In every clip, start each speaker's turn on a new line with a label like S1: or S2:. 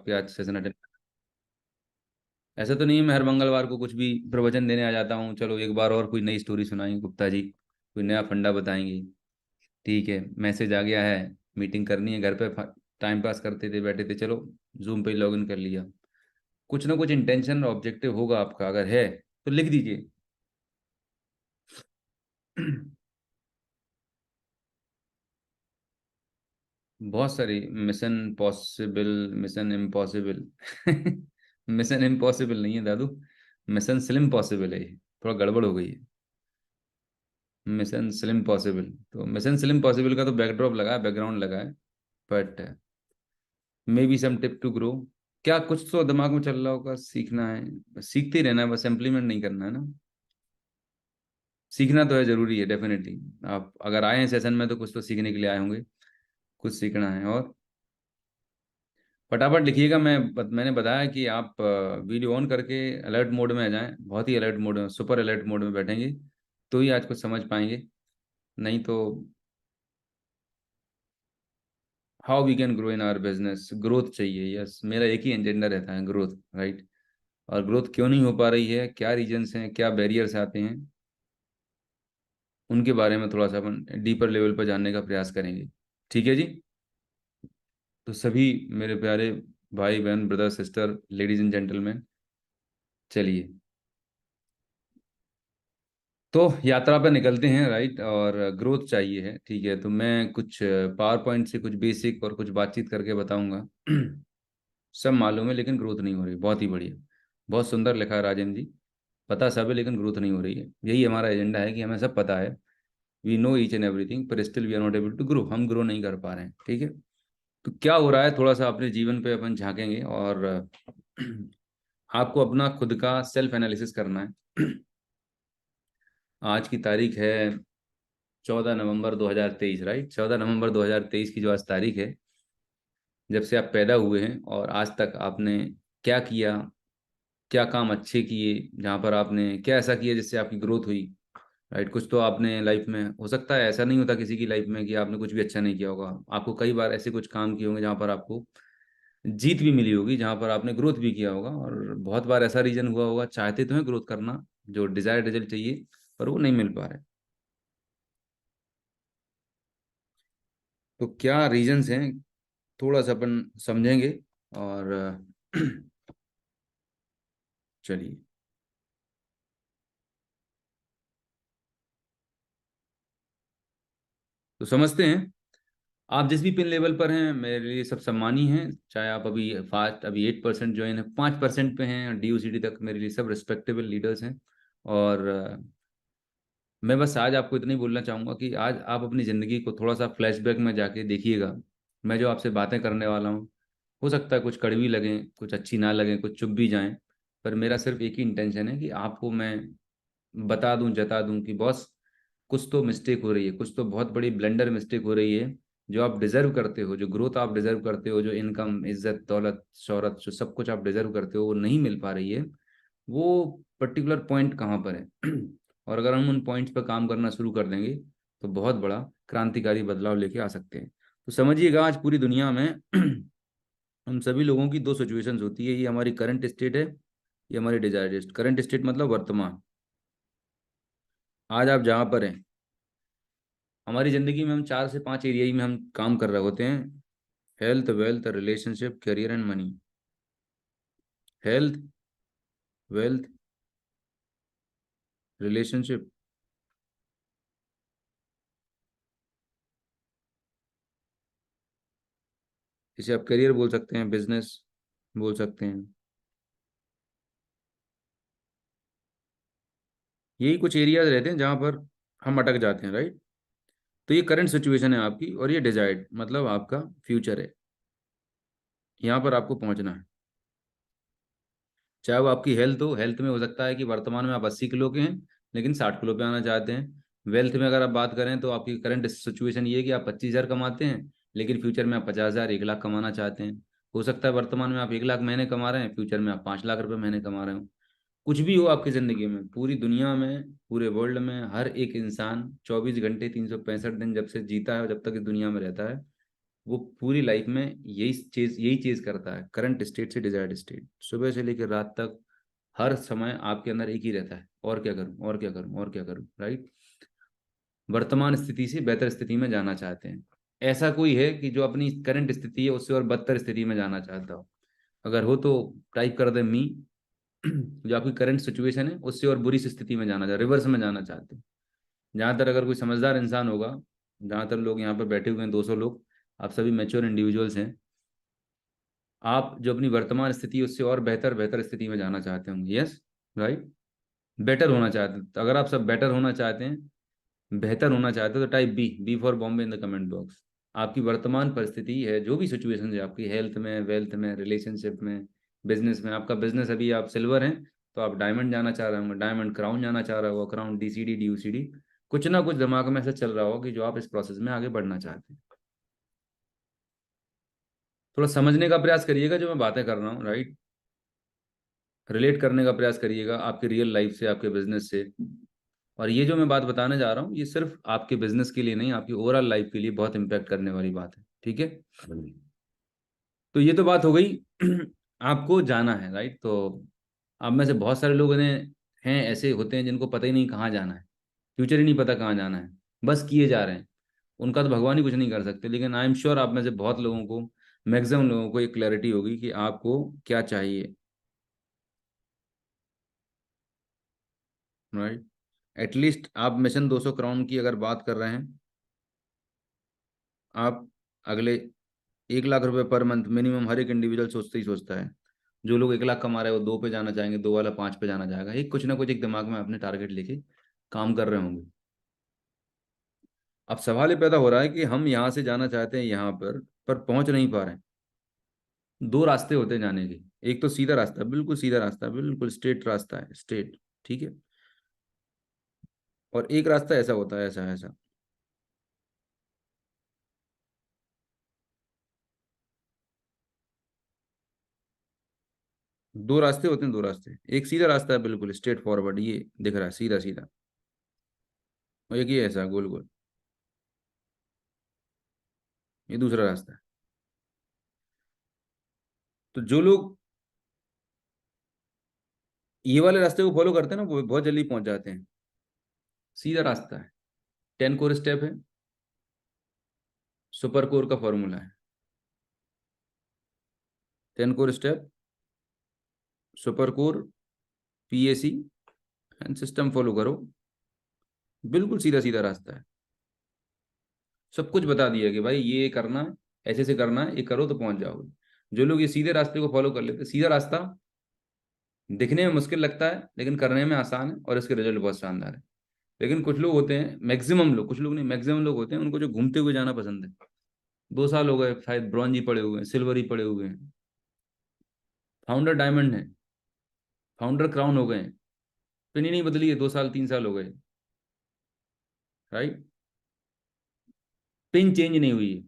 S1: आपके आज session attend. ऐसा तो नहीं है मैं हर मंगलवार को कुछ भी प्रवचन देने आ जाता हूँ, चलो एक बार और कोई नई स्टोरी सुनाएंगे गुप्ता जी, कोई नया फंडा बताएंगे। ठीक है, मैसेज आ गया है, मीटिंग करनी है घर पे, टाइम पास करते थे बैठे थे, चलो जूम पे लॉग इन कर लिया। कुछ ना कुछ इंटेंशन और ऑब्जेक्टिव होगा आपका, अगर है तो लिख दीजिए। बहुत सारी, mission possible, mission impossible. Mission impossible नहीं है दादू, मिशन स्लिम पॉसिबल है, ये थोड़ा गड़बड़ हो गई है। मिशन स्लिम पॉसिबल, तो मिशन स्लिम पॉसिबल का तो बैकड्रॉप लगा है, बैकग्राउंड लगा है, but maybe some tip to grow. क्या कुछ तो दिमाग में चल रहा होगा, सीखना है, बस सीखते ही रहना है, बस इम्प्लीमेंट नहीं करना है ना। सीखना तो है, जरूरी है डेफिनेटली। आप अगर आए हैं सेशन में तो कुछ तो सीखने के लिए आए होंगे, कुछ सीखना है। और फटाफट लिखिएगा, मैंने बताया कि आप वीडियो ऑन करके अलर्ट मोड में आ जाएं, बहुत ही अलर्ट मोड में, सुपर अलर्ट मोड में बैठेंगे तो ही आज कुछ समझ पाएंगे, नहीं तो। How we can grow in our business, growth चाहिए, यस, मेरा एक ही एजेंडा रहता है, ग्रोथ, राइट। और ग्रोथ क्यों नहीं हो पा रही है, क्या रीजंस हैं, क्या बैरियर्स आते हैं, उनके बारे में थोड़ा सा अपन डीपर लेवल पर जानने का प्रयास करेंगे। ठीक है जी। तो सभी मेरे प्यारे भाई बहन, brother sister, ladies and gentleman, चलिए तो यात्रा पर निकलते हैं, राइट। और ग्रोथ चाहिए है, ठीक है, तो मैं कुछ पावर पॉइंट से कुछ बेसिक और कुछ बातचीत करके बताऊंगा। सब मालूम है लेकिन ग्रोथ नहीं हो रही, बहुत ही बढ़िया, बहुत सुंदर लिखा है राजेंद्र जी। पता सब है लेकिन ग्रोथ नहीं हो रही है, यही हमारा एजेंडा है कि हमें सब पता है, we know each and everything, पर still we are not able to grow, हम ग्रो नहीं कर पा रहे हैं, ठीक है। तो क्या हो रहा है, थोड़ा सा अपने जीवन पे अपन झांकेंगे, और आपको अपना खुद का सेल्फ एनालिसिस करना है। आज की तारीख है 14 नवंबर 2023, राइट। 14 नवंबर 2023 की जो आज तारीख है, जब से आप पैदा हुए हैं और आज तक आपने क्या किया, क्या काम अच्छे किए, जहाँ पर आपने क्या ऐसा किया जिससे आपकी ग्रोथ हुई, राइट। कुछ तो आपने लाइफ में, हो सकता है ऐसा नहीं होता किसी की लाइफ में कि आपने कुछ भी अच्छा नहीं किया होगा, आपको कई बार ऐसे कुछ काम किए होंगे जहाँ पर आपको जीत भी मिली होगी, जहाँ पर आपने ग्रोथ भी किया होगा, और बहुत बार ऐसा रीजन हुआ होगा, चाहते तो हैं ग्रोथ करना, जो डिजायर्ड रिजल्ट चाहिए, पर वो नहीं मिल पा रहे। तो क्या रीजंस हैं, थोड़ा सा अपन समझेंगे। और चलिए, तो समझते हैं। आप जिस भी पिन लेवल पर हैं मेरे लिए सब सम्मानी हैं, चाहे आप अभी फास्ट, अभी 8% ज्वाइन है, 5% पे हैं, DOCD तक, मेरे लिए सब रिस्पेक्टेबल लीडर्स हैं। और मैं बस आज आपको इतना ही बोलना चाहूँगा कि आज आप अपनी ज़िंदगी को थोड़ा सा फ्लैशबैक में जाके देखिएगा। मैं जो आपसे बातें करने वाला हूँ, हो सकता है कुछ कड़वी लगें, कुछ अच्छी ना लगें, कुछ चुभ भी जाएं, पर मेरा सिर्फ एक ही इंटेंशन है कि आपको मैं बता दूं, जता दूं कि बॉस, कुछ तो मिस्टेक हो रही है, कुछ तो बहुत बड़ी ब्लेंडर मिस्टेक हो रही है। जो आप डिजर्व करते हो, जो ग्रोथ आप डिजर्व करते हो, जो इनकम, इज्जत, दौलत, शोहरत, जो सब कुछ आप डिजर्व करते हो, वो नहीं मिल पा रही है। वो पर्टिकुलर पॉइंट कहाँ पर है? और अगर हम उन पॉइंट्स पर काम करना शुरू कर देंगे तो बहुत बड़ा क्रांतिकारी बदलाव लेके आ सकते हैं। तो समझिएगा, आज पूरी दुनिया में हम सभी लोगों की दो सिचुएशंस होती है, ये हमारी करंट स्टेट है, ये हमारी डिजायर्ड स्टेट। करंट स्टेट मतलब वर्तमान, आज आप जहाँ पर हैं। हमारी ज़िंदगी में हम 4 से 5 एरिया ही में हम काम कर रहे होते हैं: health, wealth, relationship, career and money. Health, wealth, relationship, इसे आप करियर बोल सकते हैं, बिजनेस बोल सकते हैं। यही कुछ एरियाज रहते हैं जहाँ पर हम अटक जाते हैं, राइट। तो ये करंट सिचुएशन है आपकी, और ये डिजायर्ड मतलब आपका फ्यूचर है, यहाँ पर आपको पहुँचना है। चाहे वो आपकी हेल्थ हो, हेल्थ में हो सकता है कि वर्तमान में आप 80 किलो के हैं लेकिन 60 किलो पे आना चाहते हैं। वेल्थ में अगर आप बात करें तो आपकी करंट सिचुएशन ये है कि आप 25,000 कमाते हैं लेकिन फ्यूचर में आप 50,000, 1 लाख कमाना चाहते हैं। हो सकता है वर्तमान में आप 1 लाख महीने कमा रहे हैं, फ्यूचर में आप 5 लाख रुपए महीने कमा रहे हो। कुछ भी हो आपकी ज़िंदगी में, पूरी दुनिया में, पूरे वर्ल्ड में हर एक इंसान 24 घंटे 365 दिन जब से जीता है और जब तक इस दुनिया में रहता है, वो पूरी लाइफ में यही चीज करता है, करंट स्टेट से डिजायर्ड स्टेट, सुबह से लेकर रात तक हर समय आपके अंदर एक ही रहता है, और क्या करूं, और क्या करूं, और क्या करूं, राइट। वर्तमान स्थिति से बेहतर स्थिति में जाना चाहते हैं। ऐसा कोई है कि जो अपनी करंट स्थिति है उससे और बदतर स्थिति में जाना चाहता हो? अगर हो तो टाइप कर दे मी। जो आपकी करंट सिचुएशन है उससे और बुरी स्थिति में जाना चाहते, रिवर्स में जाना चाहते हैं। जहाँ तक अगर कोई समझदार इंसान होगा, जहाँ तक लोग यहाँ पर बैठे हुए हैं 200 लोग, आप सभी मैच्योर इंडिविजुअल्स हैं, आप जो अपनी वर्तमान स्थिति है उससे और बेहतर बेहतर स्थिति में जाना चाहते होंगे, यस, राइट। बेटर होना चाहते हैं, तो अगर आप सब बेटर होना चाहते हैं, बेहतर होना चाहते हो, तो type B for Bombay in the comment box. आपकी वर्तमान परिस्थिति है, जो भी सिचुएशन है आपकी, हेल्थ में, वेल्थ में, रिलेशनशिप में, बिजनेस में, आपका बिजनेस अभी आप सिल्वर हैं तो आप डायमंड जाना चाह रहे होंगे, डायमंड क्राउन जाना चाह रहा होगा, क्राउन डीसीडी डीयूसीडी, कुछ ना कुछ दिमाग में ऐसा चल रहा होगा कि जो आप इस प्रोसेस में आगे बढ़ना चाहते हैं। थोड़ा समझने का प्रयास करिएगा जो मैं बातें कर रहा हूँ, राइट। रिलेट करने का प्रयास करिएगा आपके रियल लाइफ से, आपके बिजनेस से। और ये जो मैं बात बताने जा रहा हूँ ये सिर्फ आपके बिजनेस के लिए नहीं, आपकी ओवरऑल लाइफ के लिए बहुत इंपैक्ट करने वाली बात है, ठीक है। तो ये तो बात हो गई। आपको जाना है, राइट। तो आप में से बहुत सारे लोग ने हैं, ऐसे होते हैं जिनको पता ही नहीं कहाँ जाना है, फ्यूचर ही नहीं पता कहाँ जाना है, बस किए जा रहे हैं। उनका तो भगवान ही कुछ नहीं कर सकते, लेकिन आई एम श्योर आप में से बहुत लोगों को, मैक्सिमम लोगों को एक क्लैरिटी होगी कि आपको क्या चाहिए, राइट। एटलीस्ट आप मिशन 200 क्राउन की अगर बात कर रहे हैं, आप अगले 1 लाख रुपए पर मंथ मिनिमम हर एक इंडिविजुअल सोचते ही सोचता है। जो लोग 1 लाख कमा रहे हैं वो 2 पे जाना चाहेंगे, 2 वाला 5 पे जाना चाहेगा, एक कुछ ना कुछ एक दिमाग में अपने टारगेट लेके काम कर रहे होंगे। अब सवाल ये पैदा हो रहा है कि हम यहाँ से जाना चाहते हैं यहाँ पर पहुंच नहीं पा रहे हैं। दो रास्ते होते हैं जाने के, एक तो सीधा रास्ता, बिल्कुल सीधा रास्ता, बिल्कुल स्ट्रेट रास्ता है, स्ट्रेट, ठीक है। और एक रास्ता ऐसा होता है, ऐसा ऐसा। दो रास्ते होते हैं, दो रास्ते, एक सीधा रास्ता है बिल्कुल स्ट्रेट फॉरवर्ड, ये दिख रहा है सीधा सीधा, और एक ये ऐसा गोल गोल, ये दूसरा रास्ता है। तो जो लोग ये वाले रास्ते को फॉलो करते हैं ना वो बहुत जल्दी पहुंच जाते हैं। सीधा रास्ता है, 10 कोर स्टेप है, सुपर कोर का फॉर्मूला है। 10 core step, super core, PAC and system follow करो, बिल्कुल सीधा सीधा रास्ता है। सब कुछ बता दिया कि भाई ये करना है, ऐसे से करना है, ये करो तो पहुंच जाओगे। जो लोग ये सीधे रास्ते को फॉलो कर लेते, सीधा रास्ता दिखने में मुश्किल लगता है लेकिन करने में आसान है और इसके रिजल्ट बहुत शानदार है। लेकिन कुछ लोग होते हैं, मैक्सिमम लोग, कुछ लोग नहीं, मैक्सिमम लोग होते हैं उनको जो घूमते हुए जाना पसंद है। 2 साल हो गए शायद ब्रॉन्ज ही पड़े हुए हैं, सिल्वर ही पड़े हुए हैं, फाउंडर डायमंड है, फाउंडर क्राउन हो गए हैं, पिन ही नहीं बदली है, 2 साल 3 साल हो गए, राइट। पिन चेंज नहीं हुई है।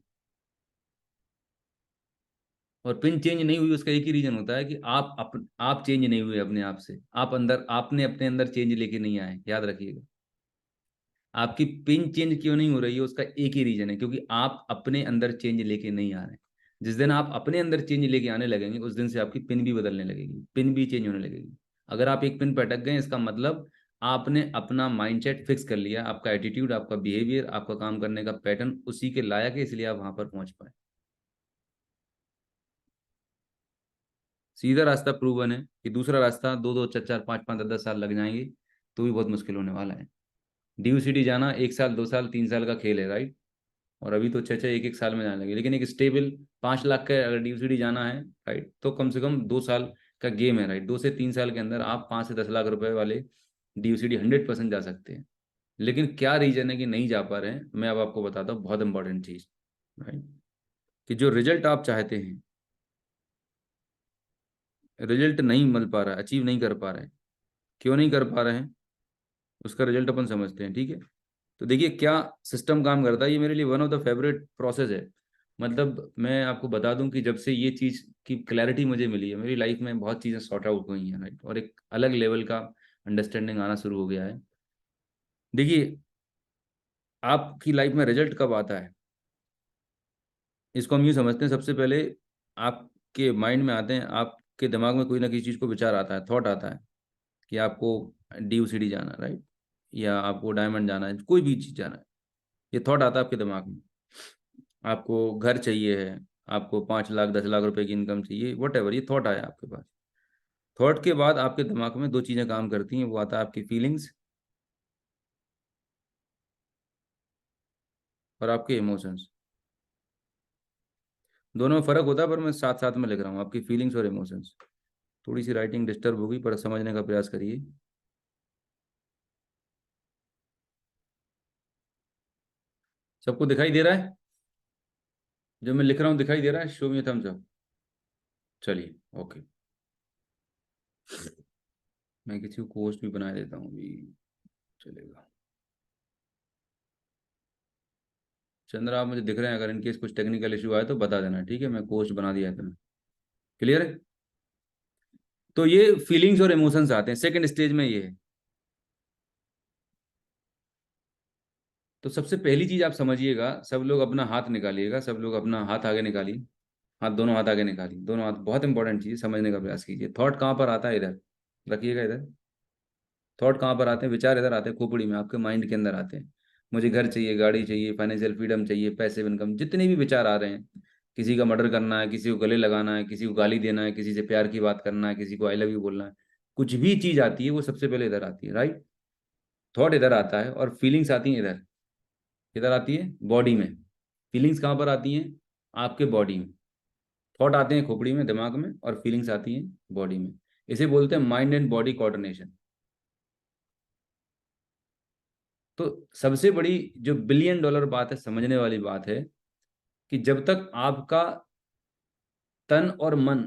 S1: और पिन चेंज नहीं हुई उसका एक ही रीजन होता है कि आप चेंज नहीं हुए अपने आप से, आपने अपने अंदर चेंज लेके नहीं आए, याद रखिएगा। आपकी पिन चेंज क्यों नहीं हो रही है उसका एक ही रीजन है, क्योंकि आप अपने अंदर चेंज लेके नहीं आ रहे। जिस दिन आप अपने अंदर चेंज लेके आने लगेंगे उस दिन से आपकी पिन भी बदलने लगेगी, पिन भी चेंज होने लगेगी। अगर आप एक पिन पर अटक गए इसका मतलब आपने अपना माइंडसेट फिक्स कर लिया, आपका एटीट्यूड, आपका बिहेवियर, आपका काम करने का पैटर्न उसी के लायक है, इसलिए आप वहां पर पहुंच पाए। सीधा रास्ता प्रूवन है, कि दूसरा रास्ता 2 2 4 4 5 5 10 10 साल लग जाएंगे तो भी बहुत मुश्किल होने वाला है। डीयूसीडी जाना 1 साल 2 साल 3 साल का खेल है, राइट। और अभी तो 6 6 1 1 साल में जाने लगे, लेकिन एक स्टेबल 5 लाख का अगर डीयूसीडी जाना है, राइट, तो कम से कम 2 साल का गेम है, राइट। 2 से 3 साल के अंदर आप 5 से 10 लाख रुपए वाले डीयूसीडी 100% जा सकते हैं। लेकिन क्या रीजन है कि नहीं जा पा रहे हैं, मैं अब आपको बताता हूँ, बहुत इंपॉर्टेंट चीज, राइट। कि जो रिजल्ट आप चाहते हैं, रिजल्ट नहीं मिल पा रहा है, अचीव नहीं कर पा रहे हैं। क्यों नहीं कर पा रहे हैं उसका रिजल्ट अपन समझते हैं, ठीक है। तो देखिए क्या सिस्टम काम करता है, ये मेरे लिए one of the favourite process है। मतलब मैं आपको बता दूं कि जब से ये चीज़ की क्लैरिटी मुझे मिली है, मेरी लाइफ में बहुत चीज़ें सॉर्ट आउट हुई हैं, राइट, और एक अलग लेवल का अंडरस्टैंडिंग आना शुरू हो गया है। देखिए आपकी लाइफ में रिजल्ट कब आता है? इसको हम यूँ समझते हैं, सबसे पहले आपके माइंड में आते हैं, आपके दिमाग में कोई ना किसी चीज़ को विचार आता है, थॉट आता है कि आपको DUCD जाना, राइट, या आपको डायमंड जाना है, कोई भी चीज़ जाना है, ये थॉट आता है आपके दिमाग में। आपको घर चाहिए है, आपको 5 लाख 10 लाख रुपए की इनकम चाहिए, वट एवर, ये थॉट आया आपके पास। थॉट के बाद आपके दिमाग में दो चीज़ें काम करती हैं, वो आता है आपकी फीलिंग्स और आपके इमोशंस। दोनों में फर्क होता है, पर मैं साथ साथ में लिख रहा हूँ, आपकी फीलिंग्स और इमोशंस। थोड़ी सी राइटिंग डिस्टर्ब होगी, पर समझने का प्रयास करिए। सबको दिखाई दे रहा है? जो मैं लिख रहा हूँ दिखाई दे रहा है? Show me thumbs up. चलिए, ओके। मैं किसी को पोस्ट भी बना देता हूँ अभी, चलेगा। चंद्र, आप मुझे दिख रहे हैं, अगर इनकेस कुछ टेक्निकल इशू आए तो बता देना, ठीक है? मैं पोस्ट बना दिया है तुम्हें। क्लियर है? तो ये फीलिंग्स और इमोशंस आते हैं सेकंड स्टेज में, ये है। तो सबसे पहली चीज आप समझिएगा, सब लोग अपना हाथ निकालिएगा, सब लोग अपना हाथ आगे निकालिए। हाथ, दोनों हाथ आगे निकालिए, दोनों हाथ। बहुत इंपॉर्टेंट चीज, समझने का प्रयास कीजिए। थॉट कहाँ पर आता है? इधर रखिएगा, इधर। थॉट कहाँ पर आते हैं? विचार इधर आते हैं, खोपड़ी में, आपके माइंड के अंदर आते हैं। मुझे घर चाहिए, गाड़ी चाहिए, फाइनेंशियल फ्रीडम चाहिए, पैसे इनकम, जितने भी विचार आ रहे हैं। किसी का मर्डर करना है, किसी को गले लगाना है, किसी को गाली देना है, किसी से प्यार की बात करना है, किसी को आई लव यू बोलना है, कुछ भी चीज आती है वो सबसे पहले इधर आती है, राइट? थॉट इधर आता है, और फीलिंग्स आती हैं इधर। इधर आती है बॉडी में। फीलिंग्स कहाँ पर आती हैं? आपके बॉडी में। थॉट आते हैं खोपड़ी में, दिमाग में, और फीलिंग्स आती हैं बॉडी में। इसे बोलते हैं माइंड एंड बॉडी कोऑर्डिनेशन। तो सबसे बड़ी जो $1 बिलियन बात है, समझने वाली बात है, कि जब तक आपका तन और मन,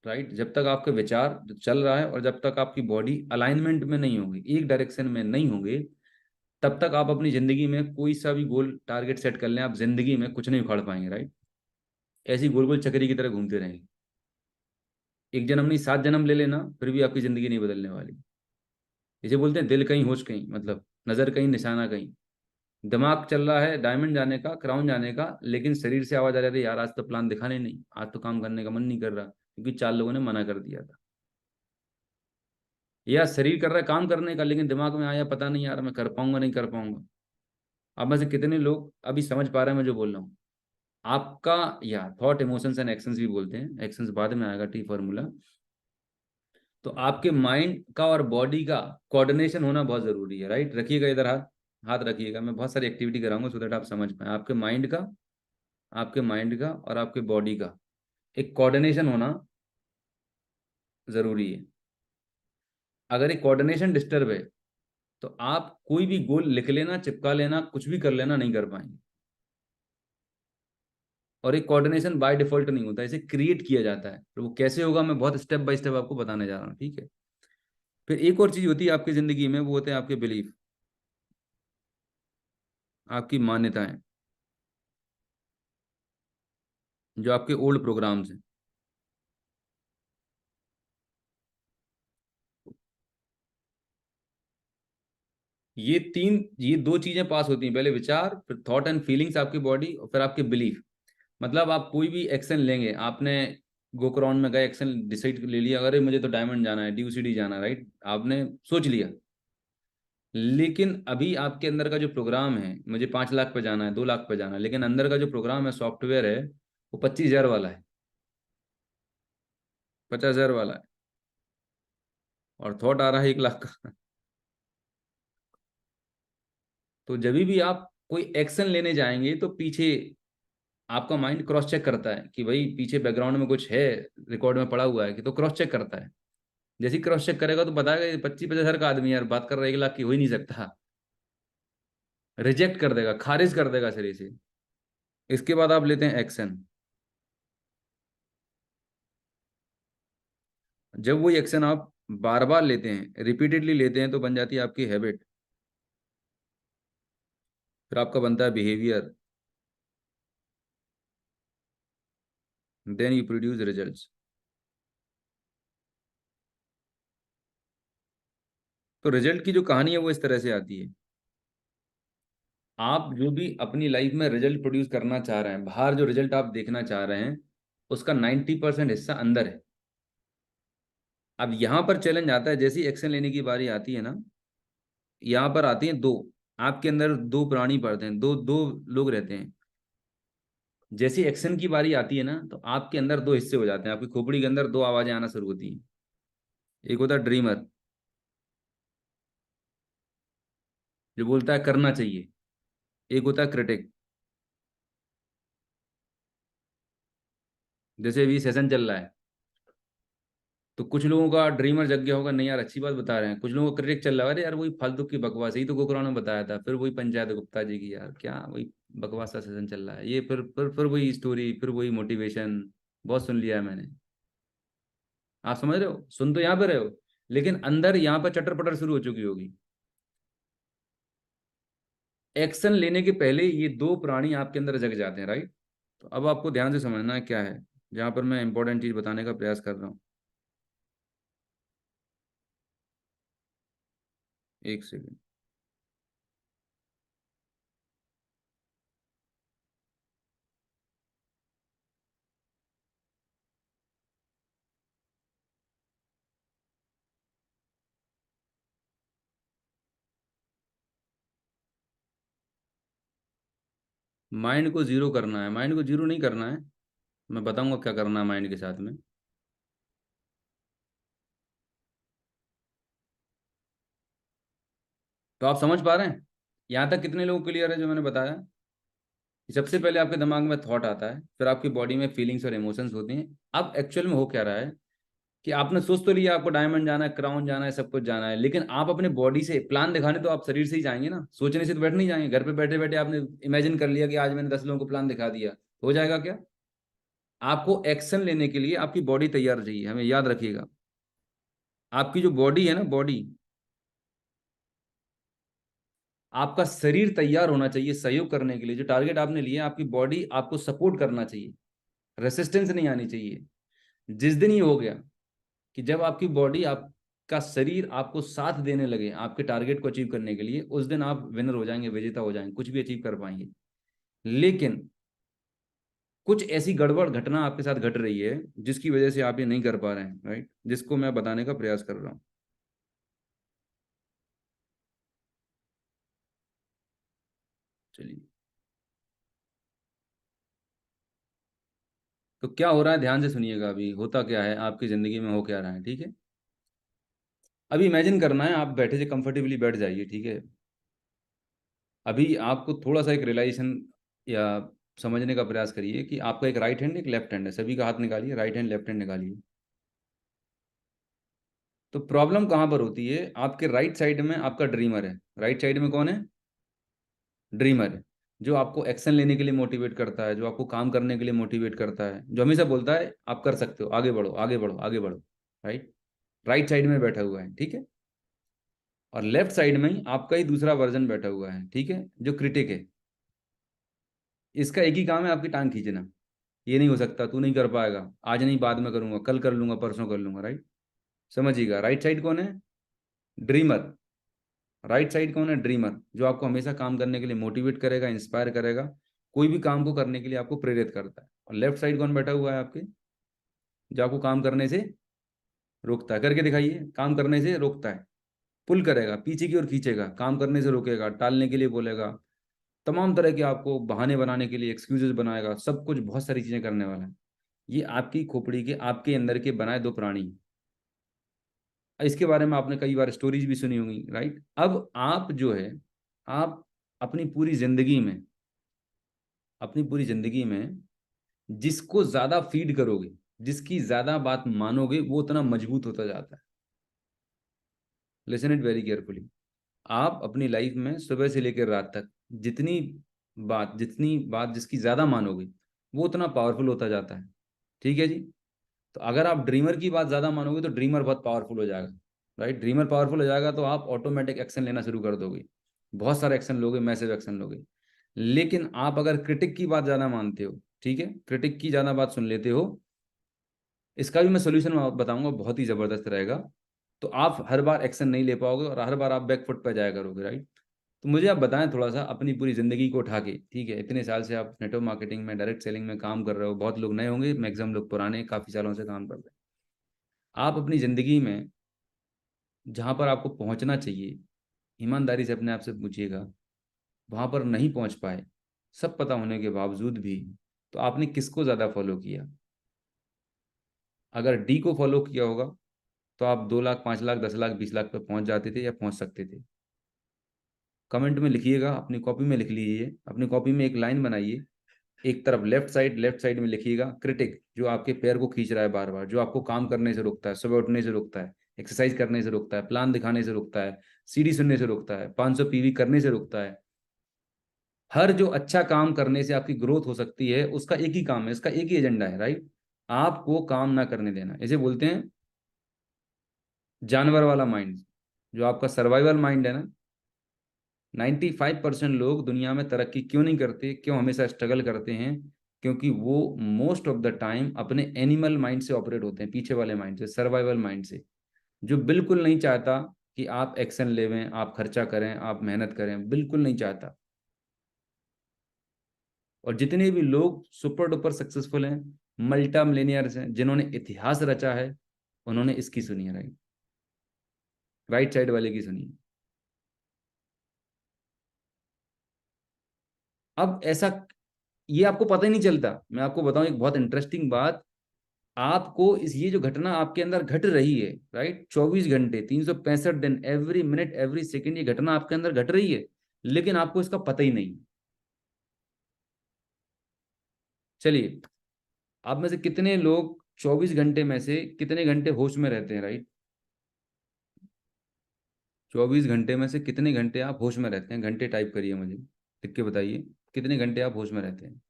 S1: राइट, जब तक आपके विचार जो चल रहा है और जब तक आपकी बॉडी अलाइनमेंट में नहीं होगी, एक डायरेक्शन में नहीं होंगे, तब तक आप अपनी जिंदगी में कोई सा भी गोल टारगेट सेट कर लें, आप जिंदगी में कुछ नहीं उखाड़ पाएंगे, राइट? ऐसी गोल गोल चक्री की तरह घूमते रहेंगे। एक जन्म नहीं, 7 जन्म ले लेना, फिर भी आपकी जिंदगी नहीं बदलने वाली। इसे बोलते हैं दिल कहीं होश कहीं, मतलब नजर कहीं निशाना कहीं। दिमाग चल रहा है डायमंड जाने का, क्राउन जाने का, लेकिन शरीर से आवाज आ रही है, यार आज तो प्लान दिखाने नहीं, आज तो काम करने का मन नहीं कर रहा, क्योंकि 4 लोगों ने मना कर दिया था। या शरीर कर रहा है काम करने का, लेकिन दिमाग में आया, पता नहीं यार मैं कर पाऊंगा नहीं कर पाऊंगा। अब में से कितने लोग अभी समझ पा रहे हैं मैं जो बोल रहा हूँ? आपका, या थॉट, इमोशंस एंड एक्शंस भी बोलते हैं, एक्शंस बाद में आएगा, टी फॉर्मूला। तो आपके माइंड का और बॉडी का कोऑर्डिनेशन होना बहुत जरूरी है, राइट? रखिएगा इधर हाथ। हाथ रखिएगा, मैं बहुत सारी एक्टिविटी कराऊंगा सो दैट आप समझ पाए। आपके माइंड का और आपके बॉडी का एक कोऑर्डिनेशन होना जरूरी है। अगर एक कोऑर्डिनेशन डिस्टर्ब है, तो आप कोई भी गोल लिख लेना, चिपका लेना, कुछ भी कर लेना, नहीं कर पाएंगे। और एक कोऑर्डिनेशन बाय डिफॉल्ट नहीं होता, इसे क्रिएट किया जाता है। तो वो कैसे होगा, मैं बहुत स्टेप बाय स्टेप आपको बताने जा रहा हूँ, ठीक है? फिर एक और चीज होती है आपकी जिंदगी में, वो होते हैं आपके बिलीफ, आपकी मान्यताएं, जो आपके ओल्ड प्रोग्राम्स हैं। ये दो चीजें पास होती हैं, पहले विचार, फिर थॉट एंड फीलिंग्स, आपकी बॉडी, और फिर आपके बिलीफ। मतलब आप कोई भी एक्शन लेंगे, आपने गोकरॉन में गए, एक्शन डिसाइड ले लिया, अरे मुझे तो डायमंड जाना है, DUCD जाना है, राइट, आपने सोच लिया। लेकिन अभी आपके अंदर का जो प्रोग्राम है, मुझे 5 लाख पे जाना है, 2 लाख पे जाना है, लेकिन अंदर का जो प्रोग्राम है, सॉफ्टवेयर है, वो 25,000 वाला है, 50,000 वाला है। और थॉट आ रहा है 1 लाख का। तो जब भी आप कोई एक्शन लेने जाएंगे, तो पीछे आपका माइंड क्रॉस चेक करता है कि भाई पीछे बैकग्राउंड में कुछ है, रिकॉर्ड में पड़ा हुआ है कि, तो क्रॉस चेक करता है। जैसे ही क्रॉस चेक करेगा तो बताएगा ये 25-50 हजार का आदमी, यार बात कर रहा है 1 लाख की, हो ही नहीं सकता। रिजेक्ट कर देगा, खारिज कर देगा सिरे से। इसके बाद आप लेते हैं एक्शन। जब वही एक्शन आप बार बार लेते हैं, रिपीटेडली लेते हैं, तो बन जाती है आपकी हैबिट। फिर आपका बनता है behaviour. Then you produce results. तो रिजल्ट की जो कहानी है वो इस तरह से आती है। आप जो भी अपनी लाइफ में रिजल्ट प्रोड्यूस करना चाह रहे हैं, बाहर जो रिजल्ट आप देखना चाह रहे हैं, उसका 90% हिस्सा अंदर है। अब यहाँ पर चैलेंज आता है, जैसी एक्शन लेने की बारी आती है ना, यहाँ पर आती हैं दो, आपके अंदर दो प्राणी पड़ते हैं, दो दो लोग रहते हैं। जैसी एक्शन की बारी आती है ना, तो आपके अंदर दो हिस्से हो जाते हैं, आपकी खोपड़ी के अंदर दो आवाजें आना शुरू होती हैं। एक होता है ड्रीमर, जो बोलता है करना चाहिए। एक होता है क्रिटिक। जैसे अभी सेशन चल रहा है, तो कुछ लोगों का ड्रीमर जग गया होगा, नहीं यार अच्छी बात बता रहे हैं। कुछ लोगों का क्रिटिक चल रहा है, अरे यार वही फालतू की बकवास, यही तो गोकराव ने बताया था, फिर वही पंचायत गुप्ता जी की, यार क्या वही बकवास का सेशन चल रहा है ये, फिर वही स्टोरी, फिर वही मोटिवेशन, बहुत सुन लिया है मैंने। आप समझ रहे हो, सुन तो यहाँ पे रहे हो, लेकिन अंदर यहाँ पर चटर पटर शुरू हो चुकी होगी। एक्शन लेने के पहले ये दो प्राणी आपके अंदर जग जाते हैं, राइट। तो अब आपको ध्यान से समझना है क्या है, जहां पर मैं इंपॉर्टेंट चीज बताने का प्रयास कर रहा हूँ। एक सेकेंड। माइंड को जीरो करना है, माइंड को जीरो नहीं करना है। मैं बताऊंगा क्या करना है माइंड के साथ में। तो आप समझ पा रहे हैं, यहाँ तक कितने लोग क्लियर है जो मैंने बताया। सबसे पहले आपके दिमाग में थॉट आता है, फिर आपकी बॉडी में फीलिंग्स और इमोशंस होती हैं। अब एक्चुअल में हो क्या रहा है, कि आपने सोच तो लिया आपको डायमंड जाना है, क्राउन जाना है, सब कुछ जाना है, लेकिन आप अपने बॉडी से प्लान दिखाने तो आप शरीर से ही जाएंगे ना, सोचने से तो बैठ नहीं जाएंगे। घर पे बैठे बैठे आपने इमेजिन कर लिया कि आज मैंने 10 लोगों को प्लान दिखा दिया, हो जाएगा क्या। आपको एक्शन लेने के लिए आपकी बॉडी तैयार चाहिए, हमें याद रखिएगा। आपकी जो बॉडी है ना, बॉडी, आपका शरीर तैयार होना चाहिए सहयोग करने के लिए। जो टारगेट आपने लिया, आपकी बॉडी आपको सपोर्ट करना चाहिए, रेसिस्टेंस नहीं आनी चाहिए। जिस दिन ये हो गया कि जब आपकी बॉडी, आपका शरीर आपको साथ देने लगे आपके टारगेट को अचीव करने के लिए, उस दिन आप विनर हो जाएंगे, विजेता हो जाएंगे, कुछ भी अचीव कर पाएंगे। लेकिन कुछ ऐसी गड़बड़ घटना आपके साथ घट रही है, जिसकी वजह से आप ये नहीं कर पा रहे हैं, राइट, जिसको मैं बताने का प्रयास कर रहा हूँ। चलिए, तो क्या हो रहा है ध्यान से सुनिएगा, अभी होता क्या है आपकी जिंदगी में, हो क्या रहा है, ठीक है। अभी इमेजिन करना है, आप बैठे से कंफर्टेबली बैठ जाइए, ठीक है। अभी आपको थोड़ा सा एक रियलाइजेशन या समझने का प्रयास करिए कि आपका एक राइट हैंड एक लेफ्ट हैंड है। सभी का हाथ निकालिए, राइट हैंड लेफ्ट हैंड निकालिए। तो प्रॉब्लम कहाँ पर होती है, आपके राइट साइड में आपका ड्रीमर है। राइट साइड में कौन है, ड्रीमर है। जो आपको एक्शन लेने के लिए मोटिवेट करता है, जो आपको काम करने के लिए मोटिवेट करता है, जो हमेशा बोलता है आप कर सकते हो, आगे बढ़ो आगे बढ़ो आगे बढ़ो, राइट। राइट साइड में बैठा हुआ है, ठीक है। और लेफ्ट साइड में ही आपका ही दूसरा वर्जन बैठा हुआ है, ठीक है, जो क्रिटिक है। इसका एक ही काम है, आपकी टांग खींचना। ये नहीं हो सकता, तू नहीं कर पाएगा, आज नहीं बाद में करूंगा, कल कर लूंगा, परसों कर लूंगा, राइट। समझिएगा, राइट साइड कौन है, ड्रीमर। राइट साइड कौन है, ड्रीमर, जो आपको हमेशा काम करने के लिए मोटिवेट करेगा, इंस्पायर करेगा, कोई भी काम को करने के लिए आपको प्रेरित करता है। और लेफ्ट साइड कौन बैठा हुआ है आपके, जो आपको काम करने से रोकता है। करके दिखाइए, काम करने से रोकता है, पुल करेगा, पीछे की ओर खींचेगा, काम करने से रोकेगा, टालने के लिए बोलेगा, तमाम तरह के आपको बहाने बनाने के लिए एक्सक्यूजेस बनाएगा, सब कुछ बहुत सारी चीजें करने वाला है। ये आपकी खोपड़ी के आपके अंदर के बनाए दो प्राणी हैं। इसके बारे में आपने कई बार स्टोरीज भी सुनी होंगी, राइट। अब आप जो है, आप अपनी पूरी जिंदगी में, अपनी पूरी जिंदगी में जिसको ज्यादा फीड करोगे, जिसकी ज्यादा बात मानोगे, वो उतना मजबूत होता जाता है। Listen it very carefully. आप अपनी लाइफ में सुबह से लेकर रात तक जितनी जितनी बात जिसकी ज्यादा मानोगे, वो उतना पावरफुल होता जाता है, ठीक है जी। तो अगर आप ड्रीमर की बात ज्यादा मानोगे, तो ड्रीमर बहुत पावरफुल हो जाएगा, राइट। ड्रीमर पावरफुल हो जाएगा, तो आप ऑटोमेटिक एक्शन लेना शुरू कर दोगे, बहुत सारे एक्शन लोगे, मैसिव एक्शन लोगे। लेकिन आप अगर क्रिटिक की बात ज्यादा मानते हो, ठीक है, क्रिटिक की ज्यादा बात सुन लेते हो, इसका भी मैं सोल्यूशन बताऊंगा, बहुत ही जबरदस्त रहेगा। तो आप हर बार एक्शन नहीं ले पाओगे, और हर बार आप बैकफुट पर जाया करोगे, राइट। तो मुझे आप बताएं थोड़ा सा अपनी पूरी ज़िंदगी को उठा के, ठीक है, इतने साल से आप नेटवर्क मार्केटिंग में, डायरेक्ट सेलिंग में काम कर रहे हो, बहुत लोग नए होंगे, मैक्सिमम लोग पुराने काफ़ी सालों से काम कर रहे हैं। आप अपनी ज़िंदगी में जहाँ पर आपको पहुँचना चाहिए, ईमानदारी से अपने आप से पूछिएगा, वहाँ पर नहीं पहुँच पाए, सब पता होने के बावजूद भी, तो आपने किसको ज़्यादा फॉलो किया? अगर डी को फॉलो किया होगा तो आप 2 लाख, 5 लाख, 10 लाख, 20 लाख पे पहुँच जाते थे या पहुँच सकते थे। कमेंट में लिखिएगा, अपनी कॉपी में लिख लीजिए, अपनी कॉपी में एक लाइन बनाइए, एक तरफ लेफ्ट साइड में लिखिएगा क्रिटिक, जो आपके पैर को खींच रहा है बार बार, जो आपको काम करने से रोकता है, सुबह उठने से रोकता है, एक्सरसाइज करने से रोकता है, प्लान दिखाने से रोकता है, सीडी सुनने से रोकता है, 500 पीवी करने से रोकता है। हर जो अच्छा काम करने से आपकी ग्रोथ हो सकती है, उसका एक ही काम है, इसका एक ही एजेंडा है, राइट? आपको काम ना करने देना, इसे बोलते हैं जानवर वाला माइंड। जो आपका सर्वाइवल माइंड है ना, 95% लोग दुनिया में तरक्की क्यों नहीं करते, क्यों हमेशा स्ट्रगल करते हैं? क्योंकि वो मोस्ट ऑफ द टाइम अपने एनिमल माइंड से ऑपरेट होते हैं, पीछे वाले माइंड से, सर्वाइवल माइंड से, जो बिल्कुल नहीं चाहता कि आप एक्शन लेवें, आप खर्चा करें, आप मेहनत करें, बिल्कुल नहीं चाहता। और जितने भी लोग सुपर डुपर सक्सेसफुल हैं, मल्टा मिलेनियर्स हैं, जिन्होंने इतिहास रचा है, उन्होंने इसकी सुनी है, राइट साइड वाले की सुनी है। अब ऐसा, ये आपको पता ही नहीं चलता। मैं आपको बताऊं एक बहुत इंटरेस्टिंग बात, आपको इस, ये जो घटना आपके अंदर घट रही है, राइट, 24 घंटे, 365 दिन, एवरी मिनट, एवरी सेकेंड, ये घटना आपके अंदर घट रही है, लेकिन आपको इसका पता ही नहीं। चलिए, आप में से कितने लोग 24 घंटे में से कितने घंटे होश में रहते हैं, राइट? 24 घंटे में से कितने घंटे आप होश में रहते हैं? घंटे टाइप करिए, मुझे लिख के बताइए, कितने घंटे आप होश में रहते हैं?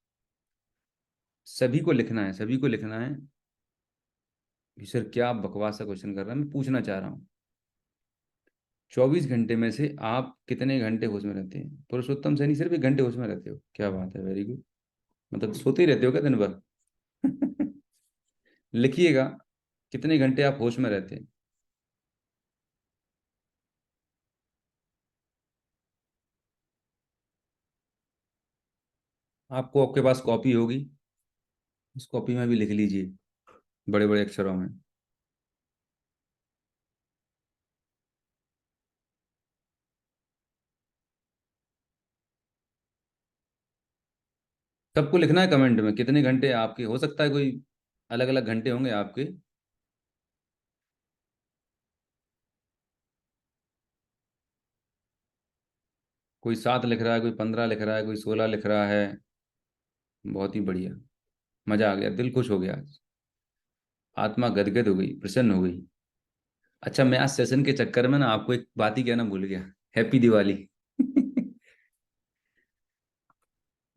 S1: सभी को लिखना है, सभी को लिखना है। सर क्या आप बकवास सा क्वेश्चन कर रहे हैं, मैं पूछना चाह रहा हूँ। 24 घंटे में से आप कितने घंटे होश में रहते हैं? पुरुषोत्तम सैनी, सिर्फ 1 घंटे होश में रहते हो? क्या बात है, वेरी गुड। मतलब सोते ही रहते हो क्या दिन भर? लिखिएगा, कितने घंटे आप होश में रहते हैं? आपको, आपके पास कॉपी होगी, उस कॉपी में भी लिख लीजिए, बड़े बड़े अक्षरों में। सबको लिखना है कमेंट में कितने घंटे आपके, हो सकता है कोई अलग अलग घंटे होंगे आपके। कोई 7 लिख रहा है, कोई 15 लिख रहा है, कोई 16 लिख रहा है। बहुत ही बढ़िया, मजा आ गया, दिल खुश हो गया आज, आत्मा गदगद हो गई, प्रसन्न हो गई। अच्छा, मैं आज सेशन के चक्कर में ना आपको एक बात ही कहना भूल गया, हैप्पी दिवाली।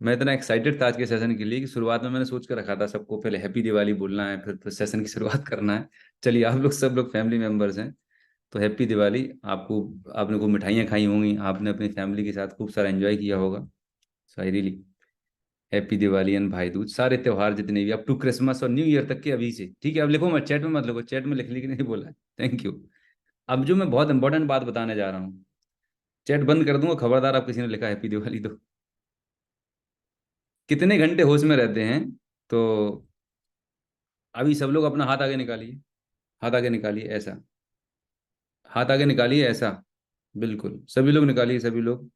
S1: मैं इतना एक्साइटेड था आज के सेशन के लिए कि शुरुआत में मैंने सोच कर रखा था सबको पहले हैप्पी दिवाली बोलना है, फिर सेशन की शुरुआत करना है। चलिए, आप लोग सब लोग फैमिली मेंबर्स हैं, तो हैप्पी दिवाली आपको। आपने को मिठाइयाँ खाई होंगी, आपने अपनी फैमिली के साथ खूब सारा एंजॉय किया होगा। So I really happy Diwali and Bhai Dooj, सारे त्योहार जितने भी अप टू क्रिसमस और न्यू ईयर तक के अभी से, ठीक है? अब लिखो, मैं चैट में मत लिखो, चैट में लिखने की नहीं बोला है। Thank you. अब जो मैं बहुत इंपॉर्टेंट बात बताने जा रहा हूँ, चैट बंद कर दूंगा खबरदार, आप किसी ने लिखा हैप्पी दिवाली तो। कितने घंटे होश में रहते हैं? तो अभी सब लोग अपना हाथ आगे निकालिए, हाथ आगे निकालिए ऐसा, हाथ आगे निकालिए ऐसा, बिल्कुल सभी लोग निकालिए, सभी लोग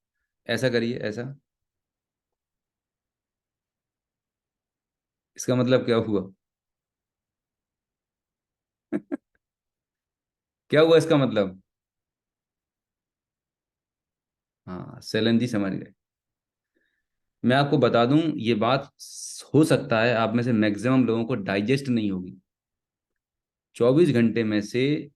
S1: ऐसा करिए, ऐसा। इसका मतलब क्या हुआ? क्या हुआ इसका मतलब? हाँ, सेलन जी समझ गए। मैं आपको बता दूं, ये बात हो सकता है आप में से मैक्सिमम लोगों को डाइजेस्ट नहीं होगी। 24 घंटे में से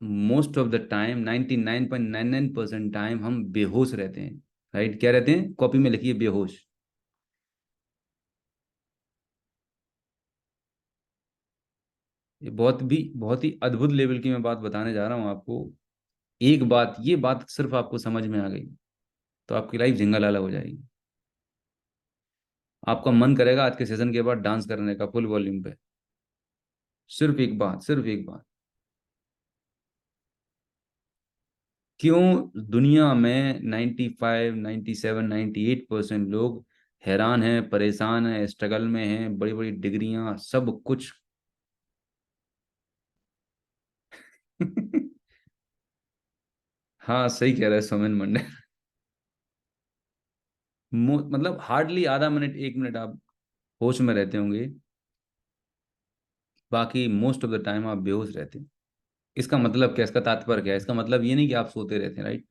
S1: most of the time, 99.99% time हम बेहोश रहते हैं, राइट? क्या रहते हैं? कॉपी में लिखिए, बेहोश। ये बहुत ही अद्भुत लेवल की मैं बात बताने जा रहा हूँ आपको। एक बात, ये बात सिर्फ आपको समझ में आ गई तो आपकी लाइफ झिंगालाला हो जाएगी। आपका मन करेगा आज के सेशन के बाद डांस करने का फुल वॉल्यूम पे। सिर्फ एक बात, सिर्फ एक बात। क्यों दुनिया में 95, 97, 98% लोग हैरान हैं, परेशान हैं, स्ट्रगल में हैं, बड़ी बड़ी डिग्रियां सब कुछ। हाँ सही कह रहे हैं सोमेन मंडे। मतलब हार्डली आधा मिनट, 1 मिनट आप होश में रहते होंगे, बाकी मोस्ट ऑफ द टाइम आप बेहोश रहते हैं। इसका मतलब क्या, इसका तात्पर्य क्या है? इसका मतलब ये नहीं कि आप सोते रहते हैं, राइट?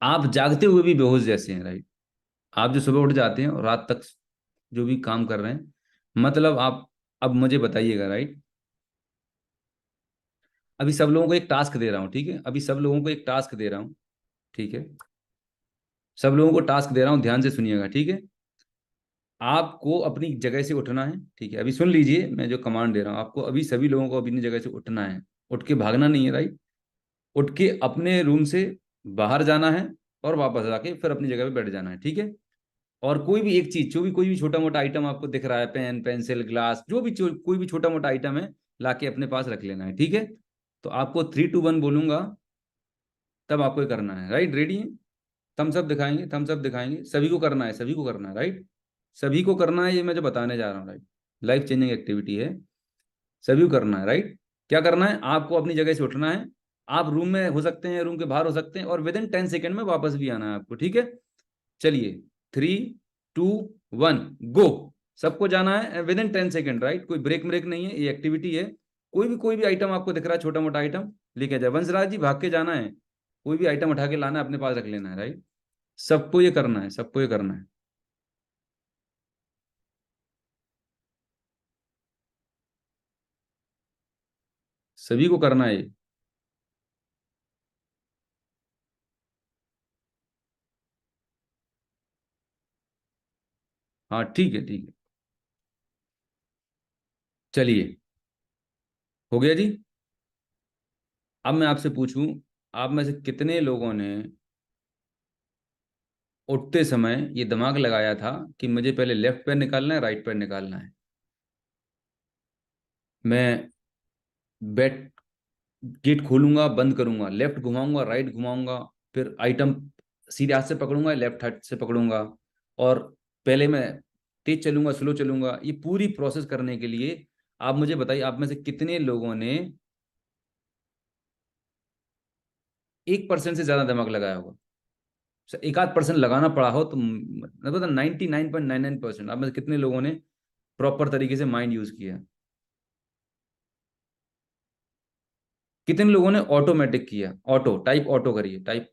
S1: आप जागते हुए भी बेहोश जैसे हैं, राइट? आप जो सुबह उठ जाते हैं और रात तक जो भी काम कर रहे हैं, मतलब आप, अब मुझे बताइएगा, राइट? अभी सब लोगों को एक टास्क दे रहा हूँ, ठीक है? अभी सब लोगों को एक टास्क दे रहा हूँ, ठीक है? सब लोगों को टास्क दे रहा हूँ, ध्यान से सुनिएगा, ठीक है? आपको अपनी जगह से उठना है, ठीक है? अभी सुन लीजिए, मैं जो कमांड दे रहा हूँ आपको, अभी सभी लोगों को अपनी जगह से उठना है। उठ के भागना नहीं है, राइट? उठ के अपने रूम से बाहर जाना है और वापस आके फिर अपनी जगह पे बैठ जाना है, ठीक है? और कोई भी एक चीज, जो भी कोई भी छोटा मोटा आइटम आपको दिख रहा है, पेन, पेंसिल, ग्लास, जो भी कोई भी छोटा मोटा आइटम है, लाके अपने पास रख लेना है, ठीक है? तो आपको 3, 2, 1 बोलूंगा, तब आपको ये करना है, राइट? रेडी है? थम्स अप दिखाएंगे, थम्स अप दिखाएंगे, सभी को करना है, सभी को करना है, राइट? सभी को करना है, ये मैं जो बताने जा रहा हूँ, राइट? लाइफ चेंजिंग एक्टिविटी है, सभी को करना है, राइट? क्या करना है? आपको अपनी जगह से उठना है। आप रूम में हो सकते हैं, रूम के बाहर हो सकते हैं, और विद इन 10 सेकेंड में वापस भी आना है आपको, ठीक है? चलिए, 3, 2, 1, गो। सबको जाना है विद इन 10 सेकेंड, राइट? कोई ब्रेक ब्रेक नहीं है, ये एक्टिविटी है। कोई भी आइटम आपको दिख रहा है, छोटा मोटा आइटम, लेके जाए। वंशराज जी, भाग के जाना है, कोई भी आइटम उठा के लाना है, अपने पास रख लेना है, राइट? सबको ये करना है, सबको ये करना है, सभी को करना है ये। हाँ ठीक है, ठीक है। चलिए, हो गया जी। अब मैं आपसे पूछूं, आप में से कितने लोगों ने उठते समय ये दिमाग लगाया था कि मुझे पहले लेफ्ट पैर निकालना है, राइट पैर निकालना है? मैं बेड, गेट खोलूंगा, बंद करूंगा, लेफ्ट घुमाऊंगा, राइट घुमाऊंगा, फिर आइटम सीधे हाथ से पकड़ूंगा, लेफ्ट हाथ से पकड़ूंगा, और पहले मैं तेज चलूंगा, स्लो चलूंगा, ये पूरी प्रोसेस करने के लिए आप मुझे बताइए, आप में से कितने लोगों ने 1% से ज्यादा दिमाग लगाया होगा? एक आध परसेंट लगाना पड़ा हो तो मतलब 99.99% आप में से कितने लोगों ने प्रॉपर तरीके से माइंड यूज किया है? कितने लोगों ने ऑटोमेटिक किया? ऑटो टाइप, ऑटो करिए, टाइप,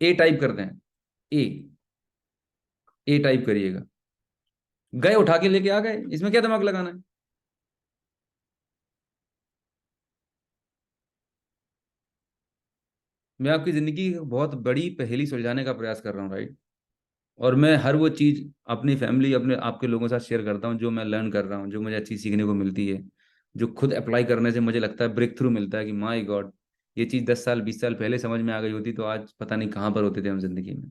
S1: ए टाइप करते हैं, ए, ए टाइप करिएगा। गए, उठा के लेके आ गए, इसमें क्या दिमाग लगाना है? मैं आपकी जिंदगी की बहुत बड़ी पहेली सुलझाने का प्रयास कर रहा हूँ, राइट? और मैं हर वो चीज अपनी फैमिली, अपने आपके लोगों के साथ शेयर करता हूँ, जो मैं लर्न कर रहा हूँ, जो मुझे अच्छी सीखने को मिलती है, जो खुद अप्लाई करने से मुझे लगता है ब्रेक थ्रू मिलता है कि माय गॉड, ये चीज 10 साल 20 साल पहले समझ में आ गई होती तो आज पता नहीं कहाँ पर होते थे हम जिंदगी में।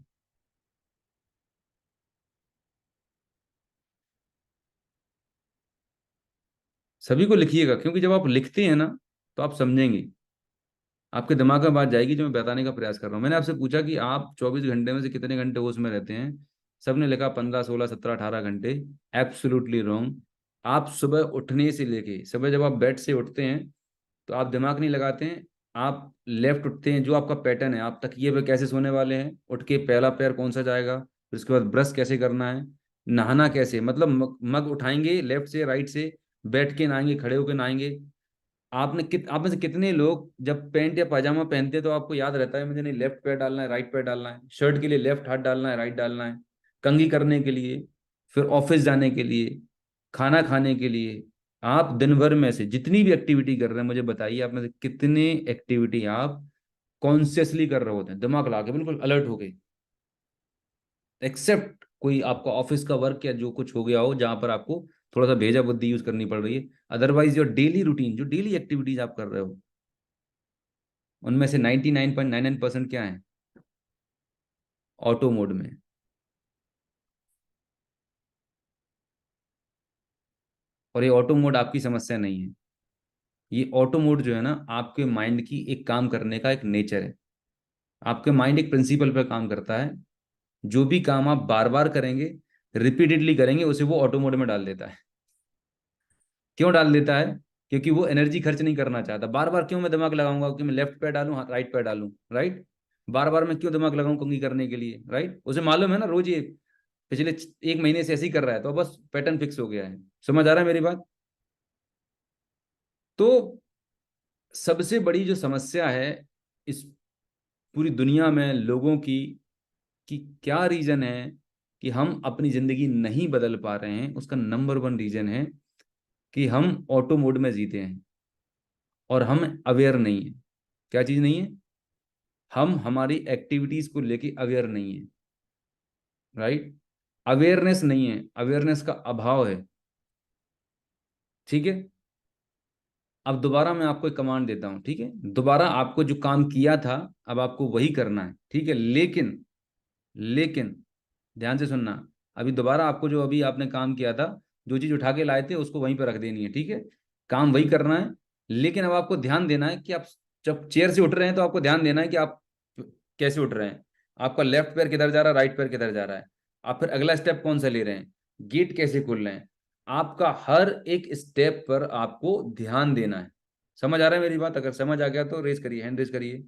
S1: सभी को लिखिएगा, क्योंकि जब आप लिखते हैं ना, तो आप समझेंगे, आपके दिमाग में बात जाएगी जो मैं बताने का प्रयास कर रहा हूँ। मैंने आपसे पूछा कि आप 24 घंटे में से कितने घंटे होश में रहते हैं? सबने लिखा 15, 16, 17, 18 घंटे। Absolutely wrong. आप सुबह उठने से लेके, सुबह जब आप बेड से उठते हैं, तो आप दिमाग नहीं लगाते हैं। आप लेफ्ट उठते हैं, जो आपका पैटर्न है, आप तकिए पे कैसे सोने वाले हैं, उठ के पहला पैर कौन सा जाएगा, फिर उसके बाद ब्रश कैसे करना है, नहाना कैसे, मतलब मग उठाएंगे लेफ्ट से राइट से, बैठ के नहाएंगे, खड़े होके नहाएंगे। आप में से कितने लोग जब पैंट या पाजामा पहनते हैं तो आपको याद रहता है मुझे नहीं लेफ्ट पैर डालना है, राइट पैर डालना है, शर्ट के लिए लेफ्ट हाथ डालना है, राइट डालना है, कंघी करने के लिए, फिर ऑफिस जाने के लिए, खाना खाने के लिए, आप दिन भर में से जितनी भी एक्टिविटी कर रहे हैं, मुझे बताइए आप में से कितने एक्टिविटी आप कॉन्शियसली कर रहे होते हैं, दिमाग लगा के, बिल्कुल अलर्ट हो गए, एक्सेप्ट कोई आपका ऑफिस का वर्क या जो कुछ हो गया हो जहां पर आपको थोड़ा सा भेजा बुद्धि यूज करनी पड़ रही है। अदरवाइज योर डेली रूटीन, जो डेली एक्टिविटीज आप कर रहे हो, उनमें से 99.99% क्या है? ऑटो मोड में। और ये ऑटो मोड आपकी समस्या नहीं है, ये ऑटो मोड जो है ना, आपके माइंड की एक काम करने का एक नेचर है। आपके माइंड एक प्रिंसिपल पर काम करता है, जो भी काम आप बार बार करेंगे, रिपीटेडली करेंगे, उसे वो ऑटो मोड में डाल देता है। क्यों डाल देता है? क्योंकि वो एनर्जी खर्च नहीं करना चाहता। बार बार क्यों मैं दिमाग लगाऊंगा कि मैं लेफ्ट पैर डालूं राइट पैर डालूं, राइट? बार बार मैं क्यों दिमाग लगाऊं कंघी करने के लिए, राइट? उसे मालूम है ना, रोज ये पिछले 1 महीने से ऐसे ही कर रहा है, तो बस पैटर्न फिक्स हो गया है। समझ आ रहा है मेरी बात? तो सबसे बड़ी जो समस्या है इस पूरी दुनिया में लोगों की, कि क्या रीजन है कि हम अपनी जिंदगी नहीं बदल पा रहे हैं, उसका नंबर वन रीजन है कि हम ऑटो मोड में जीते हैं और हम अवेयर नहीं है। क्या चीज नहीं है? हम हमारी एक्टिविटीज को लेके अवेयर नहीं है, राइट? अवेयरनेस नहीं है, अवेयरनेस का अभाव है। ठीक है, अब दोबारा मैं आपको एक कमांड देता हूं, ठीक है? दोबारा आपको जो काम किया था, अब आपको वही करना है, ठीक है? लेकिन लेकिन ध्यान से सुनना, अभी दोबारा आपको जो अभी आपने काम किया था, जो चीज उठा के लाए थे उसको वहीं पर रख देनी है, ठीक है? काम वही करना है। लेकिन अब आपको ध्यान देना है कि आप जब चेयर से उठ रहे हैं तो आपको ध्यान देना है कि आप कैसे उठ रहे हैं। आपका लेफ्ट पैर किधर जा रहा है, राइट पैर किधर जा रहा है, आप फिर अगला स्टेप कौन सा ले रहे हैं, गेट कैसे खोल रहे हैं। आपका हर एक स्टेप पर आपको ध्यान देना है। समझ आ रहा है मेरी बात? अगर समझ आ गया तो रेस करिए, हैंड रेस करिए,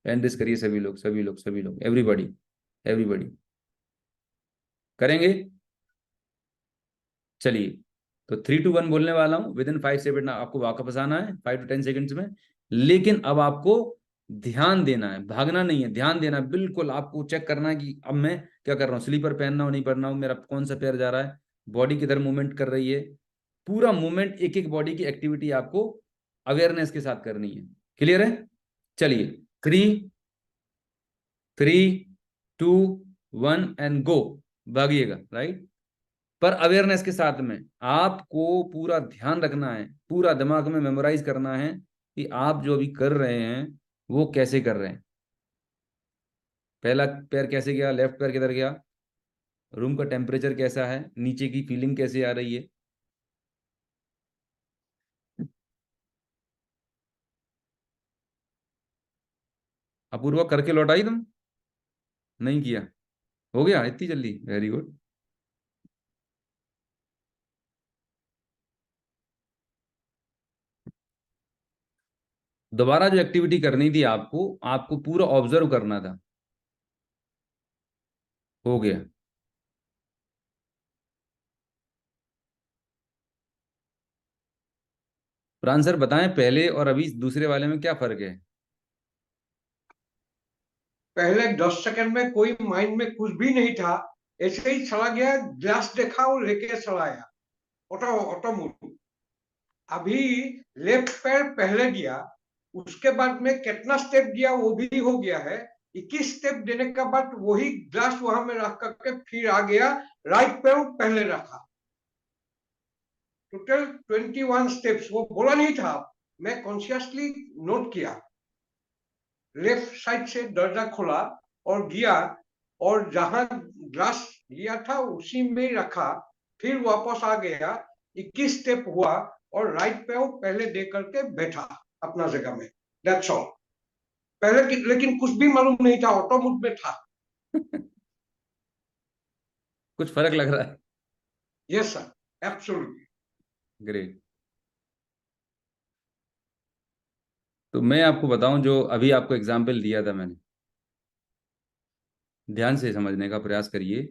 S1: हैंड रेस करिए, सभी लोग सभी लोग सभी लोग, एवरीबॉडी, एवरीबॉडी करेंगे। चलिए, तो 3 2 1 बोलने वाला हूं, विद इन 5 सेकंड आपको वापस आना है, 5 to 10 सेकंड्स में। लेकिन अब आपको ध्यान देना है, भागना नहीं है, ध्यान देना है। बिल्कुल आपको चेक करना है कि अब मैं क्या कर रहा हूँ, स्लीपर पहनना हो नहीं पहनना हो, मेरा कौन सा पैर जा रहा है, बॉडी किधर मूवमेंट कर रही है। पूरा मूवमेंट, एक एक बॉडी की एक्टिविटी आपको अवेयरनेस के साथ करनी है। क्लियर है? चलिए, 3 3 2 1 एंड गो। भागिएगा, राइट? पर अवेयरनेस के साथ में आपको पूरा ध्यान रखना है, पूरा दिमाग में मेमोराइज करना है कि आप जो अभी कर रहे हैं वो कैसे कर रहे हैं। पहला पैर कैसे गया, लेफ्ट पैर किधर गया, रूम का टेम्परेचर कैसा है, नीचे की फीलिंग कैसे आ रही है। अपूर्वा करके लौटाई तुम? नहीं किया? हो गया इतनी जल्दी? Very good. दोबारा जो एक्टिविटी करनी थी आपको, आपको पूरा ऑब्जर्व करना था। हो गया। प्राण सर बताएं, पहले और अभी दूसरे वाले में क्या फर्क है?
S2: पहले 10 सेकंड में कोई माइंड में कुछ भी नहीं था, ऐसे ही चला गया, ग्लास देखा और लेके चला आया, ऑटो ऑटो मोड। अभी लेफ्ट पैर पहले दिया, उसके बाद में कितना स्टेप दिया वो भी हो गया है। 21 स्टेप देने के बाद वही ग्लास वहां में रख करके फिर आ गया, राइट पैर पहले रखा। टोटल 21 स्टेप्स, वो बोला नहीं था, मैं कॉन्शियसली नोट किया। लेफ्ट साइड से दरवाजा खोला और गया, और जहां ग्लास लिया था उसी में रखा, फिर वापस आ गया, 21 स्टेप हुआ, और राइट पे पहले दे करके बैठा अपना जगह में। That's all. पहले लेकिन कुछ भी मालूम नहीं था, ऑटो मोड में था।
S1: कुछ फर्क लग रहा है?
S2: Yes sir, absolutely.
S1: ग्रेट। तो मैं आपको बताऊं, जो अभी आपको एग्जाम्पल दिया था मैंने, ध्यान से समझने का प्रयास करिए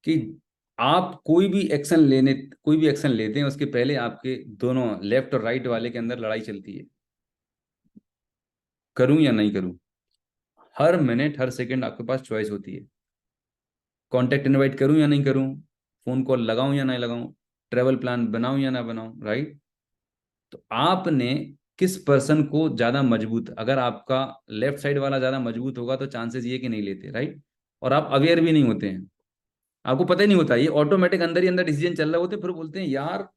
S1: कि आप कोई भी एक्शन लेते हैं, उसके पहले आपके दोनों लेफ्ट और राइट वाले के अंदर लड़ाई चलती है। करूं या नहीं करूं, हर मिनट हर सेकंड आपके पास चॉइस होती है। कांटेक्ट इनवाइट करूं या नहीं करूं, फोन कॉल लगाऊं या नहीं लगाऊं, ट्रेवल प्लान बनाऊं या ना बनाऊं, राइट? तो आपने किस पर्सन को ज्यादा मजबूत, अगर आपका लेफ्ट साइड वाला ज्यादा मजबूत होगा तो चांसेस ये कि नहीं लेते, राइट? और आप अवेयर भी नहीं होते हैं, आपको पता ही नहीं होता, ये ऑटोमेटिक अंदर ही अंदर डिसीजन चल रहे होते, फिर बोलते हैं यार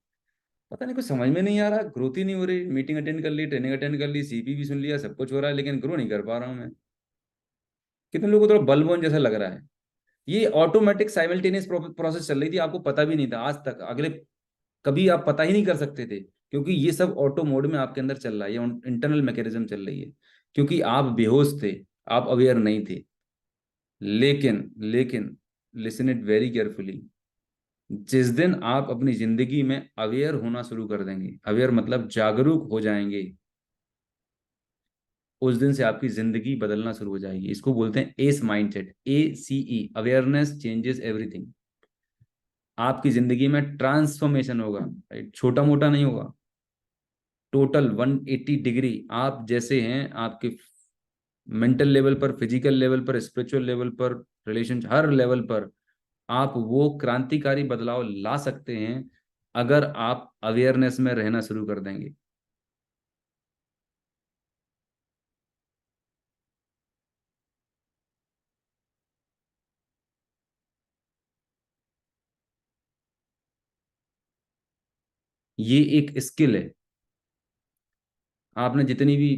S1: पता नहीं, कुछ समझ में नहीं आ रहा, ग्रोथ ही नहीं हो रही, मीटिंग अटेंड कर ली, ट्रेनिंग अटेंड कर ली, सीपी भी सुन लिया, सब कुछ हो रहा है, लेकिन ग्रो नहीं कर पा रहा हूँ मैं। कितने लोगों को थोड़ा बलबोन जैसा लग रहा है। ये ऑटोमेटिक साइमल्टेनियस प्रोसेस चल रही थी, आपको पता भी नहीं था आज तक, अगले कभी आप पता ही नहीं कर सकते थे, क्योंकि ये सब ऑटो मोड में आपके अंदर चल रहा है, ये इंटरनल मैकेनिज्म चल रही है। क्योंकि आप बेहोश थे, आप अवेयर नहीं थे। लेकिन लेकिन लिसन इट वेरी केयरफुली, जिस दिन आप अपनी जिंदगी में अवेयर होना शुरू कर देंगे, अवेयर मतलब जागरूक हो जाएंगे, उस दिन से आपकी जिंदगी बदलना शुरू हो जाएगी। इसको बोलते हैं S mindset, ACE, awareness changes everything. आपकी जिंदगी में ट्रांसफॉर्मेशन होगा, राइट, छोटा मोटा नहीं होगा, टोटल 180 डिग्री। आप जैसे हैं, आपके मेंटल लेवल पर, फिजिकल लेवल पर, स्पिरिचुअल लेवल पर, रिलेशन, हर लेवल पर आप वो क्रांतिकारी बदलाव ला सकते हैं अगर आप अवेयरनेस में रहना शुरू कर देंगे। ये एक स्किल है। आपने जितनी भी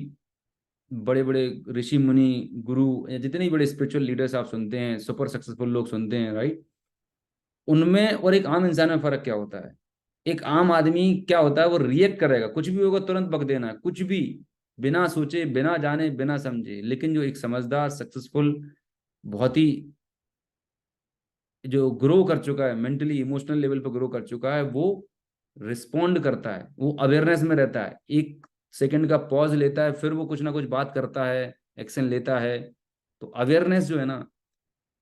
S1: बड़े बड़े ऋषि मुनि, गुरु, या जितने भी बड़े स्पिरिचुअल लीडर्स आप सुनते हैं, सुपर सक्सेसफुल लोग सुनते हैं, राइट, उनमें और एक आम इंसान में फर्क क्या होता है? एक आम आदमी क्या होता है, वो रिएक्ट करेगा, कुछ भी होगा तुरंत बक देना है, कुछ भी, बिना सोचे, बिना जाने, बिना समझे। लेकिन जो एक समझदार, सक्सेसफुल, बहुत ही, जो ग्रो कर चुका है, मेंटली इमोशनल लेवल पर ग्रो कर चुका है, वो रिस्पॉन्ड करता है, वो अवेयरनेस में रहता है, एक सेकंड का पॉज लेता है, फिर वो कुछ ना कुछ बात करता है, एक्शन लेता है। तो अवेयरनेस जो है ना,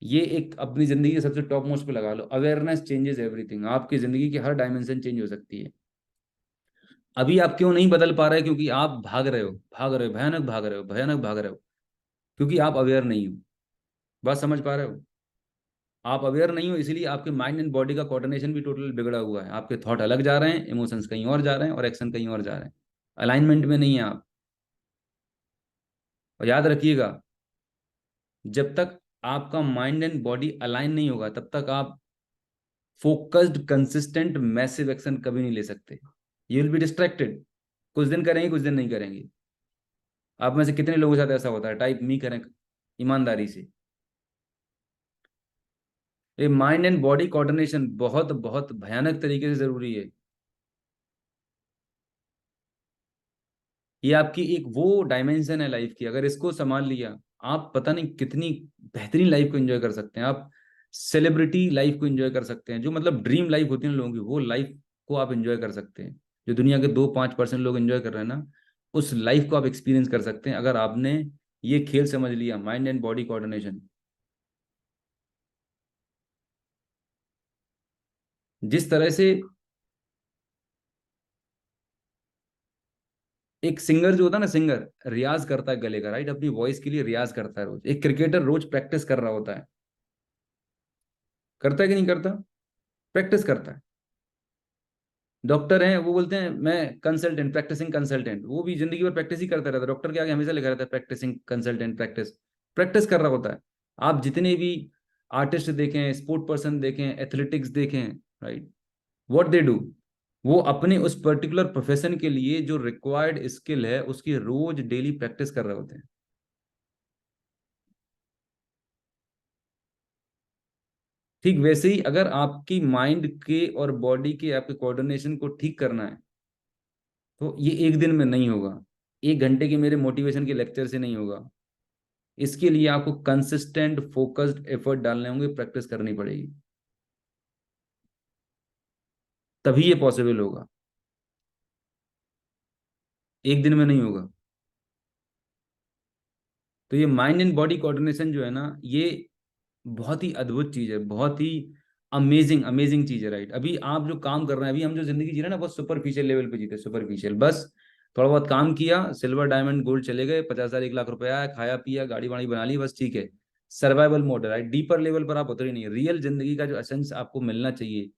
S1: ये एक अपनी जिंदगी के सबसे टॉप मोस्ट पे लगा लो। Awareness changes everything. आपकी जिंदगी की हर डायमेंशन चेंज हो सकती है। अभी आप क्यों नहीं बदल पा रहे? क्योंकि आप भाग रहे हो, भाग रहे हो, भयानक भाग रहे हो, भयानक भाग रहे हो, क्योंकि आप अवेयर नहीं हो। बात समझ पा रहे हो? आप अवेयर नहीं हो, इसीलिए आपके माइंड एंड बॉडी का कोऑर्डिनेशन भी टोटल बिगड़ा हुआ है। आपके थॉट अलग जा रहे हैं, इमोशंस कहीं और जा रहे हैं, और एक्शन कहीं और जा रहे हैं। अलाइनमेंट में नहीं है आप। और याद रखिएगा, जब तक आपका माइंड एंड बॉडी अलाइन नहीं होगा, तब तक आप फोकस्ड, कंसिस्टेंट, मैसिव एक्शन कभी नहीं ले सकते। You will B distracted. कुछ दिन करेंगे, कुछ दिन नहीं करेंगे। आप में से कितने लोगों के साथ ऐसा होता है? टाइप मी करें ईमानदारी से। ये माइंड एंड बॉडी कोऑर्डिनेशन बहुत बहुत भयानक तरीके से जरूरी है। ये आपकी एक वो डायमेंशन है लाइफ की, अगर इसको संभाल लिया, आप पता नहीं कितनी बेहतरीन लाइफ को एंजॉय कर सकते हैं। आप सेलिब्रिटी लाइफ को एंजॉय कर सकते हैं, जो मतलब ड्रीम लाइफ होती है ना लोगों की, वो लाइफ को आप एंजॉय कर सकते हैं। जो दुनिया के 2-5% लोग एंजॉय कर रहे हैं ना, उस लाइफ को आप एक्सपीरियंस कर सकते हैं, अगर आपने ये खेल समझ लिया, माइंड एंड बॉडी कोऑर्डिनेशन। जिस तरह से एक सिंगर जो होता है ना, सिंगर रियाज करता है गले का, राइट, अपनी वॉइस के लिए रियाज करता है रोज। एक क्रिकेटर रोज प्रैक्टिस कर रहा होता है, करता है कि नहीं करता? प्रैक्टिस करता है। डॉक्टर हैं, वो बोलते हैं मैं कंसल्टेंट, प्रैक्टिसिंग कंसल्टेंट, वो भी जिंदगी भर प्रैक्टिस ही करता रहता है। डॉक्टर के आगे हमेशा लिखा रहता है प्रैक्टिसिंग कंसल्टेंट, प्रैक्टिस, प्रैक्टिस कर रहा होता है। आप जितने भी आर्टिस्ट देखें, स्पोर्ट पर्सन देखें, एथलेटिक्स देखें, राइट, व्हाट दे डू, वो अपने उस पर्टिकुलर प्रोफेशन के लिए जो रिक्वायर्ड स्किल है, उसकी रोज डेली प्रैक्टिस कर रहे होते हैं। ठीक वैसे ही अगर आपकी माइंड के और बॉडी के, आपके कोऑर्डिनेशन को ठीक करना है, तो ये एक दिन में नहीं होगा, 1 घंटे के मेरे मोटिवेशन के लेक्चर से नहीं होगा। इसके लिए आपको कंसिस्टेंट, फोकस्ड एफर्ट डालने होंगे, प्रैक्टिस करनी पड़ेगी, तभी ये पॉसिबल होगा। एक दिन में नहीं होगा। तो ये माइंड एंड बॉडी कोऑर्डिनेशन जो है ना, ये बहुत ही अद्भुत चीज है, बहुत ही अमेजिंग अमेजिंग चीज है, राइट। अभी आप जो काम कर रहे हैं, अभी हम जो जिंदगी जी रहे हैं ना, बहुत सुपरफिशियल लेवल पे जीते, सुपरफिशियल, बस थोड़ा बहुत काम किया, सिल्वर डायमंड गोल्ड चले गए, 50,000 1 लाख रुपया आया, खाया पिया, गाड़ी वाड़ी बना ली, बस ठीक है। सर्वाइवल मोड है, राइट। डीपर लेवल पर आप उतरे नहीं, रियल जिंदगी का जो एसेंस आपको मिलना चाहिए,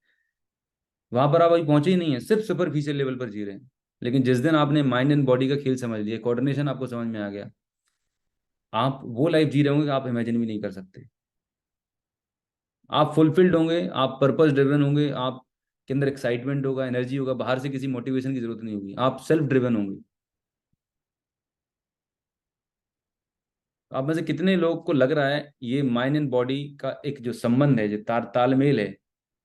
S1: वहां पर आप अभी पहुंचे ही नहीं है, सिर्फ सुपरफिशियल लेवल पर जी रहे हैं। लेकिन जिस दिन आपने माइंड एंड बॉडी का खेल समझ लिया, कोऑर्डिनेशन आपको समझ में आ गया, आप वो लाइफ जी रहे होंगे कि आप इमेजिन भी नहीं कर सकते। आप फुलफिल्ड होंगे, आप पर्पस ड्रिवन होंगे, आप के अंदर एक्साइटमेंट होगा, एनर्जी होगा, बाहर से किसी मोटिवेशन की जरूरत नहीं होगी, आप सेल्फ ड्रिवन होंगे। आप में से कितने लोग को लग रहा है ये माइंड एंड बॉडी का एक जो संबंध है, जो तालमेल है,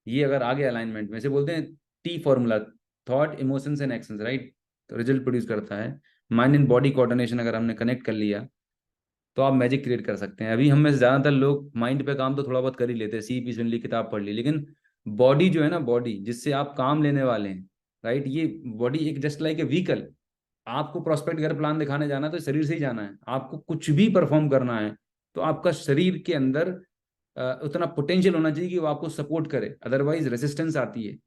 S1: ये अगर आगे अलाइनमेंट में, से बोलते हैं T formula, thought, emotions and actions, right, तो रिजल्ट प्रोड्यूस करता है। माइंड एंड बॉडी कोऑर्डिनेशन अगर हमने कनेक्ट कर लिया, तो आप मैजिक क्रिएट कर सकते हैं। अभी हम में से ज्यादातर लोग माइंड पे काम तो थोड़ा बहुत कर ही लेते हैं, सीपी सुन ली, किताब पढ़ ली, लेकिन बॉडी जो है ना, बॉडी जिससे आप काम लेने वाले हैं, राइट, ये बॉडी एक जस्ट लाइक ए व्हीकल। आपको प्रॉस्पेक्ट घर प्लान दिखाने जाना है तो शरीर से ही जाना है। आपको कुछ भी परफॉर्म करना है तो आपका शरीर के अंदर उतना पोटेंशियल होना चाहिए कि वो आपको सपोर्ट करे, अदरवाइज रेसिस्टेंस आती है।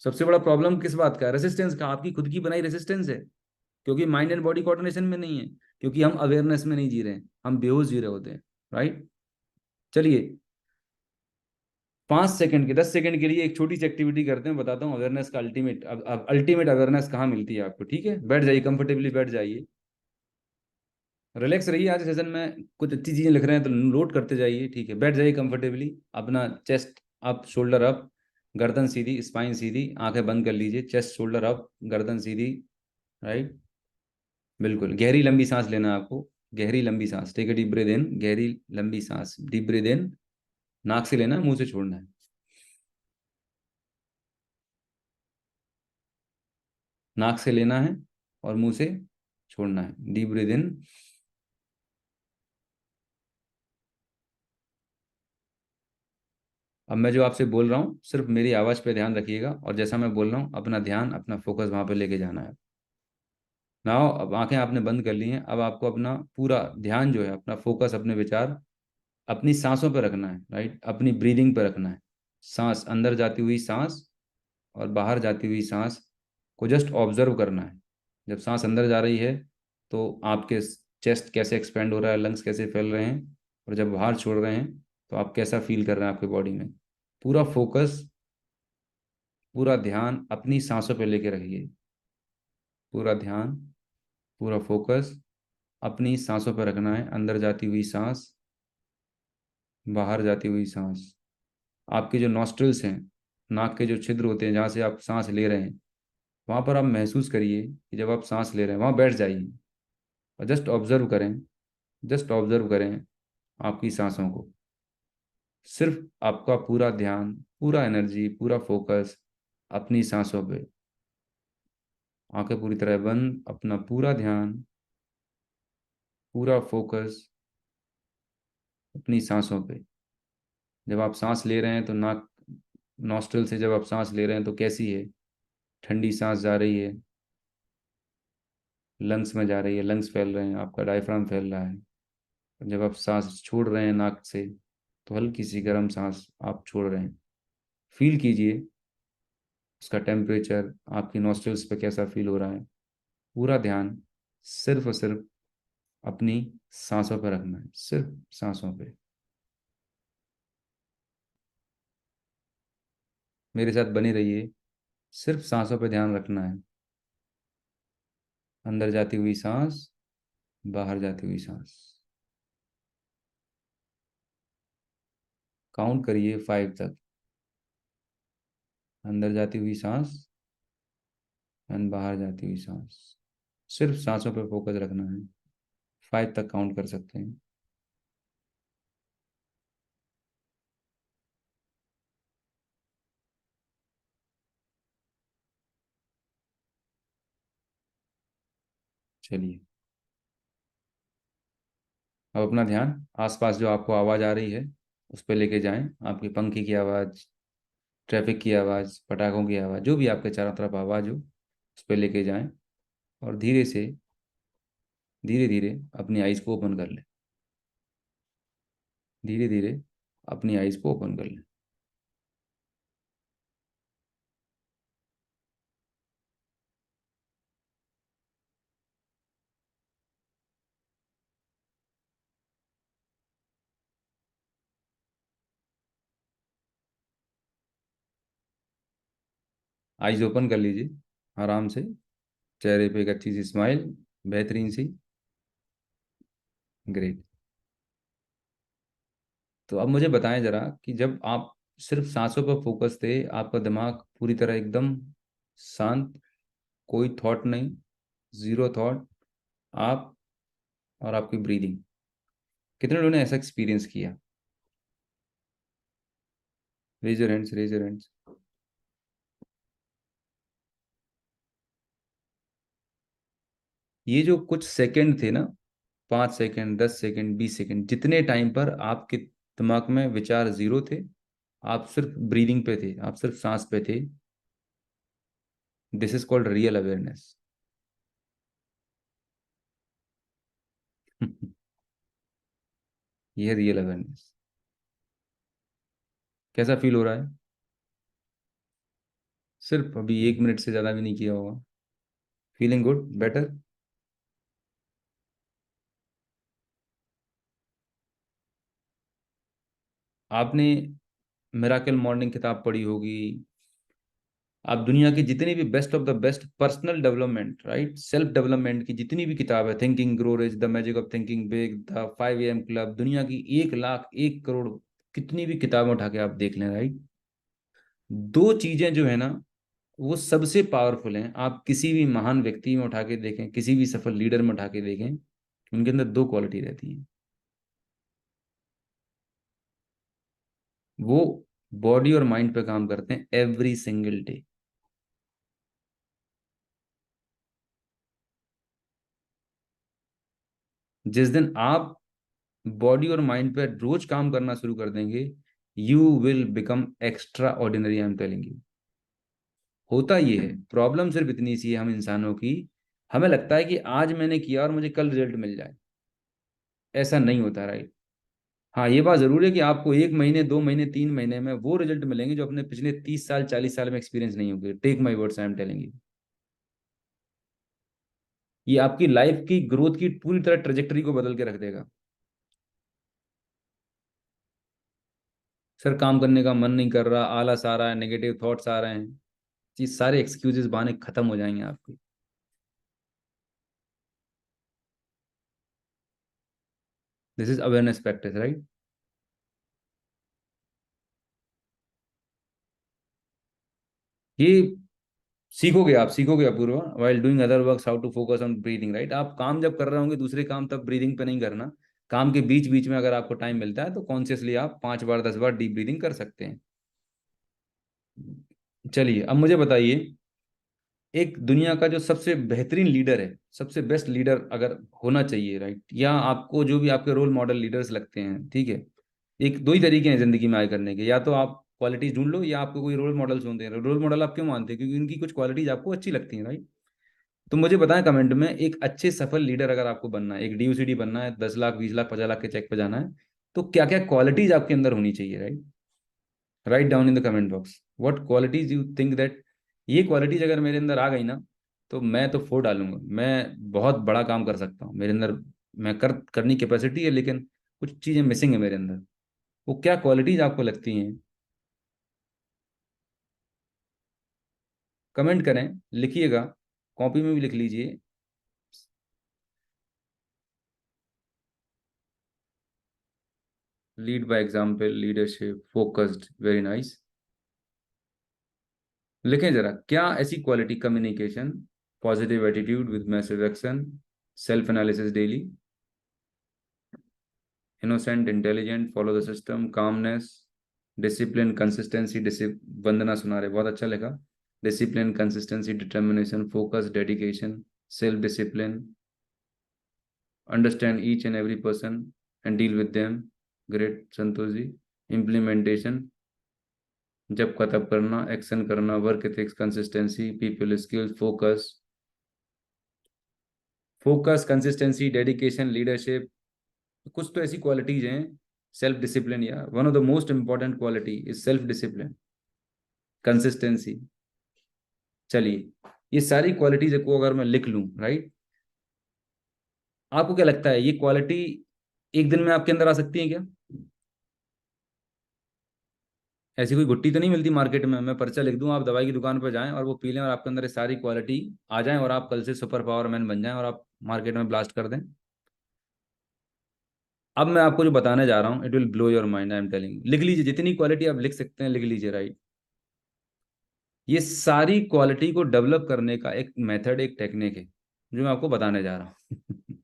S1: सबसे बड़ा प्रॉब्लम किस बात का है? रेसिस्टेंस का। आपकी खुद की बनाई रेसिस्टेंस है, क्योंकि माइंड एंड बॉडी कोऑर्डिनेशन में नहीं है, क्योंकि हम अवेयरनेस में नहीं जी रहे हैं, हम बेहोश जी रहे होते हैं, राइट। चलिए 5 सेकंड के 10 सेकंड के लिए एक छोटी सी एक्टिविटी करते हैं, बताता हूँ अवेयरनेस का अल्टीमेट, अब अल्टीमेट अवेयरनेस कहाँ मिलती है आपको। ठीक है, बैठ जाइए, कंफर्टेबली बैठ जाइए, रिलैक्स रहिए। आज सेशन में कुछ अच्छी चीजें लिख रहे हैं तो नोट करते जाइए। ठीक है, बैठ जाइए कंफर्टेबली, अपना चेस्ट अप, शोल्डर अप, गर्दन सीधी, स्पाइन सीधी, आंखें बंद कर लीजिए, चेस्ट शोल्डर अप, गर्दन सीधी, राइट। बिल्कुल गहरी लंबी सांस लेना है आपको, गहरी लंबी सांस, टेक ए डीप ब्रीथ इन, गहरी लंबी सांस, डीप ब्रीथ इन, नाक से लेना है, मुंह से छोड़ना है। नाक से लेना है और मुंह से छोड़ना है। डीप ब्रीथ इन, अब मैं जो आपसे बोल रहा हूँ सिर्फ मेरी आवाज पे ध्यान रखिएगा, और जैसा मैं बोल रहा हूँ अपना ध्यान, अपना फोकस वहां पे लेके जाना है। नाउ अब आंखें आपने बंद कर ली हैं, अब आपको अपना पूरा ध्यान जो है, अपना फोकस, अपने विचार अपनी सांसों पर रखना है, राइट, अपनी ब्रीदिंग पर रखना है। सांस, अंदर जाती हुई सांस और बाहर जाती हुई सांस को जस्ट ऑब्जर्व करना है। जब सांस अंदर जा रही है तो आपके चेस्ट कैसे एक्सपेंड हो रहा है, लंग्स कैसे फैल रहे हैं, और जब बाहर छोड़ रहे हैं तो आप कैसा फील कर रहे हैं आपके बॉडी में। पूरा फोकस, पूरा ध्यान अपनी सांसों पे लेके रखिए। पूरा ध्यान, पूरा फोकस अपनी सांसों पर रखना है। अंदर जाती हुई सांस, बाहर जाती हुई सांस। आपके जो नॉस्ट्रल्स हैं, नाक के जो छिद्र होते हैं जहाँ से आप सांस ले रहे हैं, वहाँ पर आप महसूस करिए कि जब आप सांस ले रहे हैं वहाँ बैठ जाइए और जस्ट ऑब्जर्व करें, जस्ट ऑब्जर्व करें आपकी सांसों को। सिर्फ आपका पूरा ध्यान, पूरा एनर्जी, पूरा फोकस अपनी सांसों पे। आंखें पूरी तरह बंद, अपना पूरा ध्यान, पूरा फोकस अपनी सांसों पे। जब आप सांस ले रहे हैं तो नाक, नॉस्ट्रल से जब आप सांस ले रहे हैं तो कैसी है? ठंडी सांस जा रही है, लंग्स में जा रही है, लंग्स फैल रहे हैं, आपका डायफ्राम फैल रहा है। जब आप सांस छोड़ रहे हैं नाक से तो हल्की सी गर्म सांस आप छोड़ रहे हैं। फील कीजिए उसका टेम्परेचर, आपकी नॉस्ट्रल्स पे कैसा फील हो रहा है। पूरा ध्यान सिर्फ और सिर्फ अपनी सांसों पर रखना है, सिर्फ सांसों पे। मेरे साथ बने रहिए, सिर्फ सांसों पे ध्यान रखना है। अंदर जाती हुई सांस, बाहर जाती हुई सांस। काउंट करिए 5 तक। अंदर जाती हुई सांस एंड बाहर जाती हुई सांस। सिर्फ सांसों पे फोकस रखना है। 5 तक काउंट कर सकते हैं। चलिए, अब अपना ध्यान आसपास जो आपको आवाज़ आ रही है उस पर लेके जाएं। आपकी पंखे की आवाज़, ट्रैफिक की आवाज़, पटाखों की आवाज़, जो भी आपके चारों तरफ आवाज़ हो उस पर लेके जाएं, और धीरे से, धीरे धीरे अपनी आइज़ को ओपन कर लें। धीरे धीरे अपनी आइज़ को ओपन कर लें। आइज़ ओपन कर लीजिए आराम से, चेहरे पे एक अच्छी सी स्माइल, बेहतरीन सी। ग्रेट। तो अब मुझे बताएं जरा कि जब आप सिर्फ सांसों पर फोकस थे, आपका दिमाग पूरी तरह एकदम शांत, कोई थॉट नहीं, जीरो थॉट, आप और आपकी ब्रीदिंग, कितने लोगों ने ऐसा एक्सपीरियंस किया? Raise your hands, raise your hands. ये जो कुछ सेकंड थे ना, 5 सेकंड, 10 सेकंड, 20 सेकंड, जितने टाइम पर आपके दिमाग में विचार जीरो थे, आप सिर्फ ब्रीदिंग पे थे, आप सिर्फ सांस पे थे, this is called real awareness. ये रियल अवेयरनेस। कैसा फील हो रहा है? सिर्फ अभी 1 मिनट से ज्यादा भी नहीं किया होगा। Feeling good, better? आपने मिराकल मॉर्निंग किताब पढ़ी होगी। आप दुनिया की जितनी भी best of the best personal development, right, self development की जितनी भी किताब है, thinking grow rich, the magic of thinking big, the 5 AM club, दुनिया की 1 लाख 1 करोड़ कितनी भी किताबें उठा के आप देख लें, राइट, दो चीजें जो है ना, वो सबसे पावरफुल हैं। आप किसी भी महान व्यक्ति में उठा के देखें, किसी भी सफल लीडर में उठा के देखें, उनके अंदर दो क्वालिटी रहती हैं। वो बॉडी और माइंड पे काम करते हैं एवरी सिंगल डे। जिस दिन आप बॉडी और माइंड पे रोज काम करना शुरू कर देंगे, you will become extra ordinary, I am telling you. होता ये है, प्रॉब्लम सिर्फ इतनी सी है हम इंसानों की, हमें लगता है कि आज मैंने किया और मुझे कल रिजल्ट मिल जाए। ऐसा नहीं होता, राइट। हाँ, ये बात जरूर है कि आपको 1 महीने, 2 महीने, 3 महीने में वो रिजल्ट मिलेंगे जो अपने पिछले 30 साल, 40 साल में एक्सपीरियंस नहीं होंगे। Take my words, I am telling you. ये आपकी लाइफ की ग्रोथ की पूरी तरह ट्रेजेक्टरी को बदल के रख देगा। सर काम करने का मन नहीं कर रहा, आलस आ रहा है, नेगेटिव थॉट्स आ रहे हैं, ये सारे एक्सक्यूजेस, बहाने खत्म हो जाएंगे आपके। This is awareness practice, right. ये सीखोगे, आप सीखोगे Apurva, while doing other works, how to focus on breathing, right. आप काम जब कर रहे होंगे दूसरे काम, तब ब्रीदिंग पे नहीं करना। काम के बीच बीच में अगर आपको टाइम मिलता है तो कॉन्शियसली आप 5 बार 10 बार डीप ब्रीदिंग कर सकते हैं। चलिए अब मुझे बताइए, एक दुनिया का जो सबसे बेहतरीन लीडर है, सबसे बेस्ट लीडर अगर होना चाहिए, राइट, या आपको जो भी आपके रोल मॉडल लीडर्स लगते हैं, ठीक है, एक दो ही तरीके हैं जिंदगी में आगे करने के, या तो आप क्वालिटीज ढूंढ लो, या आपको कोई रोल मॉडल्स होते हैं। रोल मॉडल आप क्यों मानते हैं? क्योंकि उनकी कुछ क्वालिटीज आपको अच्छी लगती हैं, राइट। तो मुझे बताएं कमेंट में, एक अच्छे सफल लीडर अगर आपको बनना है, एक DUCD बनना है, 10 लाख, 20 लाख, 50 लाख के चेक पे जाना है, तो क्या क्या क्वालिटीज आपके अंदर होनी चाहिए, right. Write down in the comment box what qualities you think that, ये क्वालिटीज अगर मेरे अंदर आ गई ना, तो मैं तो फोड़ डालूंगा, मैं बहुत बड़ा काम कर सकता हूँ मेरे अंदर। मैं करनी कैपेसिटी है, लेकिन कुछ चीजें मिसिंग है मेरे अंदर। वो क्या क्वालिटीज आपको लगती हैं? कमेंट करें, लिखिएगा, कॉपी में भी लिख लीजिए। Lead by example, leadership, focused, very nice. लिखें जरा, क्या ऐसी quality, communication, positive attitude with massive action, self analysis daily, innocent, intelligent, follow the system, calmness, discipline, consistency, Vandana सुना रहे, बहुत अच्छा लिखा। Discipline, consistency, determination, focus, dedication, self discipline, understand each and every person and deal with them, great Santosh ji. Implementation, जब का तब करना, action करना, work ethics, consistency, people skills, focus, focus, consistency, dedication, leadership, कुछ तो ऐसी क्वालिटीज हैं। सेल्फ डिसिप्लिन, या one of the most important quality is self discipline, consistency. चलिए, ये सारी क्वालिटीज को अगर मैं लिख लूं, राइट, आपको क्या लगता है ये क्वालिटी एक दिन में आपके अंदर आ सकती है क्या? ऐसी कोई गुट्टी तो नहीं मिलती मार्केट में, मैं पर्चा लिख दूं, आप दवाई की दुकान पर जाएं और वो पी लें और आपके अंदर ये सारी क्वालिटी आ जाए और आप कल से सुपर पावर मैन बन जाएं और आप मार्केट में ब्लास्ट कर दें। अब मैं आपको जो बताने जा रहा हूं, it will blow your mind, I am telling. लिख लीजिए, जितनी क्वालिटी आप लिख सकते हैं लिख लीजिए, राइट। ये सारी क्वालिटी को डेवलप करने का एक मेथड, एक टेक्निक है जो मैं आपको बताने जा रहा हूँ।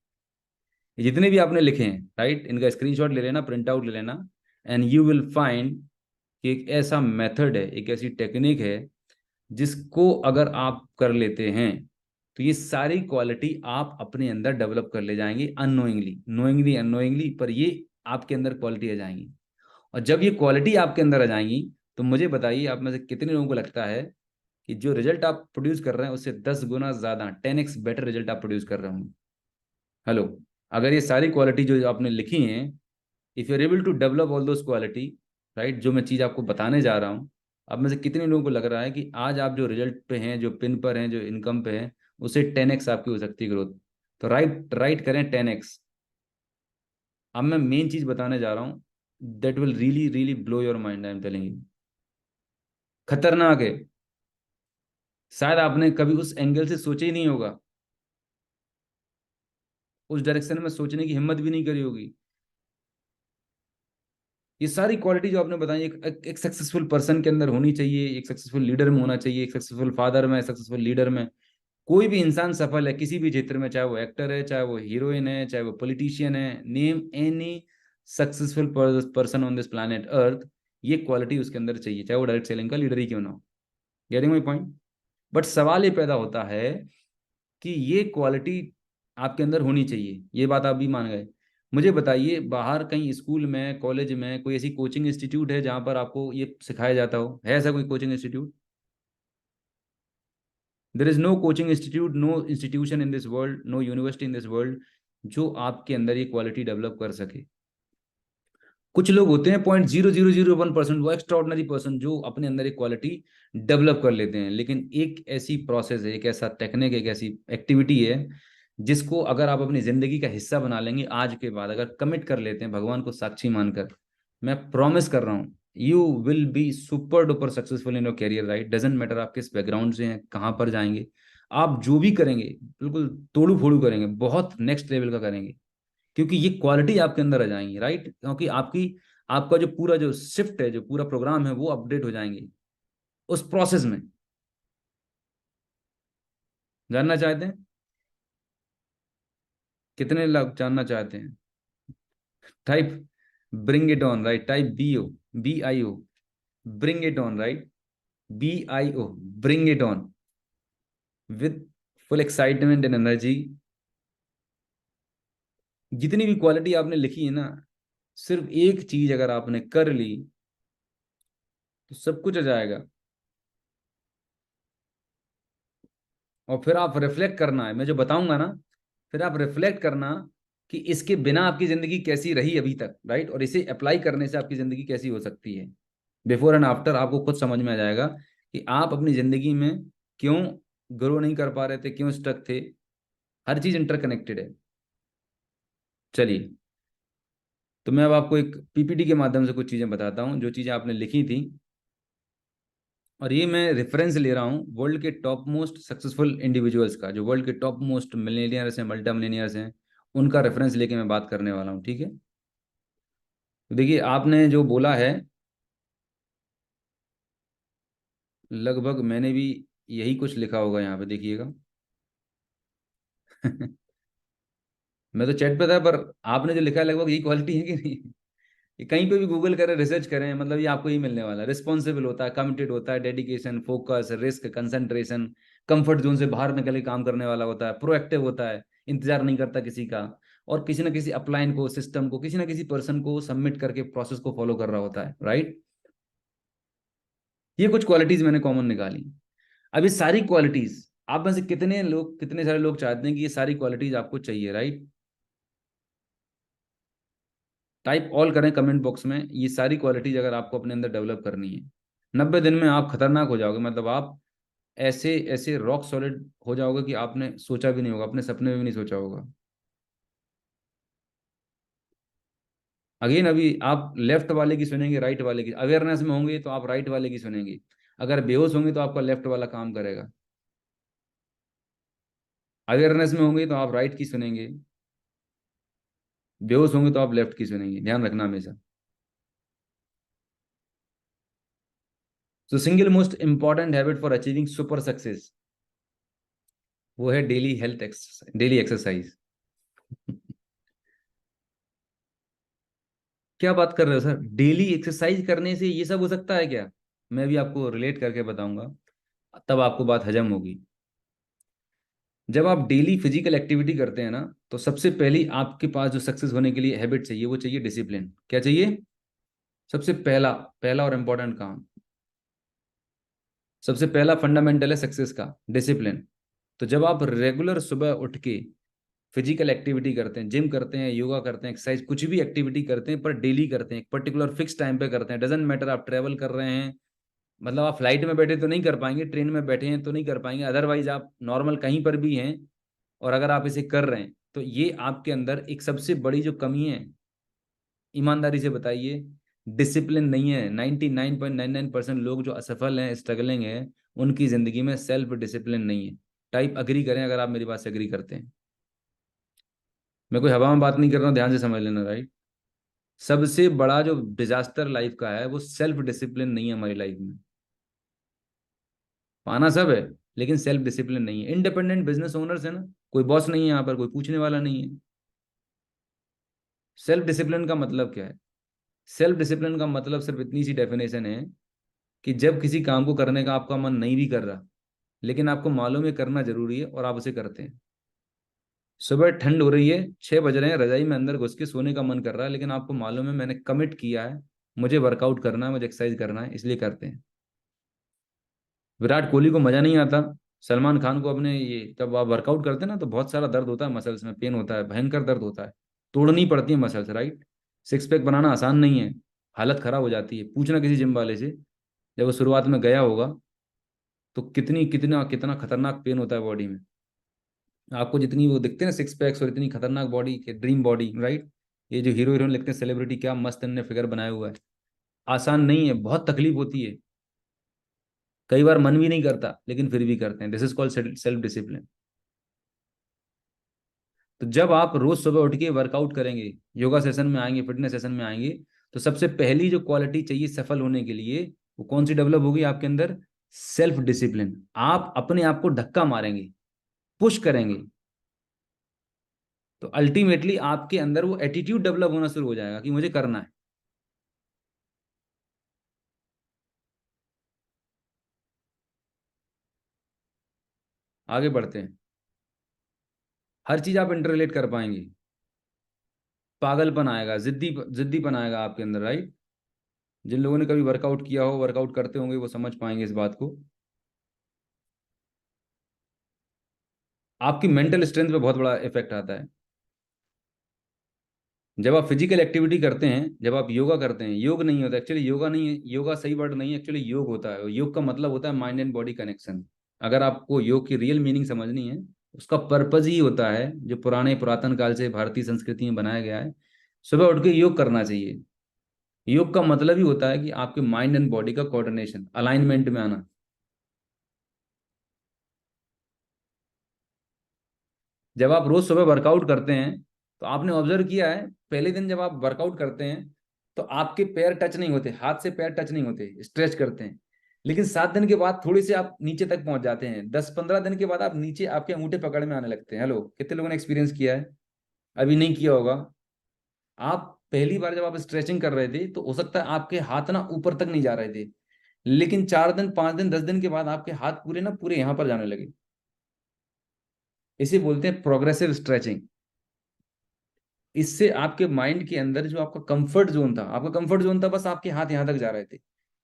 S1: जितने भी आपने लिखे हैं, राइट, इनका स्क्रीनशॉट ले लेना, प्रिंट आउट ले लेना, एंड यू विल फाइंड कि एक ऐसा मेथड है, एक ऐसी टेक्निक है जिसको अगर आप कर लेते हैं, तो ये सारी क्वालिटी आप अपने अंदर डेवलप कर ले जाएंगे अननोइंगली, नोइंगली अननोइंगली, पर ये आपके अंदर क्वालिटी आ जाएंगी। और जब ये क्वालिटी आपके अंदर आ जाएंगी तो मुझे बताइए आप में से कितने लोगों को लगता है कि जो रिजल्ट आप प्रोड्यूस कर रहे हैं उससे 10 गुना ज्यादा 10x बेटर रिजल्ट आप प्रोड्यूस कर रहे होंगे। हेलो, अगर ये सारी क्वालिटी जो आपने लिखी हैं, if you are able to develop all those quality, right, जो मैं चीज़ आपको बताने जा रहा हूँ, अब में से कितने लोगों को लग रहा है कि आज आप जो रिजल्ट पे हैं, जो पिन पर हैं, जो इनकम पे हैं, उससे 10x आपकी हो सकती है ग्रोथ। तो राइट राइट करें 10x। अब मैं मेन चीज़ बताने जा रहा हूँ, that will really really blow your mind, I am telling you. खतरनाक है, शायद आपने कभी उस एंगल से सोचा ही नहीं होगा, उस डायरेक्शन में सोचने की हिम्मत भी नहीं करी होगी। ये सारी क्वालिटी जो आपने बताई एक सक्सेसफुल पर्सन के अंदर होनी चाहिए, एक सक्सेसफुल लीडर में होना चाहिए, एक सक्सेसफुल फादर में, सक्सेसफुल लीडर में। कोई भी इंसान सफल है किसी भी क्षेत्र में, चाहे वो एक्टर है, चाहे वो हीरोइन है, चाहे वो पॉलिटिशियन है, name any successful person on this planet earth, ये क्वालिटी उसके अंदर चाहिए, चाहे वो डायरेक्ट सेलिंग का लीडर ही क्यों ना हो। Getting my point? बट सवाल ये पैदा होता है कि ये क्वालिटी आपके अंदर होनी चाहिए, ये बात आप भी मान गए। मुझे बताइए, बाहर कहीं स्कूल में, कॉलेज में कोई ऐसी कोचिंग इंस्टीट्यूट है जहां पर आपको ये सिखाया जाता हो? है ऐसा कोई coaching institute? There is no coaching institute, no institution in this world, no university in this world जो आपके अंदर ये क्वालिटी डेवलप कर सके। कुछ लोग होते हैं 0.0001%, वो एक्स्ट्राऑर्डिनरी पर्सन जो अपने अंदर एक क्वालिटी डेवलप कर लेते हैं, लेकिन एक ऐसी प्रोसेस है, एक ऐसा टेक्निक, एक ऐसी एक्टिविटी है जिसको अगर आप अपनी जिंदगी का हिस्सा बना लेंगे, आज के बाद अगर कमिट कर लेते हैं भगवान को साक्षी मानकर, मैं प्रॉमिस कर रहा हूँ you will be super duper successful in your career, right? Doesn't matter आप किस बैकग्राउंड से हैं, कहाँ पर जाएंगे, आप जो भी करेंगे बिल्कुल तोड़ू फोड़ू करेंगे, बहुत नेक्स्ट लेवल का करेंगे, क्योंकि ये क्वालिटी आपके अंदर आ जाएंगी, राइट? क्योंकि आपकी आपका जो पूरा जो शिफ्ट है, जो पूरा प्रोग्राम है, वो अपडेट हो जाएंगे उस प्रोसेस में। जानना चाहते हैं? कितने लोग जानना चाहते हैं? Type bring it on, right? Type BO, bring it on, right? BIO, bring it on, with full excitement and energy. जितनी भी क्वालिटी आपने लिखी है ना, सिर्फ एक चीज अगर आपने कर ली तो सब कुछ आ जाएगा। और फिर आप रिफ्लेक्ट करना है, मैं जो बताऊंगा ना, फिर आप रिफ्लेक्ट करना कि इसके बिना आपकी जिंदगी कैसी रही अभी तक, राइट? और इसे अप्लाई करने से आपकी जिंदगी कैसी हो सकती है, बिफोर एंड आफ्टर आपको खुद समझ में आ जाएगा कि आप अपनी जिंदगी में क्यों ग्रो नहीं कर पा रहे थे, क्यों स्टक थे। हर चीज इंटरकनेक्टेड है। चलिए, तो मैं अब आपको एक PPT के माध्यम से कुछ चीजें बताता हूँ, जो चीजें आपने लिखी थी। और ये मैं रेफरेंस ले रहा हूँ वर्ल्ड के टॉप मोस्ट सक्सेसफुल इंडिविजुअल्स का, जो वर्ल्ड के टॉप मोस्ट मिलेनियर्स हैं, मल्टी मिलेनियर्स हैं, उनका रेफरेंस लेके मैं बात करने वाला हूँ, ठीक है? तो देखिए, आपने जो बोला है लगभग मैंने भी यही कुछ लिखा होगा यहाँ पे, देखिएगा। मैं तो चैट पे था, पर आपने जो लिखा है लगभग यही क्वालिटी है कि नहीं? ये कहीं पे भी गूगल करें, रिसर्च करें, मतलब ये आपको ही मिलने वाला है। रिस्पॉन्सिबल होता है, कमिटेड होता है, dedication, focus, risk, concentration, comfort zone से बाहर निकल के काम करने वाला होता है, प्रोएक्टिव होता है, इंतजार नहीं करता किसी का, और किसी ना किसी अपलाइन को, सिस्टम को, किसी ना किसी पर्सन को सबमिट करके प्रोसेस को फॉलो कर रहा होता है, राइट? ये कुछ क्वालिटीज मैंने कॉमन निकाली। अब ये सारी क्वालिटीज आप में से कितने लोग, कितने सारे लोग चाहते हैं कि ये सारी क्वालिटीज आपको चाहिए, राइट? टाइप ऑल करें कमेंट बॉक्स में, ये सारी क्वालिटीज अगर आपको अपने अंदर डेवलप करनी है। 90 दिन में आप खतरनाक हो जाओगे, मतलब आप ऐसे ऐसे रॉक सॉलिड हो जाओगे कि आपने सोचा भी नहीं होगा, अपने सपने में भी नहीं सोचा होगा। अगेन, अभी आप लेफ्ट वाले की सुनेंगे, राइट वाले की, अवेयरनेस में होंगे तो आप राइट वाले की सुनेंगे, अगर बेहोश होंगे तो आपका लेफ्ट वाला काम करेगा। अवेयरनेस में होंगे तो आप राइट की सुनेंगे, बेहोश होंगे तो आप लेफ्ट की सुनेंगे, ध्यान रखना हमेशा। सो single most important habit for achieving super success, वो है daily health exercise, daily exercise. क्या बात कर रहे हो सर, डेली एक्सरसाइज करने से ये सब हो सकता है क्या? मैं भी आपको रिलेट करके बताऊंगा, तब आपको बात हजम होगी। जब आप डेली फिजिकल एक्टिविटी करते हैं ना, तो सबसे पहली आपके पास जो सक्सेस होने के लिए हैबिट चाहिए, वो चाहिए डिसिप्लिन। क्या चाहिए? सबसे पहला, पहला और इंपॉर्टेंट काम, सबसे पहला फंडामेंटल है सक्सेस का, डिसिप्लिन। तो जब आप रेगुलर सुबह उठ के फिजिकल एक्टिविटी करते हैं, जिम करते हैं, योगा करते हैं, एक्सरसाइज, कुछ भी एक्टिविटी करते हैं, पर डेली करते हैं, एक पर्टिकुलर फिक्स टाइम पे करते हैं, डजेंट मैटर आप ट्रेवल कर रहे हैं, मतलब आप फ्लाइट में बैठे तो नहीं कर पाएंगे, ट्रेन में बैठे हैं तो नहीं कर पाएंगे, अदरवाइज आप नॉर्मल कहीं पर भी हैं और अगर आप इसे कर रहे हैं, तो ये आपके अंदर एक सबसे बड़ी जो कमी है, ईमानदारी से बताइए, डिसिप्लिन नहीं है। 99.99% लोग जो असफल हैं, स्ट्रगलिंग हैं, उनकी जिंदगी में सेल्फ डिसिप्लिन नहीं है। टाइप अग्री करें अगर आप मेरी बात से अग्री करते हैं। मैं कोई हवा में बात नहीं कर रहा हूँ, ध्यान से समझ लेना, राइट। सबसे बड़ा जो डिजास्टर लाइफ का है, वो सेल्फ डिसिप्लिन नहीं है हमारी लाइफ में। पाना सब है, लेकिन सेल्फ डिसिप्लिन नहीं है। इंडिपेंडेंट बिजनेस ओनर्स है ना, कोई बॉस नहीं है यहाँ पर, कोई पूछने वाला नहीं है। सेल्फ डिसिप्लिन का मतलब क्या है? सेल्फ डिसिप्लिन का मतलब सिर्फ इतनी सी डेफिनेशन है कि जब किसी काम को करने का आपका मन नहीं भी कर रहा, लेकिन आपको मालूम है करना जरूरी है और आप उसे करते हैं। सुबह ठंड हो रही है, 6 बज रहे हैं, रजाई में अंदर घुस के सोने का मन कर रहा है, लेकिन आपको मालूम है मैंने कमिट किया है, मुझे वर्कआउट करना है, मुझे एक्सरसाइज करना है, इसलिए करते हैं। विराट कोहली को मजा नहीं आता, सलमान खान को अपने ये, जब आप वर्कआउट करते हैं ना, तो बहुत सारा दर्द होता है, मसल्स में पेन होता है, भयंकर दर्द होता है, तोड़नी पड़ती है मसल्स, राइट। सिक्स पैक बनाना आसान नहीं है, हालत खराब हो जाती है। पूछना किसी जिम वाले से, जब वो शुरुआत में गया होगा, तो कितनी कितना कितना खतरनाक पेन होता है बॉडी में। आपको जितनी वो दिखते हैं ना सिक्स पैक्स और इतनी खतरनाक बॉडी के ड्रीम बॉडी, राइट, ये जो हीरो हीरोइन लिखते हैं सेलिब्रिटी, क्या मस्त इनने फिगर बनाया हुआ है, आसान नहीं है, बहुत तकलीफ होती है, कई बार मन भी नहीं करता, लेकिन फिर भी करते हैं। This is called self discipline. तो जब आप रोज सुबह उठ के वर्कआउट करेंगे, योगा सेशन में आएंगे, फिटनेस सेशन में आएंगे, तो सबसे पहली जो क्वालिटी चाहिए सफल होने के लिए, वो कौन सी डेवलप होगी आपके अंदर? Self discipline. आप अपने आप को धक्का मारेंगे, पुश करेंगे, तो अल्टीमेटली आपके अंदर वो एटीट्यूड डेवलप होना शुरू हो जाएगा कि मुझे करना है। आगे बढ़ते हैं। हर चीज आप इंटर रिलेट कर पाएंगे। पागलपन आएगा, जिद्दीपन आएगा आपके अंदर, राइट। जिन लोगों ने कभी वर्कआउट किया हो, वर्कआउट करते होंगे, वो समझ पाएंगे इस बात को। आपकी मेंटल स्ट्रेंथ पे बहुत बड़ा इफेक्ट आता है। जब आप फिजिकल एक्टिविटी करते हैं, जब आप योगा करते हैं, योग नहीं होता एक्चुअली, योगा नहीं है, योगा सही वर्ड नहीं है एक्चुअली, योग होता है। योग का मतलब होता है माइंड एंड बॉडी कनेक्शन। अगर आपको योग की रियल मीनिंग समझनी है, उसका पर्पज ही होता है, जो पुराने पुरातन काल से भारतीय संस्कृति में बनाया गया है, सुबह उठ के योग करना चाहिए। योग का मतलब ही होता है कि आपके माइंड एंड बॉडी का कोऑर्डिनेशन, अलाइनमेंट में आना। जब आप रोज सुबह वर्कआउट करते हैं, तो आपने ऑब्जर्व किया है, पहले दिन जब आप वर्कआउट करते हैं, तो आपके पैर टच नहीं होते, हाथ से पैर टच नहीं होते, स्ट्रेच करते हैं। लेकिन 7 दिन के बाद थोड़ी से आप नीचे तक पहुंच जाते हैं, 10-15 दिन के बाद आप नीचे, आपके अंगूठे पकड़ में आने लगते हैं। हेलो, कितने लोगों ने एक्सपीरियंस किया है? अभी नहीं किया होगा। आप पहली बार जब आप स्ट्रेचिंग कर रहे थे, तो हो सकता है आपके हाथ ना ऊपर तक नहीं जा रहे थे, लेकिन 4 दिन, 5 दिन, 10 दिन के बाद आपके हाथ पूरे ना पूरे यहां पर जाने लगे। इसे बोलते हैं प्रोग्रेसिव स्ट्रेचिंग। इससे आपके माइंड के अंदर जो आपका कंफर्ट जोन था, आपका कंफर्ट जोन था बस आपके हाथ यहां तक जा रहे थे,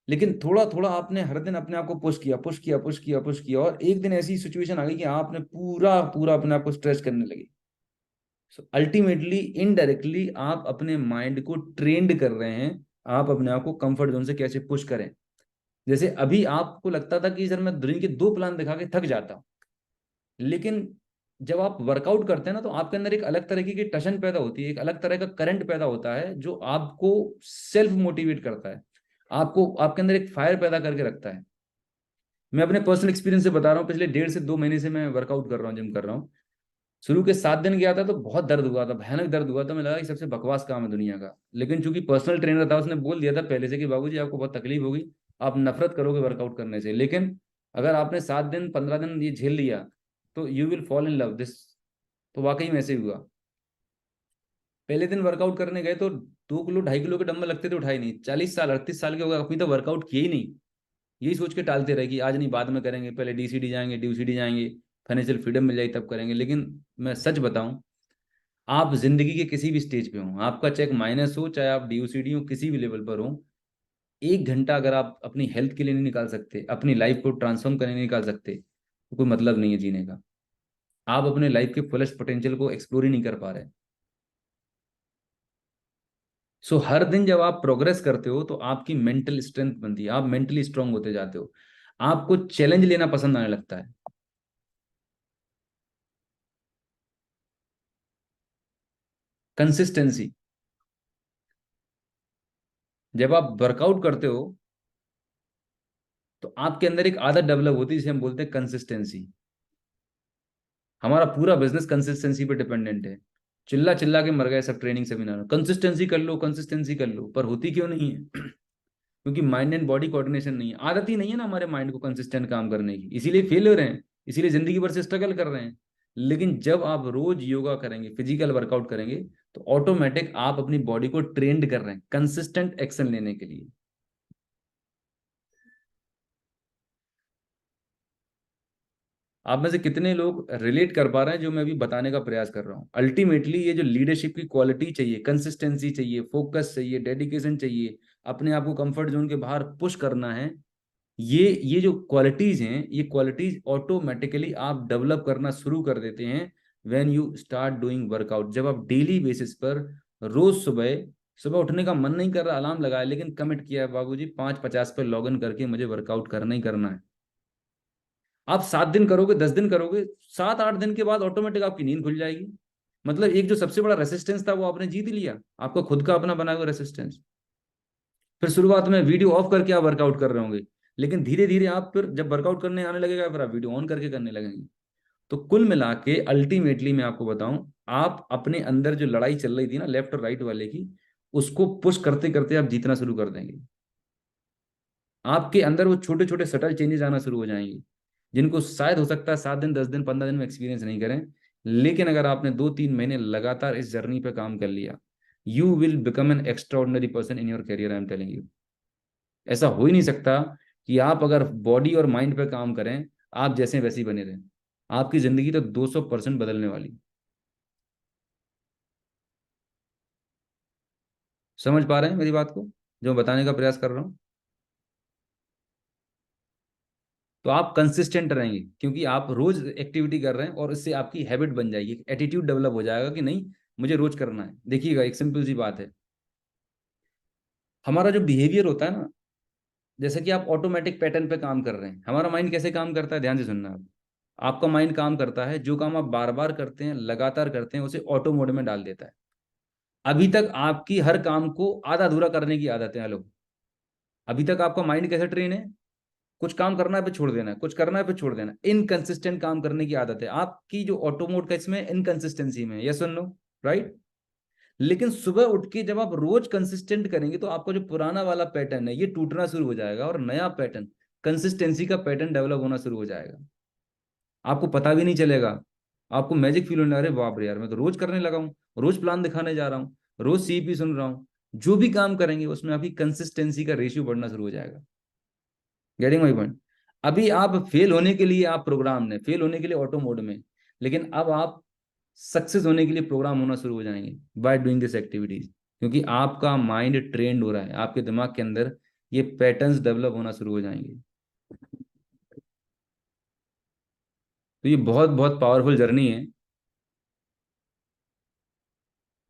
S1: लेकिन थोड़ा थोड़ा आपने हर दिन अपने आप को पुश किया, पुश किया, पुश किया, पुश किया, और एक दिन ऐसी सिचुएशन आ गई कि आपने पूरा पूरा अपने आप को स्ट्रेच करने लगे। सो अल्टीमेटली इनडायरेक्टली आप अपने माइंड को ट्रेंड कर रहे हैं, आप अपने आप को कंफर्ट जोन से कैसे पुश करें। जैसे अभी आपको लगता था कि सर मैं दिन के 2 प्लान दिखा के थक जाता हूं, लेकिन जब आप वर्कआउट करते हैं ना, तो आपके अंदर एक अलग तरह की टशन पैदा होती है, एक अलग तरह का करंट पैदा होता है, जो आपको सेल्फ मोटिवेट करता है, आपको आपके अंदर एक फायर पैदा करके रखता है। मैं अपने पर्सनल एक्सपीरियंस से बता रहा हूँ, पिछले 1.5 से 2 महीने से मैं वर्कआउट कर रहा हूँ, जिम कर रहा हूँ। शुरू के 7 दिन गया था तो बहुत दर्द हुआ था, भयानक दर्द हुआ था, मैं लगा कि सबसे बकवास काम है दुनिया का। लेकिन चूंकि पर्सनल ट्रेनर था, उसने बोल दिया था पहले से कि बाबूजी आपको बहुत तकलीफ होगी, आप नफरत करोगे वर्कआउट करने से, लेकिन अगर आपने 7 दिन 15 दिन ये झेल लिया, तो you will fall in love this. तो वाकई में ऐसे ही हुआ। पहले दिन वर्कआउट करने गए तो 2 किलो 2.5 किलो के डंबल लगते थे, उठाए नहीं। 40 साल 38 साल के हो गए, अभी तो वर्कआउट किए ही नहीं, यही सोच के टालते रहे कि आज नहीं बाद में करेंगे, पहले डीसीडी जाएंगे, डीसीडी जाएंगे। फाइनेंशियल फ्रीडम मिल जाएगी तब करेंगे। लेकिन मैं सच बताऊं, आप जिंदगी के किसी भी स्टेज पे हो, आपका चेक माइनस हो, चाहे आप डीओसीडी हो, किसी भी लेवल पर हो, 1 घंटा अगर आप अपनी हेल्थ के लिए नहीं निकाल सकते, अपनी लाइफ को ट्रांसफॉर्म करने नहीं निकाल सकते, तो कोई मतलब नहीं है जीने का। आप अपने लाइफ के फुलेस्ट पोटेंशियल को एक्सप्लोर ही नहीं कर पा रहे। सो हर दिन जब आप प्रोग्रेस करते हो तो आपकी मेंटल स्ट्रेंथ बनती है, आप मेंटली स्ट्रांग होते जाते हो, आपको चैलेंज लेना पसंद आने लगता है। कंसिस्टेंसी, जब आप वर्कआउट करते हो तो आपके अंदर एक आदत डेवलप होती है जिसे हम बोलते हैं कंसिस्टेंसी। हमारा पूरा बिजनेस कंसिस्टेंसी पे डिपेंडेंट है। चिल्ला चिल्ला के मर गए सब ट्रेनिंग सेमिनार में, कंसिस्टेंसी कर लो, कंसिस्टेंसी कर लो, पर होती क्यों नहीं है? क्योंकि माइंड एंड बॉडी कोऑर्डिनेशन नहीं है, आदत ही नहीं है ना हमारे माइंड को कंसिस्टेंट काम करने की, इसीलिए फेल हो रहे हैं, इसीलिए जिंदगी भर से स्ट्रगल कर रहे हैं। लेकिन जब आप रोज योगा करेंगे, फिजिकल वर्कआउट करेंगे, तो ऑटोमेटिक आप अपनी बॉडी को ट्रेंड कर रहे हैं कंसिस्टेंट एक्शन लेने के लिए। आप में से कितने लोग रिलेट कर पा रहे हैं जो मैं अभी बताने का प्रयास कर रहा हूं? अल्टीमेटली ये जो लीडरशिप की क्वालिटी चाहिए, कंसिस्टेंसी चाहिए, फोकस चाहिए, डेडिकेशन चाहिए, अपने आप को कंफर्ट जोन के बाहर पुश करना है, ये जो क्वालिटीज हैं, ये क्वालिटीज ऑटोमेटिकली आप डेवलप करना शुरू कर देते हैं when you start doing workout. जब आप डेली बेसिस पर रोज सुबह सुबह उठने का मन नहीं कर रहा, अलार्म लगाया, लेकिन कमिट किया है बाबूजी 5:50 पर लॉग इन करके मुझे वर्कआउट करना ही करना है। आप 7 दिन करोगे, 10 दिन करोगे, 7-8 दिन के बाद ऑटोमेटिक आपकी नींद खुल जाएगी। मतलब एक जो सबसे बड़ा रेसिस्टेंस था वो आपने जीत लिया, आपका खुद का अपना बनाया हुआ रेसिस्टेंस। फिर शुरुआत में वीडियो ऑफ करके आप वर्कआउट कर रहे होंगे, लेकिन धीरे धीरे आप फिर जब वर्कआउट करने आने लगेगा फिर आप वीडियो ऑन करके करने लगेंगे। तो कुल मिला के अल्टीमेटली मैं आपको बताऊं, आप अपने अंदर जो लड़ाई चल रही थी ना लेफ्ट और राइट वाले की, उसको पुश करते करते आप जीतना शुरू कर देंगे। आपके अंदर वो छोटे छोटे सटल चेंजेस आना शुरू हो जाएंगे, जिनको शायद हो सकता है 7 दिन, 10 दिन, 15 दिन में एक्सपीरियंस नहीं करें। लेकिन अगर आपने 2-3 महीने लगातार इस जर्नी पे काम कर लिया, you will become an extraordinary person in your career, I am telling you. ऐसा हो ही नहीं सकता कि आप अगर बॉडी और माइंड पे काम करें, आप जैसे वैसे ही बने रहें। आपकी जिंदगी तो 200% बदलने वाली। समझ पा रहे हैं मेरी बात को, जो बताने का प्रयास कर रहा हूँ? तो आप कंसिस्टेंट रहेंगे क्योंकि आप रोज एक्टिविटी कर रहे हैं, और इससे आपकी हैबिट बन जाएगी, एटीट्यूड डेवलप हो जाएगा कि नहीं, मुझे रोज करना है। देखिएगा, एक सिंपल सी बात है, हमारा जो बिहेवियर होता है ना, जैसे कि आप ऑटोमेटिक पैटर्न पे काम कर रहे हैं, हमारा माइंड कैसे काम करता है, ध्यान से सुनना आप। आपका माइंड काम करता है, जो काम आप बार बार करते हैं, लगातार करते हैं, उसे ऑटो मोड में डाल देता है। अभी तक आपकी हर काम को आधा अधूरा करने की आदत है। हेलो, अभी तक आपका माइंड कैसे ट्रेन है? कुछ काम करना है पे छोड़ देना है, कुछ करना है पे छोड़ देना है, इनकंसिस्टेंट काम करने की आदत है आपकी, जो ऑटो मोड का इसमें इनकंसिस्टेंसी में, यस और नो, राइट? लेकिन सुबह उठ के जब आप रोज कंसिस्टेंट करेंगे तो आपका जो पुराना वाला पैटर्न है ये टूटना शुरू हो जाएगा, और नया पैटर्न, कंसिस्टेंसी का पैटर्न डेवलप होना शुरू हो जाएगा। आपको पता भी नहीं चलेगा, आपको मैजिक फील होने, अरे बाप रे यार, मैं तो रोज करने लगा हूँ, रोज प्लान दिखाने जा रहा हूँ, रोज सीपी सुन रहा हूँ। जो भी काम करेंगे उसमें आपकी कंसिस्टेंसी का रेशियो बढ़ना शुरू हो जाएगा। Getting my point? अभी आप फेल होने के लिए आप प्रोग्राम ने, फेल होने के लिए ऑटो मोड में, लेकिन अब आप सक्सेस होने के लिए प्रोग्राम होना शुरू हो जाएंगे बाय डूइंग दिस एक्टिविटीज। क्योंकि आपका माइंड ट्रेंड हो रहा है, आपके दिमाग के अंदर ये पैटर्न्स डेवलप होना शुरू हो जाएंगे। तो ये बहुत बहुत पावरफुल जर्नी है।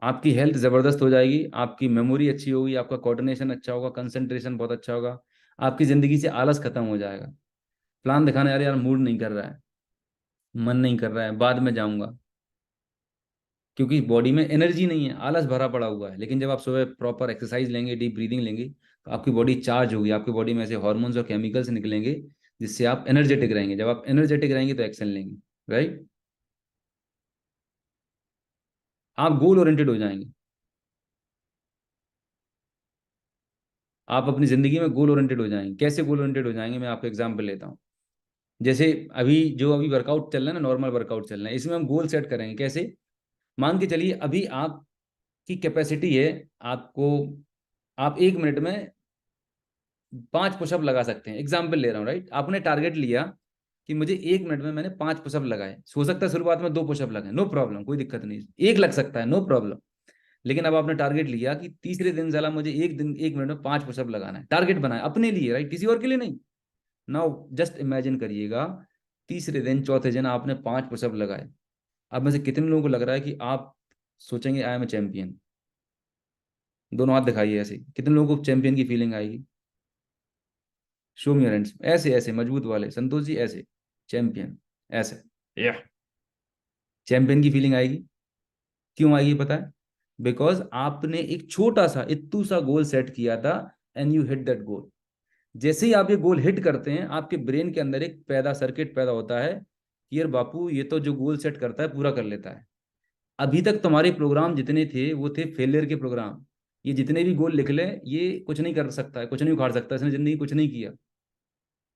S1: आपकी हेल्थ जबरदस्त हो जाएगी, आपकी मेमोरी अच्छी होगी, आपका कोऑर्डिनेशन अच्छा होगा, कंसंट्रेशन बहुत अच्छा होगा, आपकी जिंदगी से आलस खत्म हो जाएगा। प्लान दिखाने यार यार मूड नहीं कर रहा है, मन नहीं कर रहा है, बाद में जाऊंगा, क्योंकि बॉडी में एनर्जी नहीं है, आलस भरा पड़ा हुआ है। लेकिन जब आप सुबह प्रॉपर एक्सरसाइज लेंगे, डीप ब्रीदिंग लेंगे, तो आपकी बॉडी चार्ज होगी, आपकी बॉडी में ऐसे हॉर्मोन्स और केमिकल्स निकलेंगे जिससे आप एनर्जेटिक रहेंगे। जब आप एनर्जेटिक रहेंगे तो एक्शन लेंगे, राइट? आप गोल ओरिएंटेड हो जाएंगे। आप अपनी जिंदगी में गोल ओरिएंटेड हो जाएंगे। कैसे गोल ओरिएंटेड हो जाएंगे, मैं आपको एग्जाम्पल लेता हूँ। जैसे अभी वर्कआउट चल रहा है ना, नॉर्मल वर्कआउट चल रहा है, इसमें हम गोल सेट करेंगे कैसे? मान के चलिए अभी आपकी कैपेसिटी है, आपको, आप 1 मिनट में 5 पुशअप लगा सकते हैं, एग्जाम्पल ले रहा हूँ, राइट? आपने टारगेट लिया कि मुझे 1 मिनट में मैंने 5 पुशअप लगाए, हो सकता है शुरुआत में 2 पुशअप लगाए, नो प्रॉब्लम, कोई दिक्कत नहीं, एक लग सकता है, नो प्रॉब्लम। लेकिन अब आपने टारगेट लिया कि तीसरे दिन साला मुझे एक दिन 1 मिनट में 5 पुशअप लगाना है, टारगेट बनाया अपने लिए, राइट, किसी और के लिए नहीं। नाउ जस्ट इमेजिन करिएगा, तीसरे दिन चौथे दिन आपने 5 पुशअप लगाए। अब में से कितने लोगों को लग रहा है कि आप सोचेंगे आई एम ए चैंपियन? दोनों हाथ दिखाइए, ऐसे कितने लोगों को चैंपियन की फीलिंग आएगी? शो मी योर हैंड्स, ऐसे ऐसे मजबूत वाले, संतोष जी ऐसे, चैंपियन, ऐसे, या चैंपियन की फीलिंग आएगी। क्यों आएगी पता है? बिकॉज आपने एक छोटा सा इत्तू सा गोल सेट किया था, and you hit that goal. जैसे ही आप ये गोल हिट करते हैं, आपके ब्रेन के अंदर एक सर्किट पैदा होता है कि यार बापू, ये तो जो गोल सेट करता है पूरा कर लेता है। अभी तक तुम्हारे प्रोग्राम जितने थे वो थे फेलियर के प्रोग्राम। ये जितने भी गोल लिख ले, ये कुछ नहीं कर सकता है, कुछ नहीं उखाड़ सकता, इसने जिंदगी कुछ नहीं किया।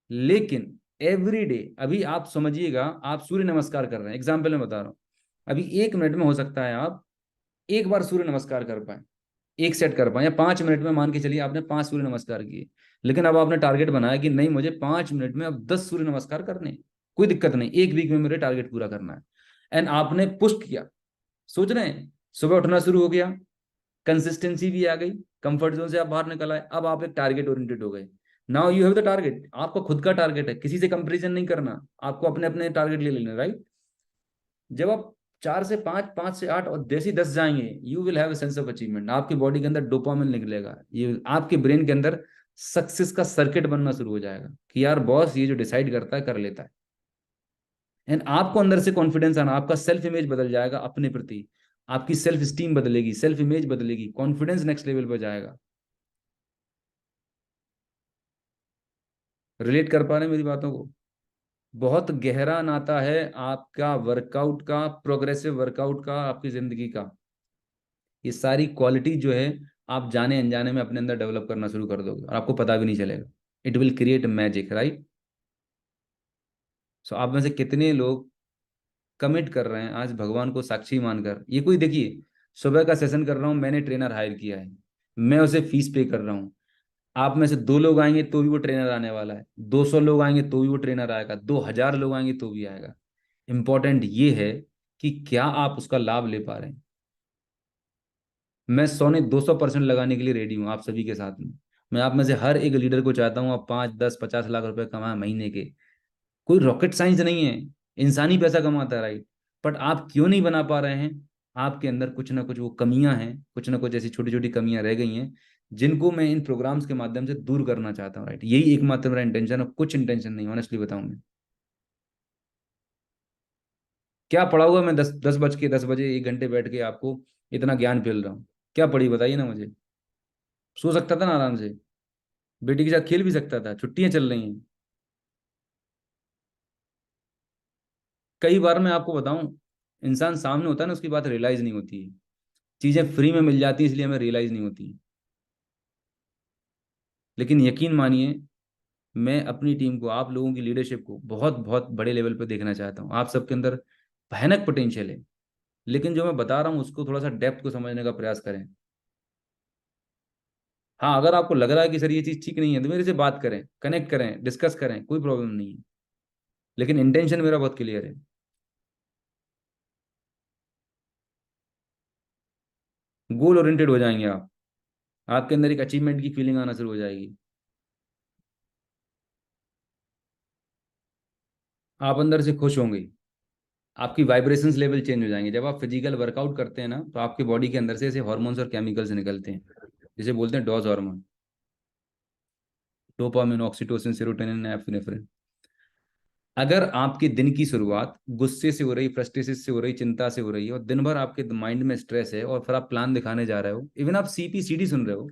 S1: लेकिन एवरी डे, अभी आप समझिएगा, आप सूर्य नमस्कार कर रहे हैं, एग्जाम्पल में बता रहा हूं, अभी 1 मिनट में हो सकता है आप एक बार सूर्य नमस्कार कर पाए, एक सेट कर पाए, या 5 मिनट में मान के चलिए आपने 5 सूर्य नमस्कार किए। लेकिन अब आपने टारगेट बनाया कि नहीं, मुझे 5 मिनट में अब 10 सूर्य नमस्कार करने हैं। कोई दिक्कत नहीं, एक वीक में मेरे टारगेट पूरा करना है। एंड आपने पुश किया, सोच रहे हैं, सुबह उठना शुरू हो गया, कंसिस्टेंसी भी आ गई, कंफर्ट जोन से आप बाहर निकल आए, अब आप एक टारगेट ओरिएंटेड हो गए। Now you have the target, आपका खुद का टारगेट है, किसी से कंपेरिजन नहीं करना, आपको अपने अपने टारगेट ले लेना, राइट। जब आप 4 से 5, 5 से 8 और जैसे ही 10 जाएंगे, you will have a sense of achievement, आपकी बॉडी के अंदर डोपामिन निकलेगा, ये आपके ब्रेन के अंदर सक्सेस का सर्किट बनना शुरू हो जाएगा कि यार बॉस, ये जो डिसाइड करता है कर लेता है। एंड आपको अंदर से कॉन्फिडेंस आना, आपका सेल्फ इमेज बदल जाएगा अपने प्रति, आपकी सेल्फ स्टीम बदलेगी, सेल्फ इमेज बदलेगी, कॉन्फिडेंस नेक्स्ट लेवल पर जाएगा। रिलेट कर पा रहे हैं मेरी बातों को? बहुत गहरा नाता है आपका वर्कआउट का, प्रोग्रेसिव वर्कआउट का, आपकी जिंदगी का। ये सारी क्वालिटी जो है, आप जाने अनजाने में अपने अंदर डेवलप करना शुरू कर दोगे और आपको पता भी नहीं चलेगा। It will create magic, right. So आप में से कितने लोग कमिट कर रहे हैं आज भगवान को साक्षी मानकर? ये कोई देखिए, सुबह का सेशन कर रहा हूँ, मैंने ट्रेनर हायर किया है, मैं उसे फीस पे कर रहा हूँ। आप में से 2 लोग आएंगे तो भी वो ट्रेनर आने वाला है, 200 लोग आएंगे तो भी वो ट्रेनर आएगा, 2000 लोग आएंगे तो भी आएगा। इंपॉर्टेंट ये है कि क्या आप उसका लाभ ले पा रहे हैं। मैं 100 ने 200% लगाने के लिए रेडी हूँ आप सभी के साथ में। मैं आप में से हर एक लीडर को चाहता हूँ आप 5, 10, 50 लाख रुपए कमाए महीने के। कोई रॉकेट साइंस नहीं है, इंसानी पैसा कमाता है, राइट। बट आप क्यों नहीं बना पा रहे हैं? आपके अंदर कुछ ना कुछ वो कमियां हैं, कुछ ना कुछ ऐसी छोटी छोटी कमियां रह गई हैं, जिनको मैं इन प्रोग्राम्स के माध्यम से दूर करना चाहता हूँ, राइट। यही एकमात्र मेरा इंटेंशन है, कुछ इंटेंशन नहीं, ऑनेस्टली बताऊं मैं। क्या पढ़ा हुआ मैं 10 बज के 10 बजे 1 घंटे बैठ के आपको इतना ज्ञान फैल रहा हूँ? क्या पढ़ी बताइए ना मुझे। सो सकता था ना आराम से, बेटी के साथ खेल भी सकता था, छुट्टियां चल रही हैं। कई बार मैं आपको बताऊं, इंसान सामने होता है ना, उसकी बात रियलाइज नहीं होती है, चीजें फ्री में मिल जाती है इसलिए हमें रियलाइज नहीं होती। लेकिन यकीन मानिए, मैं अपनी टीम को, आप लोगों की लीडरशिप को बहुत बहुत बड़े लेवल पर देखना चाहता हूँ। आप सबके अंदर भयानक पोटेंशियल है, लेकिन जो मैं बता रहा हूँ उसको थोड़ा सा डेप्थ को समझने का प्रयास करें। हाँ, अगर आपको लग रहा है कि सर ये चीज़ ठीक नहीं है, तो मेरे से बात करें, कनेक्ट करें, डिस्कस करें, कोई प्रॉब्लम नहीं है। लेकिन इंटेंशन मेरा बहुत क्लियर है। गोल ओरिएंटेड हो जाएंगे आप, आपके अंदर एक अचीवमेंट की फीलिंग आना शुरू हो जाएगी, आप अंदर से खुश होंगे, आपकी वाइब्रेशंस लेवल चेंज हो जाएंगे। जब आप फिजिकल वर्कआउट करते हैं ना, तो आपके बॉडी के अंदर से ऐसे हॉर्मोन्स और केमिकल्स निकलते हैं, जिसे बोलते हैं dose hormone, dopamine, oxytocin, serotonin, epinephrine. अगर आपके दिन की शुरुआत गुस्से से हो रही, फ्रस्ट्रेशन से हो रही, चिंता से हो रही है, और दिन भर आपके माइंड में स्ट्रेस है, और फिर आप प्लान दिखाने जा रहे हो, इवन आप CPCD सुन रहे हो,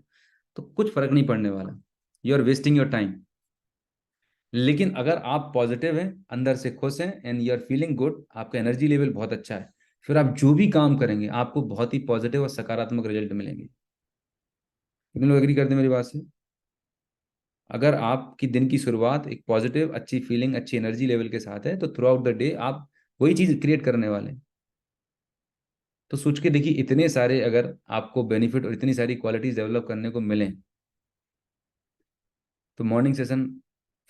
S1: तो कुछ फर्क नहीं पड़ने वाला, you are wasting your time. लेकिन अगर आप पॉजिटिव हैं, अंदर से खुश हैं, and you are feeling good, आपका एनर्जी लेवल बहुत अच्छा है, फिर आप जो भी काम करेंगे आपको बहुत ही पॉजिटिव और सकारात्मक रिजल्ट मिलेंगे। कितने लोग एग्री करते हैं मेरी बात से? अगर आपकी दिन की शुरुआत एक पॉजिटिव, अच्छी फीलिंग, अच्छी एनर्जी लेवल के साथ है, तो थ्रू आउट द डे आप वही चीज क्रिएट करने वाले हैं। तो सोच के देखिए, इतने सारे अगर आपको बेनिफिट और इतनी सारी क्वालिटीज डेवलप करने को मिलें, तो morning session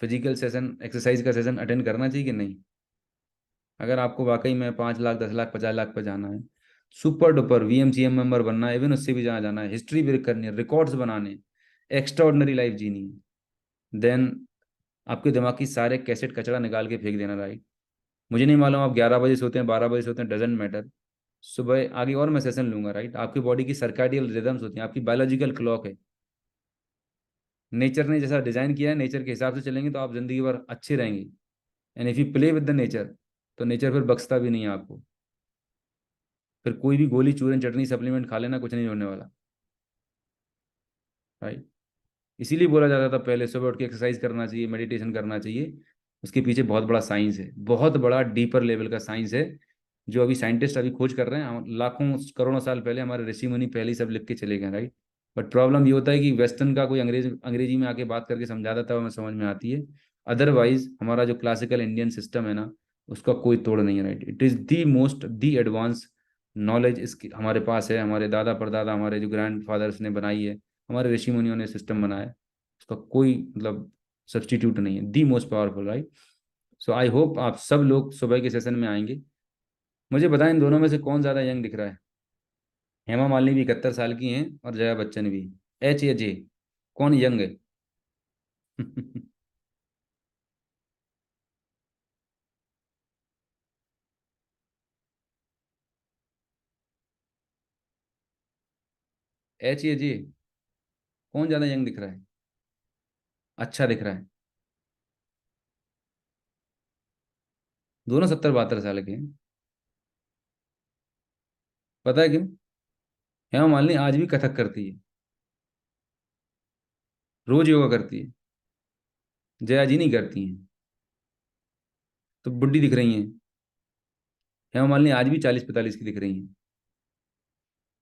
S1: physical session, exercise का सेशन अटेंड करना चाहिए कि नहीं? अगर आपको वाकई में 5 लाख, 10 लाख, 50 लाख पर जाना है, सुपर डुपर VMCM मेंबर बनना है, इवन उससे भी जहाँ जाना है, हिस्ट्री ब्रेक करनी है, रिकॉर्ड्स बनाने, एक्स्ट्रा ऑर्डनरी लाइफ जीनी है, देन आपके दिमाग की सारे कैसेट कचरा निकाल के फेंक देना, राइट? मुझे नहीं मालूम आप 11 बजे सोते हैं, 12 बजे सोते हैं, डजेंट मैटर। सुबह आगे और मैं सेशन लूंगा, राइट? आपकी बॉडी की सर्काडियल रिदम्स होती हैं, आपकी बायोलॉजिकल क्लॉक है। नेचर ने जैसा डिजाइन किया है, नेचर के हिसाब से चलेंगे तो आप जिंदगी भर अच्छे रहेंगे। And if you play with the nature, तो नेचर फिर बख्शता भी नहीं है आपको। फिर कोई भी गोली चूरन चटनी सप्लीमेंट खा लेना, कुछ नहीं होने वाला, राइट? इसीलिए बोला जाता था पहले सुबह उठ के एक्सरसाइज करना चाहिए, मेडिटेशन करना चाहिए। उसके पीछे बहुत बड़ा साइंस है, बहुत बड़ा डीपर लेवल का साइंस है, जो अभी साइंटिस्ट अभी खोज कर रहे हैं। लाखों करोड़ों साल पहले हमारे ऋषि मुनि पहले ही सब लिख के चले गए, राइट? बट प्रॉब्लम ये होता है कि वेस्टर्न का कोई अंग्रेजी में आके बात करके समझा देता है, हमें समझ में आती है। अदरवाइज हमारा जो क्लासिकल इंडियन सिस्टम है ना, उसका कोई तोड़ नहीं है, right? It is the most the advance knowledge इसकी हमारे पास है। हमारे दादा परदादा, हमारे जो ग्रैंड फादर्स ने बनाई है, हमारे ऋषि मुनियों ने सिस्टम बनाया है, उसका कोई मतलब सब्सटीट्यूट नहीं है, the most powerful, right? So I hope आप सब लोग सुबह के सेशन में आएंगे। मुझे बताएं, इन दोनों में से कौन ज़्यादा यंग दिख रहा है? हेमा मालिनी भी 71 साल की हैं और जया बच्चन भी। एच या जे, कौन यंग है? एच या जे, कौन ज़्यादा यंग दिख रहा है, अच्छा दिख रहा है? दोनों 70-72 साल के हैं। पता है क्यों? हेमा मालिनी आज भी कथक करती है, रोज योगा करती है। जया जी नहीं करती हैं, तो बुढ़ी दिख रही हैं। हेमा मालिनी आज भी 40-45 की दिख रही हैं।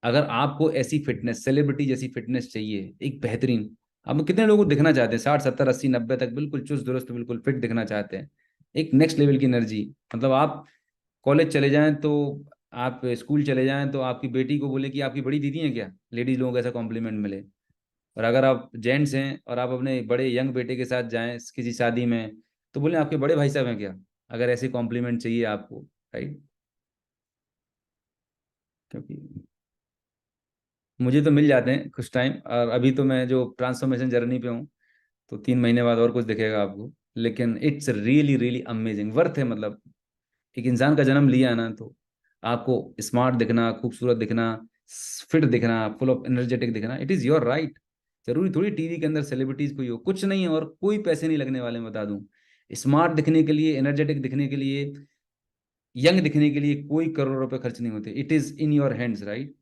S1: अगर आपको ऐसी फिटनेस, सेलिब्रिटी जैसी फिटनेस चाहिए, एक बेहतरीन, आप कितने लोगों को दिखना चाहते हैं 60, 70, 80, 90 तक बिल्कुल चुस्त दुरुस्त, बिल्कुल फिट दिखना चाहते हैं? एक नेक्स्ट लेवल की एनर्जी। मतलब आप कॉलेज चले जाएं तो, आप स्कूल चले जाएं तो आपकी बेटी को बोले कि आपकी बड़ी दीदी है क्या, लेडीज लोगों को ऐसा कॉम्प्लीमेंट मिले। और अगर आप जेंट्स हैं और आप अपने बड़े यंग बेटे के साथ जाएं किसी शादी में, तो बोले आपके बड़े भाई साहब हैं क्या, अगर ऐसे कॉम्प्लीमेंट चाहिए आपको, राइट? क्योंकि मुझे तो मिल जाते हैं कुछ टाइम, और अभी तो मैं जो ट्रांसफॉर्मेशन जर्नी पे हूँ, तो 3 महीने बाद और कुछ दिखेगा आपको। लेकिन it's really really amazing, worth है। मतलब एक इंसान का जन्म लिया है ना, तो आपको स्मार्ट दिखना, खूबसूरत दिखना, फिट दिखना, फुल ऑफ एनर्जेटिक दिखना, इट इज़ योर राइट। जरूरी थोड़ी टीवी के अंदर सेलिब्रिटीज कोई हो, कुछ नहीं है, और कोई पैसे नहीं लगने वाले, मैं बता दूं। स्मार्ट दिखने के लिए, एनर्जेटिक दिखने के लिए, यंग दिखने के लिए कोई करोड़ रुपए खर्च नहीं होते। It is in your hands, right?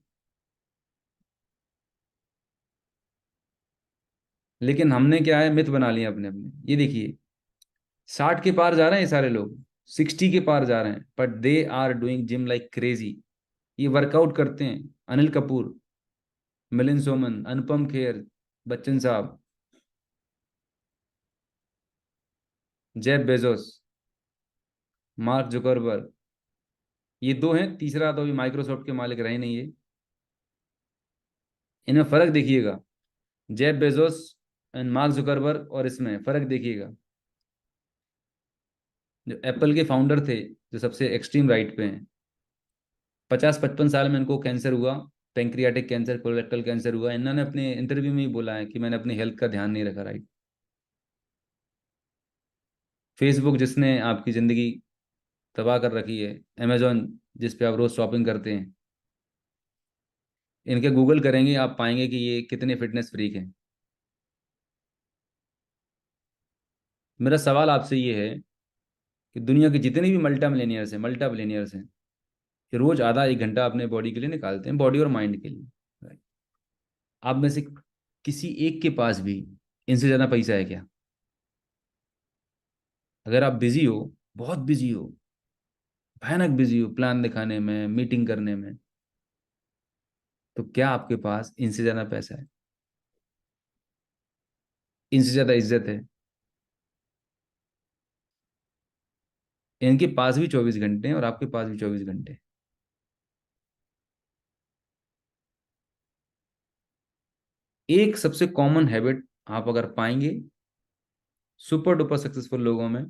S1: लेकिन हमने क्या है, मिथ बना लिया अपने अपने। ये देखिए, 60 के पार जा रहे हैं ये सारे लोग, 60 के पार जा रहे हैं, but they are doing gym like crazy. ये वर्कआउट करते हैं। अनिल कपूर, मिलिंद सोमन, अनुपम खेर, बच्चन साहब, जेफ बेजोस, मार्क जुकरबर्ग, ये दो हैं, तीसरा तो अभी माइक्रोसॉफ्ट के मालिक रहे नहीं ये। इनमें फर्क देखिएगा, Jeff Bezos and mark Zuckerberg, और इसमें फर्क देखिएगा। जो एप्पल के फाउंडर थे, जो सबसे एक्सट्रीम राइट पे हैं, 50-55 साल में इनको कैंसर हुआ, पेंक्रियाटिक कैंसर, कोलेक्टल कैंसर हुआ। इन्होंने अपने इंटरव्यू में ही बोला है कि मैंने अपनी हेल्थ का ध्यान नहीं रखा, राइट? फेसबुक जिसने आपकी ज़िंदगी तबाह कर रखी है, अमेजोन जिस पे आप रोज़ शॉपिंग करते हैं, इनके गूगल करेंगे आप पाएंगे कि ये कितने फिटनेस फ्रीक हैं। मेरा सवाल आपसे ये है कि दुनिया के जितने भी मल्टा मिलेनियर्स हैं, ये रोज़ आधा एक घंटा अपने बॉडी के लिए निकालते हैं, बॉडी और माइंड के लिए, right? आप में से किसी एक के पास भी इनसे ज़्यादा पैसा है क्या? अगर आप बिजी हो, बहुत बिजी हो, भयानक बिजी हो प्लान दिखाने में, मीटिंग करने में, तो क्या आपके पास इनसे ज़्यादा पैसा है, इनसे ज़्यादा इज्जत है? इनके पास भी 24 घंटे हैं और आपके पास भी 24 घंटे हैं। एक सबसे कॉमन हैबिट आप अगर पाएंगे, सुपर डुपर सक्सेसफुल लोगों में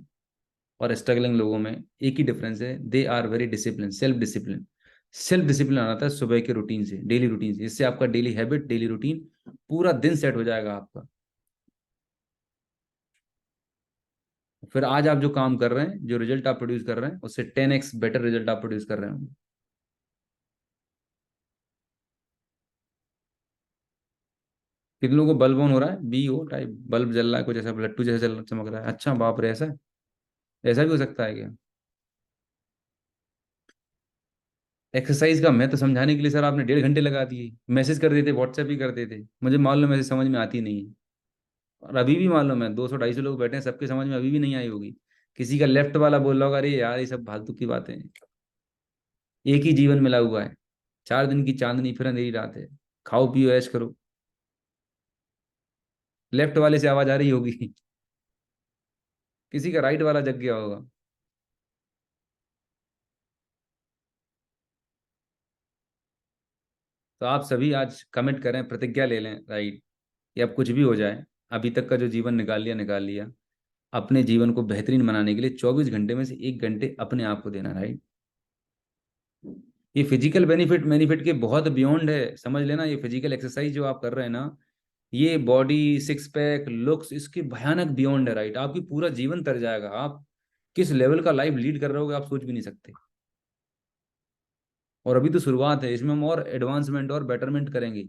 S1: और स्ट्रगलिंग लोगों में एक ही डिफरेंस है, they are very discipline, self discipline. Self discipline आना था सुबह के रूटीन से, डेली रूटीन से, इससे आपका डेली हैबिट, डेली रूटीन, पूरा दिन सेट हो जाएगा आपका। फिर आज आप जो काम कर रहे हैं, जो रिजल्ट आप प्रोड्यूस कर रहे हैं, उससे 10x बेटर रिजल्ट आप प्रोड्यूस कर रहे होंगे। कितने लोगों को बल्ब ऑन हो रहा है, बी ओ टाइप बल्ब जल रहा है, कुछ ऐसा लट्टू जैसा चमक रहा है, अच्छा बाप रे, ऐसा है? ऐसा भी हो सकता है क्या? एक्सरसाइज का मैं तो समझाने के लिए सर आपने 1.5 घंटे लगा दिए, मैसेज कर देते, व्हाट्सएप ही कर देते, मुझे मालूम है मैसेज समझ में आती नहीं है। और अभी भी मालूम है 200-250 लोग बैठे हैं, सबके समझ में अभी भी नहीं आई होगी। किसी का लेफ्ट वाला बोल रहा होगा, अरे यार ये सब फालतू की बातें हैं। एक ही जीवन मिला हुआ है, 4 दिन की चांदनी फिर अंधेरी रात है, खाओ पियो ऐश करो। लेफ्ट वाले से आवाज आ रही होगी किसी का राइट वाला जग गया होगा। तो आप सभी आज कमिट करें, प्रतिज्ञा ले लें, राइट, कि अब कुछ भी हो जाए, अभी तक का जो जीवन निकाल लिया निकाल लिया, अपने जीवन को बेहतरीन बनाने के लिए 24 घंटे में से 1 घंटे अपने आप को देना, राइट। ये फिजिकल बेनिफिट बेनिफिट के बहुत बियॉन्ड है, समझ लेना। ये फिजिकल एक्सरसाइज जो आप कर रहे हैं ना, ये बॉडी सिक्स पैक लुक्स इसके भयानक बियॉन्ड है, राइट। आपकी पूरा जीवन तर जाएगा, आप किस लेवल का लाइफ लीड कर रहे होगे आप सोच भी नहीं सकते। और अभी तो शुरुआत है, इसमें हम और एडवांसमेंट और बेटरमेंट करेंगे।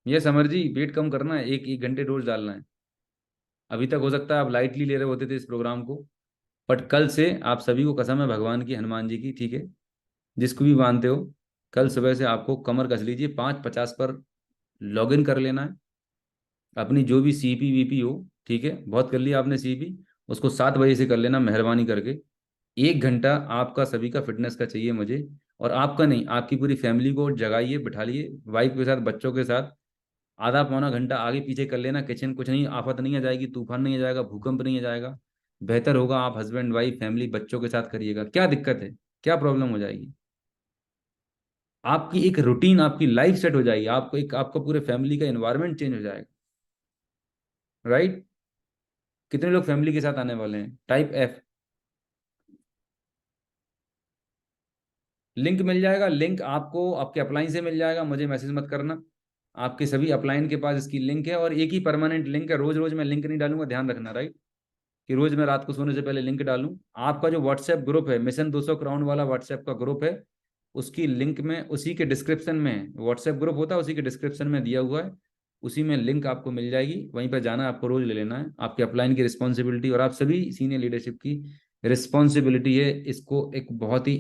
S1: ये समर जी, वेट कम करना है, एक एक घंटे रोज डालना है। अभी तक हो सकता है आप लाइटली ले रहे होते थे इस प्रोग्राम को, बट कल से आप सभी को कसम है भगवान की, हनुमान जी की, ठीक है, जिसको भी मानते हो, कल सुबह से आपको कमर कस लीजिए, 5:50 पर लॉग इन कर लेना है। अपनी जो भी सीपी वीपी हो, ठीक है, बहुत कर लिया आपने सीपी, उसको 7 बजे से कर लेना मेहरबानी करके। 1 घंटा आपका सभी का फिटनेस का चाहिए मुझे, और आपका नहीं, आपकी पूरी फैमिली को जगाइए, बिठाइए, वाइफ के साथ, बच्चों के साथ, आधा पौना घंटा आगे पीछे कर लेना। किचन कुछ नहीं, आफत नहीं आ जाएगी, तूफान नहीं आ जाएगा, भूकंप नहीं आ जाएगा। बेहतर होगा आप हस्बैंड वाइफ फैमिली बच्चों के साथ करिएगा, क्या दिक्कत है, क्या प्रॉब्लम हो जाएगी? आपकी एक रूटीन, आपकी लाइफ सेट हो जाएगी, आपको एक, आपका पूरे फैमिली का एनवायरनमेंट चेंज हो जाएगा, राइट। कितने लोग फैमिली के साथ आने वाले हैं, टाइप एफ। लिंक मिल जाएगा, लिंक आपको आपके अपलाइन से मिल जाएगा, मुझे मैसेज मत करना। आपके सभी अपलाइन के पास इसकी लिंक है, और एक ही परमानेंट लिंक है, रोज रोज मैं लिंक नहीं डालूंगा, ध्यान रखना, राइट, कि रोज मैं रात को सोने से पहले लिंक डालूं। आपका जो व्हाट्सएप ग्रुप है, मिशन 200 क्राउन वाला व्हाट्सएप का ग्रुप है, उसकी लिंक में, उसी के डिस्क्रिप्शन में व्हाट्सएप ग्रुप होता है, उसी के डिस्क्रिप्शन में दिया हुआ है, उसी में लिंक आपको मिल जाएगी, वहीं पर जाना है, आपको रोज ले लेना है। आपके अपलाइन की रिस्पॉन्सिबिलिटी और आप सभी सीनियर लीडरशिप की रिस्पॉन्सिबिलिटी है, इसको एक बहुत ही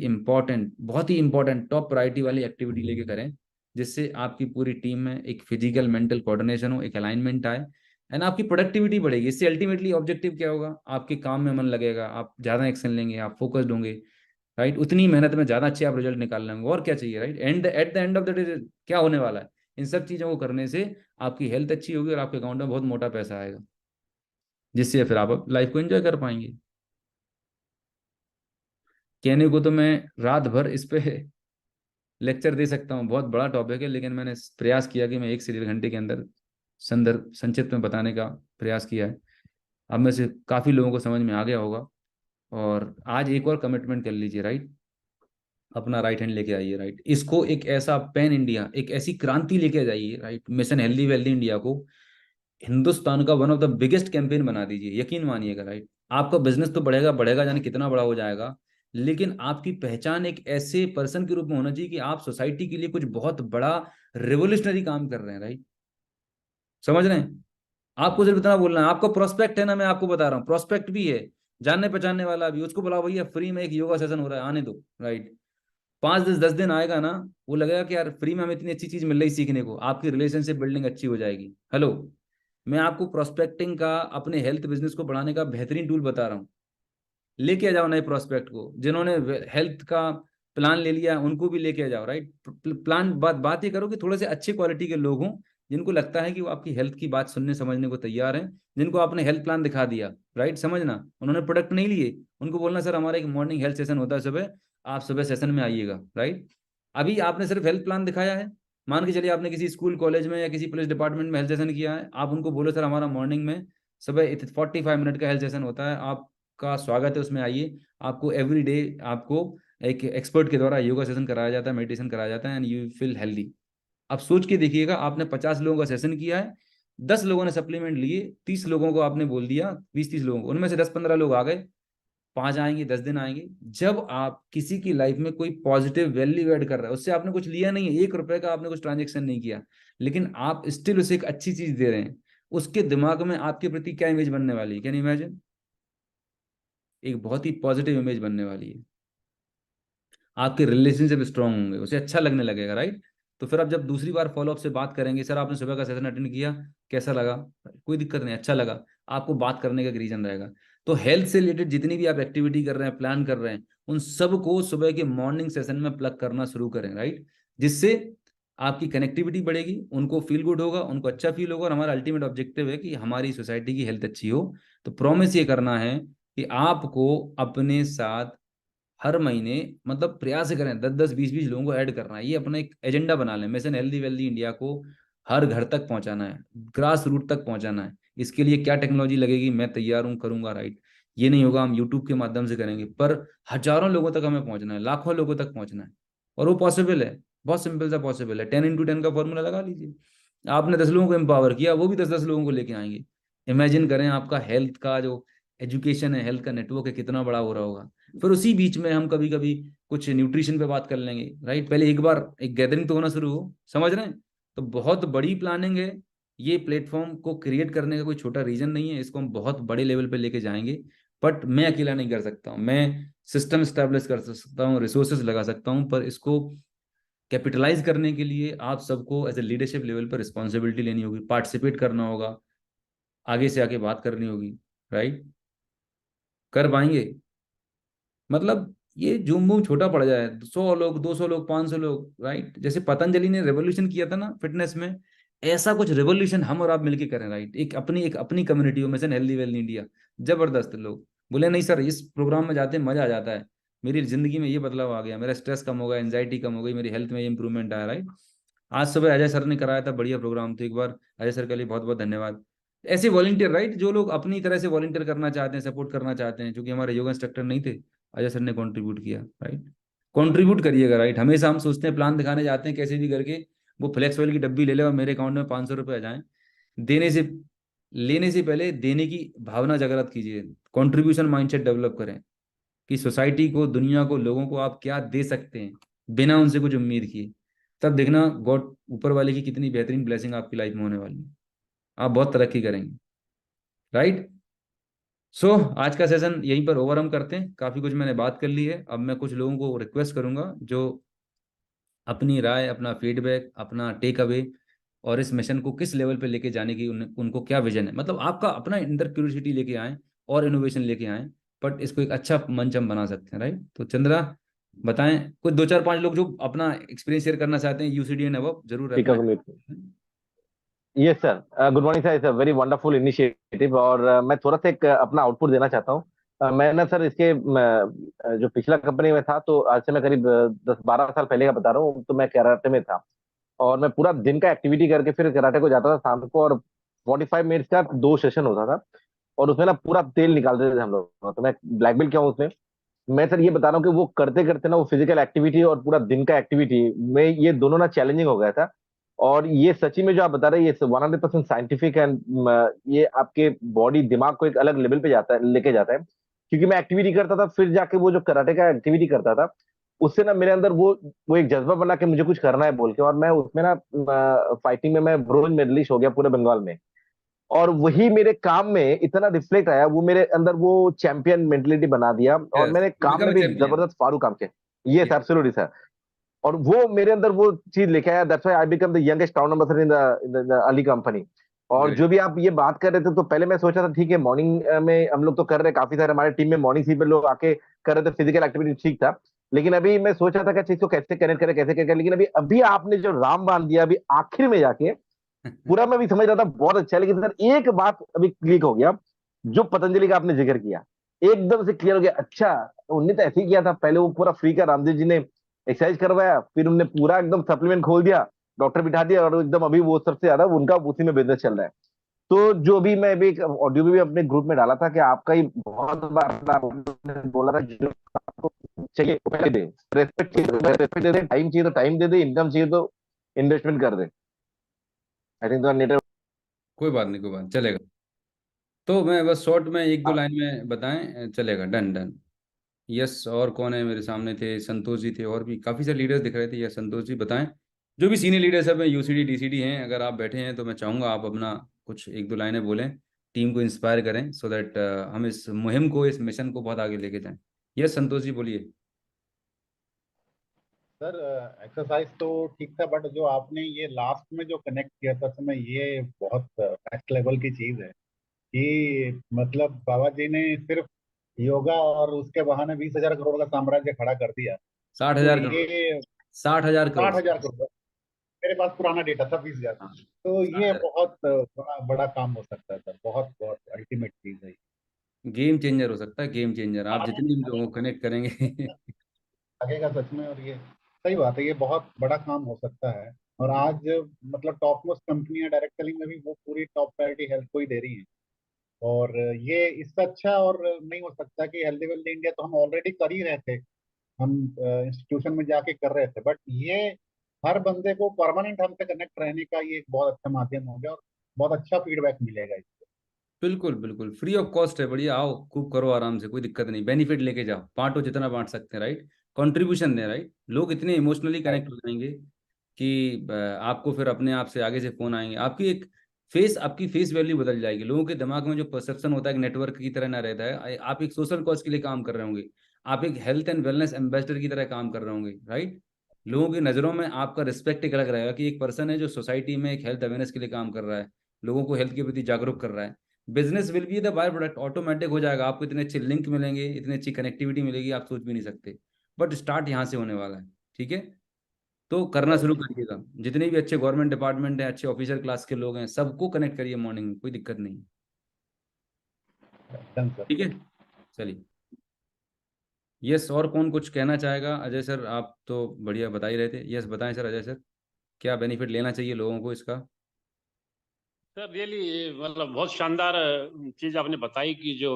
S1: इंपॉर्टेंट टॉप प्रायोरिटी वाली एक्टिविटी लेके करें, जिससे आपकी पूरी टीम में एक फिजिकल मेंटल कोऑर्डिनेशन हो, एक अलाइनमेंट आए, एंड आपकी प्रोडक्टिविटी बढ़ेगी। इससे अल्टीमेटली ऑब्जेक्टिव क्या होगा, आपके काम में मन लगेगा, आप ज्यादा एक्शन लेंगे, आप फोकस्ड होंगे, राइट। उतनी मेहनत में ज्यादा अच्छे आप रिजल्ट निकाल लेंगे, और क्या चाहिए, right. And at the end of the day क्या होने वाला है, इन सब चीजों को करने से आपकी हेल्थ अच्छी होगी, और आपके अकाउंट में बहुत मोटा पैसा आएगा, जिससे फिर आप लाइफ को एंजॉय कर पाएंगे। कहने को तो मैं रात भर इस पे लेक्चर दे सकता हूँ, बहुत बड़ा टॉपिक है, लेकिन मैंने प्रयास किया कि मैं 1 से 1.5 घंटे के अंदर संदर्भ संक्षिप्त में बताने का प्रयास किया है। अब में से काफी लोगों को समझ में आ गया होगा। और आज एक और कमिटमेंट कर लीजिए, राइट, अपना राइट हैंड लेके आइए, राइट, इसको एक ऐसा पैन इंडिया, एक ऐसी क्रांति लेके जाइए, right, mission healthy wealthy India को हिंदुस्तान का one of the biggest campaign बना दीजिए, यकीन मानिएगा, राइट। आपका बिजनेस तो बढ़ेगा बढ़ेगा, जाने कितना बड़ा हो जाएगा, लेकिन आपकी पहचान एक ऐसे पर्सन के रूप में होना चाहिए कि आप सोसाइटी के लिए कुछ बहुत बड़ा रिवोल्यूशनरी काम कर रहे हैं, राइट। समझ रहे हैं? आपको सिर्फ इतना बोलना है, आपका प्रोस्पेक्ट है ना, मैं आपको बता रहा हूँ, प्रोस्पेक्ट भी है, जानने पहचानने वाला भी, उसको बुलाओ, भैया फ्री में एक योगा सेशन हो रहा है, आने दो, राइट। 5 10 10 दिन आएगा ना, वो लगेगा कि यार फ्री में हमें इतनी अच्छी चीज मिल रही सीखने को, आपकी रिलेशनशिप बिल्डिंग अच्छी हो जाएगी। हेलो, मैं आपको प्रोस्पेक्टिंग का, अपने हेल्थ बिजनेस को बढ़ाने का बेहतरीन टूल बता रहा हूँ। लेके आ जाओ नए प्रोस्पेक्ट को, जिन्होंने हेल्थ का प्लान ले लिया उनको भी लेके आ जाओ, राइट। प्लान, बात ये करो कि थोड़े से अच्छे क्वालिटी के लोग हों, जिनको लगता है कि वो आपकी हेल्थ की बात सुनने समझने को तैयार हैं, जिनको आपने हेल्थ प्लान दिखा दिया, राइट, समझना, उन्होंने प्रोडक्ट नहीं लिए, उनको बोलना सर हमारा एक मॉर्निंग हेल्थ सेशन होता है सुबह, आप सुबह सेशन में आइएगा, राइट। अभी आपने सिर्फ हेल्थ प्लान दिखाया है, मान के चलिए आपने किसी स्कूल कॉलेज में या किसी पुलिस डिपार्टमेंट में हेल्थ सेशन किया है, आप उनको बोलो सर हमारा मॉर्निंग में सुबह 45 मिनट का हेल्थ सेशन होता है, आपका स्वागत है उसमें, आइए। आपको एवरी डे आपको एक एक्सपर्ट के द्वारा योगा सेशन कराया जाता है, मेडिटेशन कराया जाता है, एंड यू फील हेल्दी। आप सोच के देखिएगा, आपने 50 लोगों का सेशन किया है, 10 लोगों ने सप्लीमेंट लिए, 30 लोगों को आपने बोल दिया, 20-30 लोगों को, उनमें से 10-15 लोग आ गए, 5 आएंगे, 10 दिन आएंगे। जब आप किसी की लाइफ में कोई पॉजिटिव वैल्यू ऐड कर रहे हो, उससे आपने कुछ लिया नहीं है, 1 रुपए का आपने कुछ ट्रांजेक्शन नहीं किया, लेकिन आप स्टिल उसे एक अच्छी चीज दे रहे हैं, उसके दिमाग में आपके प्रति क्या इमेज बनने वाली है, कैन इमेजिन? एक बहुत ही पॉजिटिव इमेज बनने वाली है, आपके रिलेशनशिप स्ट्रांग होंगे, उसे अच्छा लगने लगेगा, राइट? तो फिर आप जब दूसरी बार फॉलोअप से बात करेंगे, सर आपने सुबह का सेशन अटेंड किया, कैसा लगा? कोई दिक्कत नहीं, अच्छा लगा, आपको बात करने का एक रीजन रहेगा। तो हेल्थ से रिलेटेड जितनी भी आप एक्टिविटी कर रहे हैं, प्लान कर रहे हैं, उन सब को सुबह के मॉर्निंग सेशन में प्लग करना शुरू करें, राइट? जिससे आपकी कनेक्टिविटी बढ़ेगी, उनको फील गुड होगा, उनको अच्छा फील होगा, और हमारा अल्टीमेट ऑब्जेक्टिव है कि हमारी सोसाइटी की हेल्थ अच्छी हो। तो प्रॉमिस ये करना है कि आपको अपने साथ हर महीने, मतलब प्रयास करें, 10-10 20-20 लोगों को ऐड करना है, ये अपना एक एजेंडा बना लें, मिशन हेल्दी वेल्दी इंडिया को हर घर तक पहुंचाना है, ग्रास रूट तक पहुंचाना है। इसके लिए क्या टेक्नोलॉजी लगेगी, मैं तैयार हूँ, करूंगा, राइट? ये नहीं होगा हम यूट्यूब के माध्यम से करेंगे, पर हजारों लोगों तक हमें पहुंचना है, लाखों लोगों तक पहुंचना है, और वो पॉसिबल है, बहुत सिंपल सा पॉसिबल है। 10x10 का फॉर्मूला लगा लीजिए, आपने 10 लोगों को एम्पावर किया, वो भी 10-10 लोगों को लेके आएंगे। इमेजिन करें आपका हेल्थ का जो एजुकेशन है, हेल्थ का नेटवर्क है, कितना बड़ा हो रहा होगा। फिर उसी बीच में हम कभी कभी कुछ न्यूट्रिशन पे बात कर लेंगे, राइट? पहले एक बार एक गैदरिंग तो होना शुरू हो, समझ रहे हैं? तो बहुत बड़ी प्लानिंग है, ये प्लेटफॉर्म को क्रिएट करने का कोई छोटा रीजन नहीं है, इसको हम बहुत बड़े लेवल पे लेके जाएंगे। बट मैं अकेला नहीं कर सकता हूँ, मैं सिस्टम स्टैब्लिश कर सकता हूँ, रिसोर्सेज लगा सकता हूँ, पर इसको कैपिटलाइज करने के लिए आप सबको एज ए लीडरशिप लेवल पर रिस्पॉन्सिबिलिटी लेनी होगी, पार्टिसिपेट करना होगा, आगे से आके बात करनी होगी, राइट? कर पाएंगे? मतलब ये जूम बूम छोटा पड़ जाए, 100 लोग, 200 लोग, 500 लोग, राइट? जैसे पतंजलि ने रेवोल्यूशन किया था ना फिटनेस में, ऐसा कुछ रेवोल्यूशन हम और आप मिलके करें, राइट? एक अपनी कम्युनिटी हो, मिशन हेल्दी वेल्दी इंडिया, जबरदस्त। लोग बोले नहीं सर इस प्रोग्राम में जाते मजा आ जाता है, मेरी जिंदगी में ये बदलाव आ गया, मेरा स्ट्रेस कम हो गया, एंजाइटी कम हो गई, मेरी हेल्थ में ये इंप्रूवमेंट आया, राइट? आज सुबह अजय सर ने कराया था, बढ़िया प्रोग्राम, तो एक बार अजय सर के लिए बहुत बहुत धन्यवाद। ऐसे वॉलंटियर, राइट, जो लोग अपनी तरह से वॉलंटियर करना चाहते हैं, सपोर्ट करना चाहते हैं, क्योंकि हमारे योगा इंस्ट्रक्टर नहीं थे, अजय सर ने कंट्रीब्यूट किया, राइट? कंट्रीब्यूट करिएगा, राइट? हमेशा हम सोचते हैं, प्लान दिखाने जाते हैं कैसे भी करके, वो फ्लेक्स ऑयल की डब्बी ले ले और मेरे अकाउंट में 500 रुपये आ जाए। देने से लेने से पहले देने की भावना जागृत कीजिए, कंट्रीब्यूशन माइंडसेट डेवलप करें कि सोसाइटी को, दुनिया को, लोगों को आप क्या दे सकते हैं बिना उनसे कुछ उम्मीद किए। तब देखना गॉड, ऊपर वाले की कितनी बेहतरीन ब्लेसिंग आपकी लाइफ में होने वाली है, आप बहुत तरक्की करेंगे, राइट? सो आज का सेशन यहीं पर ओवर हम करते हैं, काफ़ी कुछ मैंने बात कर ली है। अब मैं कुछ लोगों को रिक्वेस्ट करूंगा जो अपनी राय, अपना फीडबैक, अपना टेक अवे, और इस मिशन को किस लेवल पे लेके जाने की उनको क्या विजन है, मतलब आपका अपना इंटर क्यूरियोसिटी लेके आए और इनोवेशन लेके आए, बट इसको एक अच्छा मंच हम बना सकते हैं, राइट? तो चंद्रा बताएं, कुछ 2 4 5 लोग जो अपना एक्सपीरियंस शेयर करना चाहते हैं, यूसीडी एंड अब जरूर
S3: स्पीकर
S1: अपना।
S3: को mute. Yes sir, good morning sir, it's a very wonderful initiative. और मैं थोड़ा सा एक अपना आउटपुट देना चाहता हूँ। मैं ना सर इसके जो पिछला कंपनी में था, तो आज से मैं करीब 10-12 साल पहले का बता रहा हूँ, तो मैं कराटे में था। और मैं पूरा दिन का एक्टिविटी करके फिर कराटे को जाता था शाम को, और 45 मिनट्स का 2 सेशन होता था। और उसमें ना पूरा तेल निकालते थे हम लोग, तो मैं ब्लैक बेल्ट क्या हूँ उसमें। मैं सर ये बता रहा हूँ कि वो करते करते ना, वो फिजिकल एक्टिविटी और पूरा दिन का एक्टिविटी में, ये दोनों ना चैलेंजिंग हो गया था। और ये सच्ची में जो आप बता रहे हैं, ये 100% साइंटिफिक एंड ये आपके बॉडी दिमाग को एक अलग लेवल पे जाता है, लेके जाता है। क्योंकि मैं एक्टिविटी करता था, फिर जाके वो जो कराटे का एक्टिविटी करता था, उससे ना मेरे अंदर वो एक जज्बा बना कि मुझे कुछ करना है बोल के। और मैं उसमें ना फाइटिंग में मैं ब्रोंज मेडलिस्ट हो गया पूरे बंगाल में। और वही मेरे काम में इतना रिफ्लेक्ट आया, वो मेरे अंदर वो चैंपियन मेंटेलिटी बना दिया, और
S1: यस,
S3: मैंने
S1: यू
S3: काम
S1: बिकम
S3: में
S1: अ
S3: भी
S1: चैंपियन।
S3: जबरदस्त फाड़ू काम किया। ये सर, एब्सोल्युटली सर। और वो मेरे अंदर वो चीज लेके आया, that's why I become the youngest town number in the Ali company. और
S1: ग्रेट।
S3: जो भी आप ये बात कर रहे थे, तो पहले मैं सोचा था ठीक है, मॉर्निंग में हम लोग तो कर रहे हैं, काफी सारे हमारे टीम में मॉर्निंग सी पे लोग आके कर रहे थे, फिजिकल एक्टिविटी ठीक था। लेकिन अभी मैं सोचा था कि अच्छा इसको कैसे कनेक्ट करें, कैसे करें, लेकिन अभी अभी आपने जो राम बांध दिया अभी आखिर में जाके, पूरा मैं भी समझ रहा था बहुत अच्छा है, लेकिन सर एक बात अभी क्लिक हो गया, जो पतंजलि का आपने जिक्र किया, एकदम से क्लियर हो गया। अच्छा, उनने तो ऐसे ही किया था पहले, वो पूरा फ्री का रामदेव जी ने एक्सरसाइज करवाया, फिर उनने पूरा एकदम सप्लीमेंट खोल दिया, डॉक्टर बिठा दिया और एकदम अभी वो सबसे ज्यादा उनका उसी में बिजनेस चल रहा है। तो जो भी मैं भी एक ऑडियो भी अपने ग्रुप में डाला था कि आपका ही बहुत बार आपने बोला था जो आपको चाहिए वो पहले दे, रेस्पेक्ट चाहिए रेस्पेक्ट दे दे, टाइम चाहिए तो टाइम दे दे, इनकम चाहिए तो इन्वेस्टमेंट कर दे। I think network.
S1: कोई बात नहीं, कोई बात नहीं, चलेगा। तो मैं बस शॉर्ट में एक दो लाइन में बताएं, चलेगा, डन डन। यस, और कौन है मेरे सामने थे, संतोष जी थे, और भी काफ़ी सारे लीडर्स दिख रहे थे। यस संतोष जी बताएं, जो भी सीनियर लीडर्स हैं यूसीडी डीसीडी हैं, अगर आप बैठे हैं तो मैं चाहूँगा आप अपना कुछ एक दो लाइनें बोलें, टीम को इंस्पायर करें, सो दैट हम इस मुहिम को, इस मिशन को बहुत आगे लेके जाएं। यस संतोष जी बोलिए।
S4: सर एक्सरसाइज तो ठीक था, बट जो आपने ये लास्ट में जो कनेक्ट किया था समय, ये बहुत नेक्स्ट लेवल की चीज है कि मतलब बाबा जी ने सिर्फ योगा और उसके बहाने 20,000 करोड़ का साम्राज्य खड़ा कर दिया।
S1: साठ
S4: तो
S1: हजार करोड़
S4: ये
S1: 60,000 करोड़।
S4: 60,000 करोड़, मेरे पास पुराना डेटा था 20,000।
S1: हाँ,
S4: तो ये
S1: 60,000।
S4: बहुत बड़ा बड़ा काम हो सकता है सर, बहुत बहुत अल्टीमेट चीज है ये।
S1: गेम चेंजर हो सकता है, गेम चेंजर, आप
S4: आगे
S1: जितने भी लोगों को कनेक्ट करेंगे।
S4: लगेगा सच में, और ये सही बात है, ये बहुत बड़ा काम हो सकता है। और आज मतलब टॉप मोस्ट कंपनियां डायरेक्ट सेलिंग में भी वो पूरी टॉप प्रायोरिटी हेल्थ को ही दे रही हैं। और ये इससे अच्छा और नहीं हो सकता कि हेल्दी वेल्दी इंडिया तो हम ऑलरेडी कर ही रहे थे, हम इंस्टीट्यूशन में जाके कर रहे थे, बट ये हर बंदे को परमानेंट हमसे कनेक्ट रहने का ये एक बहुत अच्छा माध्यम हो गया, और बहुत अच्छा फीडबैक मिलेगा इससे।
S1: बिल्कुल बिल्कुल, फ्री ऑफ कॉस्ट है, बढ़िया, आओ खूब करो आराम से, कोई दिक्कत नहीं, बेनिफिट लेके जाओ, बांटो जितना बांट सकते हैं, राइट, कंट्रीब्यूशन दें, राइट। लोग इतने इमोशनली कनेक्ट हो जाएंगे कि आपको फिर अपने आप से आगे से फोन आएंगे, आपकी फेस वैल्यू बदल जाएगी, लोगों के दिमाग में जो परसेप्शन होता है नेटवर्क की तरह ना रहता है, आप एक सोशल कॉज के लिए काम कर रहे होंगे, आप एक हेल्थ एंड वेलनेस एम्बेसडर की तरह काम कर रहे होंगे, राइट। लोगों की नज़रों में आपका रिस्पेक्ट एक अलग रहेगा कि एक पर्सन है जो सोसाइटी में एक हेल्थ अवेयरनेस के लिए काम कर रहा है, लोगों को हेल्थ के प्रति जागरूक कर रहा है। Business will be the by product, automatic हो जाएगा, आपको इतने अच्छे लिंक मिलेंगे, इतनी अच्छी कनेक्टिविटी मिलेगी, आप सोच भी नहीं सकते। बट स्टार्ट यहाँ से होने वाला है, ठीक है। तो करना शुरू करिएगा, जितने भी अच्छे गवर्नमेंट डिपार्टमेंट हैं, अच्छे ऑफिसर क्लास के लोग हैं, सबको कनेक्ट करिए मॉर्निंग में, कोई दिक्कत नहीं।
S4: Done sir.
S1: ठीक है, चलिए। यस, और कौन कुछ कहना चाहेगा? अजय सर, आप तो बढ़िया बता ही रहे थे। यस बताएं सर, अजय सर, क्या बेनिफिट लेना चाहिए लोगों को इसका?
S5: सर रियली मतलब बहुत शानदार चीज आपने बताई कि जो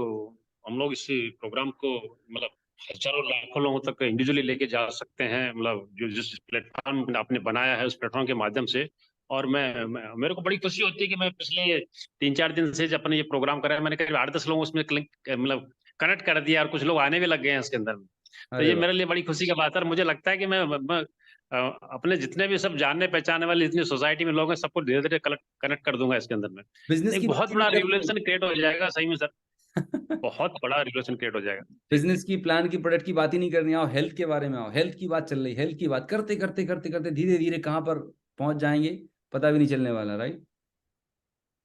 S5: हम लोग इस प्रोग्राम को मतलब हजारों लाखों लोगं तक इंडिविजुअली लेके जा सकते हैं, मतलब जो जिस प्लेटफॉर्म आपने बनाया है उस प्लेटफॉर्म के माध्यम से। और मेरे को बड़ी खुशी होती है कि मैं पिछले 3-4 दिन से जब अपने ये प्रोग्राम कर रहा है, मैंने करीब 8-10 लोगों उसमें मतलब कनेक्ट कर दिया, और कुछ लोग आने भी लग गए हैं इसके अंदर में। तो
S1: अरे
S5: ये
S1: वाह,
S5: मेरे लिए बड़ी खुशी का बात है, और मुझे लगता है कि मैं अपने जितने भी सब जानने पहचानने वाले जितनी सोसाइटी में लोग हैं सबको धीरे धीरे कनेक्ट कर दूंगा इसके अंदर में।
S1: बिजनेस
S5: एक
S1: की बात
S5: बहुत
S1: ही
S5: बड़ा
S1: नहीं
S5: रिवोल्यूशन क्रिएट हो जाएगा सही में सर,
S1: करनी।
S5: बहुत बड़ा रिवोल्यूशन क्रिएट हो जाएगा जी।
S1: बिजनेस की, प्लान की, प्रोडक्ट की बात ही नहीं करनी, आओ हेल्थ के बारे में आओ, हेल्थ की बात चल रही, हेल्थ की बात करते करते करते करते धीरे धीरे कहाँ पर पहुंच जाएंगे पता भी नहीं चलने वाला, राइट।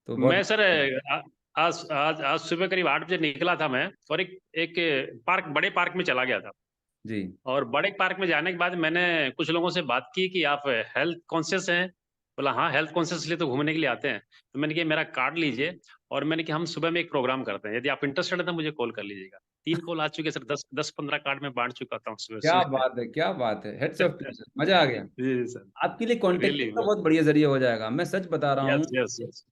S1: तो
S5: मैं
S1: बहुत
S5: सर आज आज आज सुबह करीब 8 बजे निकला था मैं, और एक पार्क, बड़े पार्क में चला गया था।
S1: जी,
S5: और बड़े पार्क में जाने के बाद मैंने कुछ लोगों से बात की कि आप हेल्थ कॉन्शियस हैं। बोला हाँ, हेल्थ कॉन्शियस लिए तो घूमने के लिए आते हैं। तो मैंने कहा मेरा कार्ड लीजिए, और मैंने कहा हम सुबह में एक प्रोग्राम करते हैं, यदि आप इंटरेस्टेड है तो मुझे कॉल कर लीजिएगा। 3 कॉल आ चुके सर, 10-15 कार्ड में बांट चुका था सुबह
S1: क्या
S5: सुबह।
S1: बात है, क्या बात है, हेड्स ऑफ सर, मजा आ गया।
S5: जी सर,
S1: आपके लिए कॉन्टेक्ट
S5: रियली
S1: का बहुत बढ़िया जरिया हो जाएगा, मैं सच बता रहा हूँ।
S5: Yes yes yes.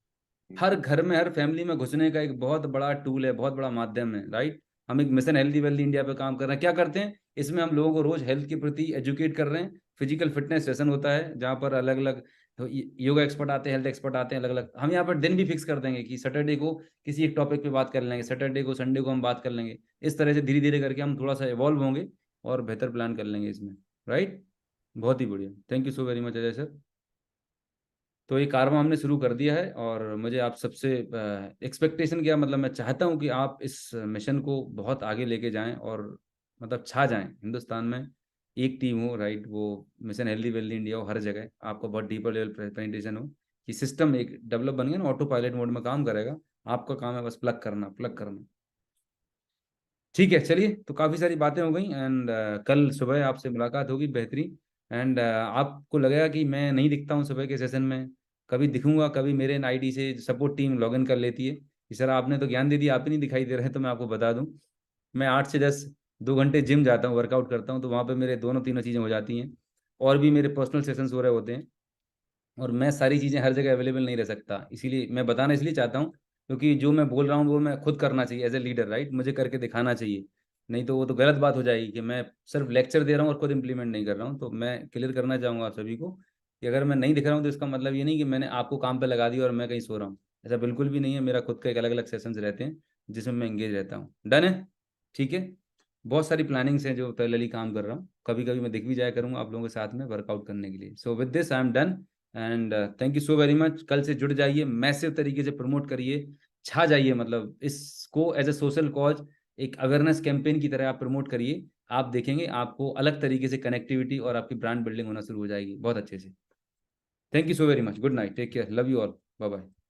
S1: हर घर में, हर फैमिली में घुसने का एक बहुत बड़ा टूल है, बहुत बड़ा माध्यम है, राइट। हम एक मिशन हेल्दी वेल्दी इंडिया पे काम कर रहे हैं, क्या करते हैं इसमें, हम लोगों को रोज हेल्थ के प्रति एजुकेट कर रहे हैं। फिजिकल फिटनेस सेशन होता है जहाँ पर अलग अलग योगा एक्सपर्ट आते हैं, हेल्थ एक्सपर्ट आते हैं, अलग अलग। हम यहाँ पर दिन भी फिक्स कर देंगे कि सैटरडे को किसी एक टॉपिक पे बात कर लेंगे, सैटरडे को, संडे को हम बात कर लेंगे। इस तरह से धीरे धीरे करके हम थोड़ा सा इवॉल्व होंगे और बेहतर प्लान कर लेंगे इसमें, राइट। बहुत ही बढ़िया, thank you so very much Ajay sir. तो ये कारवां हमने शुरू कर दिया है, और मुझे आप सबसे एक्सपेक्टेशन क्या, मतलब मैं चाहता हूँ कि आप इस मिशन को बहुत आगे लेके जाएं, और मतलब छा जाएं हिंदुस्तान में। एक टीम हो, राइट, वो मिशन हेल्दी वेल्दी इंडिया हो, हर जगह आपका बहुत डीपर लेवल प्रेजेंटेशन हो, कि सिस्टम एक डेवलप बन गया ना, ऑटो पायलट मोड में काम करेगा। आपका काम है बस प्लग करना, प्लग करना। ठीक है, चलिए, तो काफ़ी सारी बातें हो गई, एंड कल सुबह आपसे मुलाकात होगी बेहतरीन। एंड आपको लगेगा कि मैं नहीं दिखता हूँ सुबह के सेशन में, कभी दिखूंगा, कभी मेरे आईडी से सपोर्ट टीम लॉगिन कर लेती है कि सर आपने तो ज्ञान दे दिया, आप ही नहीं दिखाई दे रहे हैं। तो मैं आपको बता दूं, मैं 8 से 10 2 घंटे जिम जाता हूँ, वर्कआउट करता हूँ, तो वहाँ पे मेरे दोनों तीनों चीज़ें हो जाती हैं, और भी मेरे पर्सनल सेशंस हो रहे होते हैं। और मैं सारी चीज़ें हर जगह अवेलेबल नहीं रह सकता, इसीलिए मैं बताना इसलिए चाहता हूँ क्योंकि जो मैं बोल रहा हूँ वो मैं खुद करना चाहिए एज ए लीडर, राइट, मुझे करके दिखाना चाहिए। नहीं तो वो तो गलत बात हो जाएगी कि मैं सिर्फ लेक्चर दे रहा हूँ और खुद इंप्लीमेंट नहीं कर रहा हूँ। तो मैं क्लियर करना चाहूँगा आप सभी को कि अगर मैं नहीं दिख रहा हूँ तो इसका मतलब ये नहीं कि मैंने आपको काम पे लगा दिया और मैं कहीं सो रहा हूँ, ऐसा बिल्कुल भी नहीं है। मेरा खुद का एक अलग अलग सेशंस रहते हैं जिसमें मैं एंगेज रहता हूँ। डन है? ठीक है। बहुत सारी प्लानिंग्स हैं जो पैरेलली काम कर रहा हूँ, कभी कभी मैं दिख भी जाया करूँगा आप लोगों के साथ में वर्कआउट करने के लिए। So with this I am done and thank you so very much. कल से जुड़ जाइए, मैसिव तरीके से प्रमोट करिए, छा जाइए, मतलब इसको एज ए सोशल कॉज एक अवेयरनेस कैंपेन की तरह आप प्रमोट करिए। आप देखेंगे आपको अलग तरीके से कनेक्टिविटी और आपकी ब्रांड बिल्डिंग होना शुरू हो जाएगी बहुत अच्छे से। Thank you so very much, good night, take care, love you all, bye bye.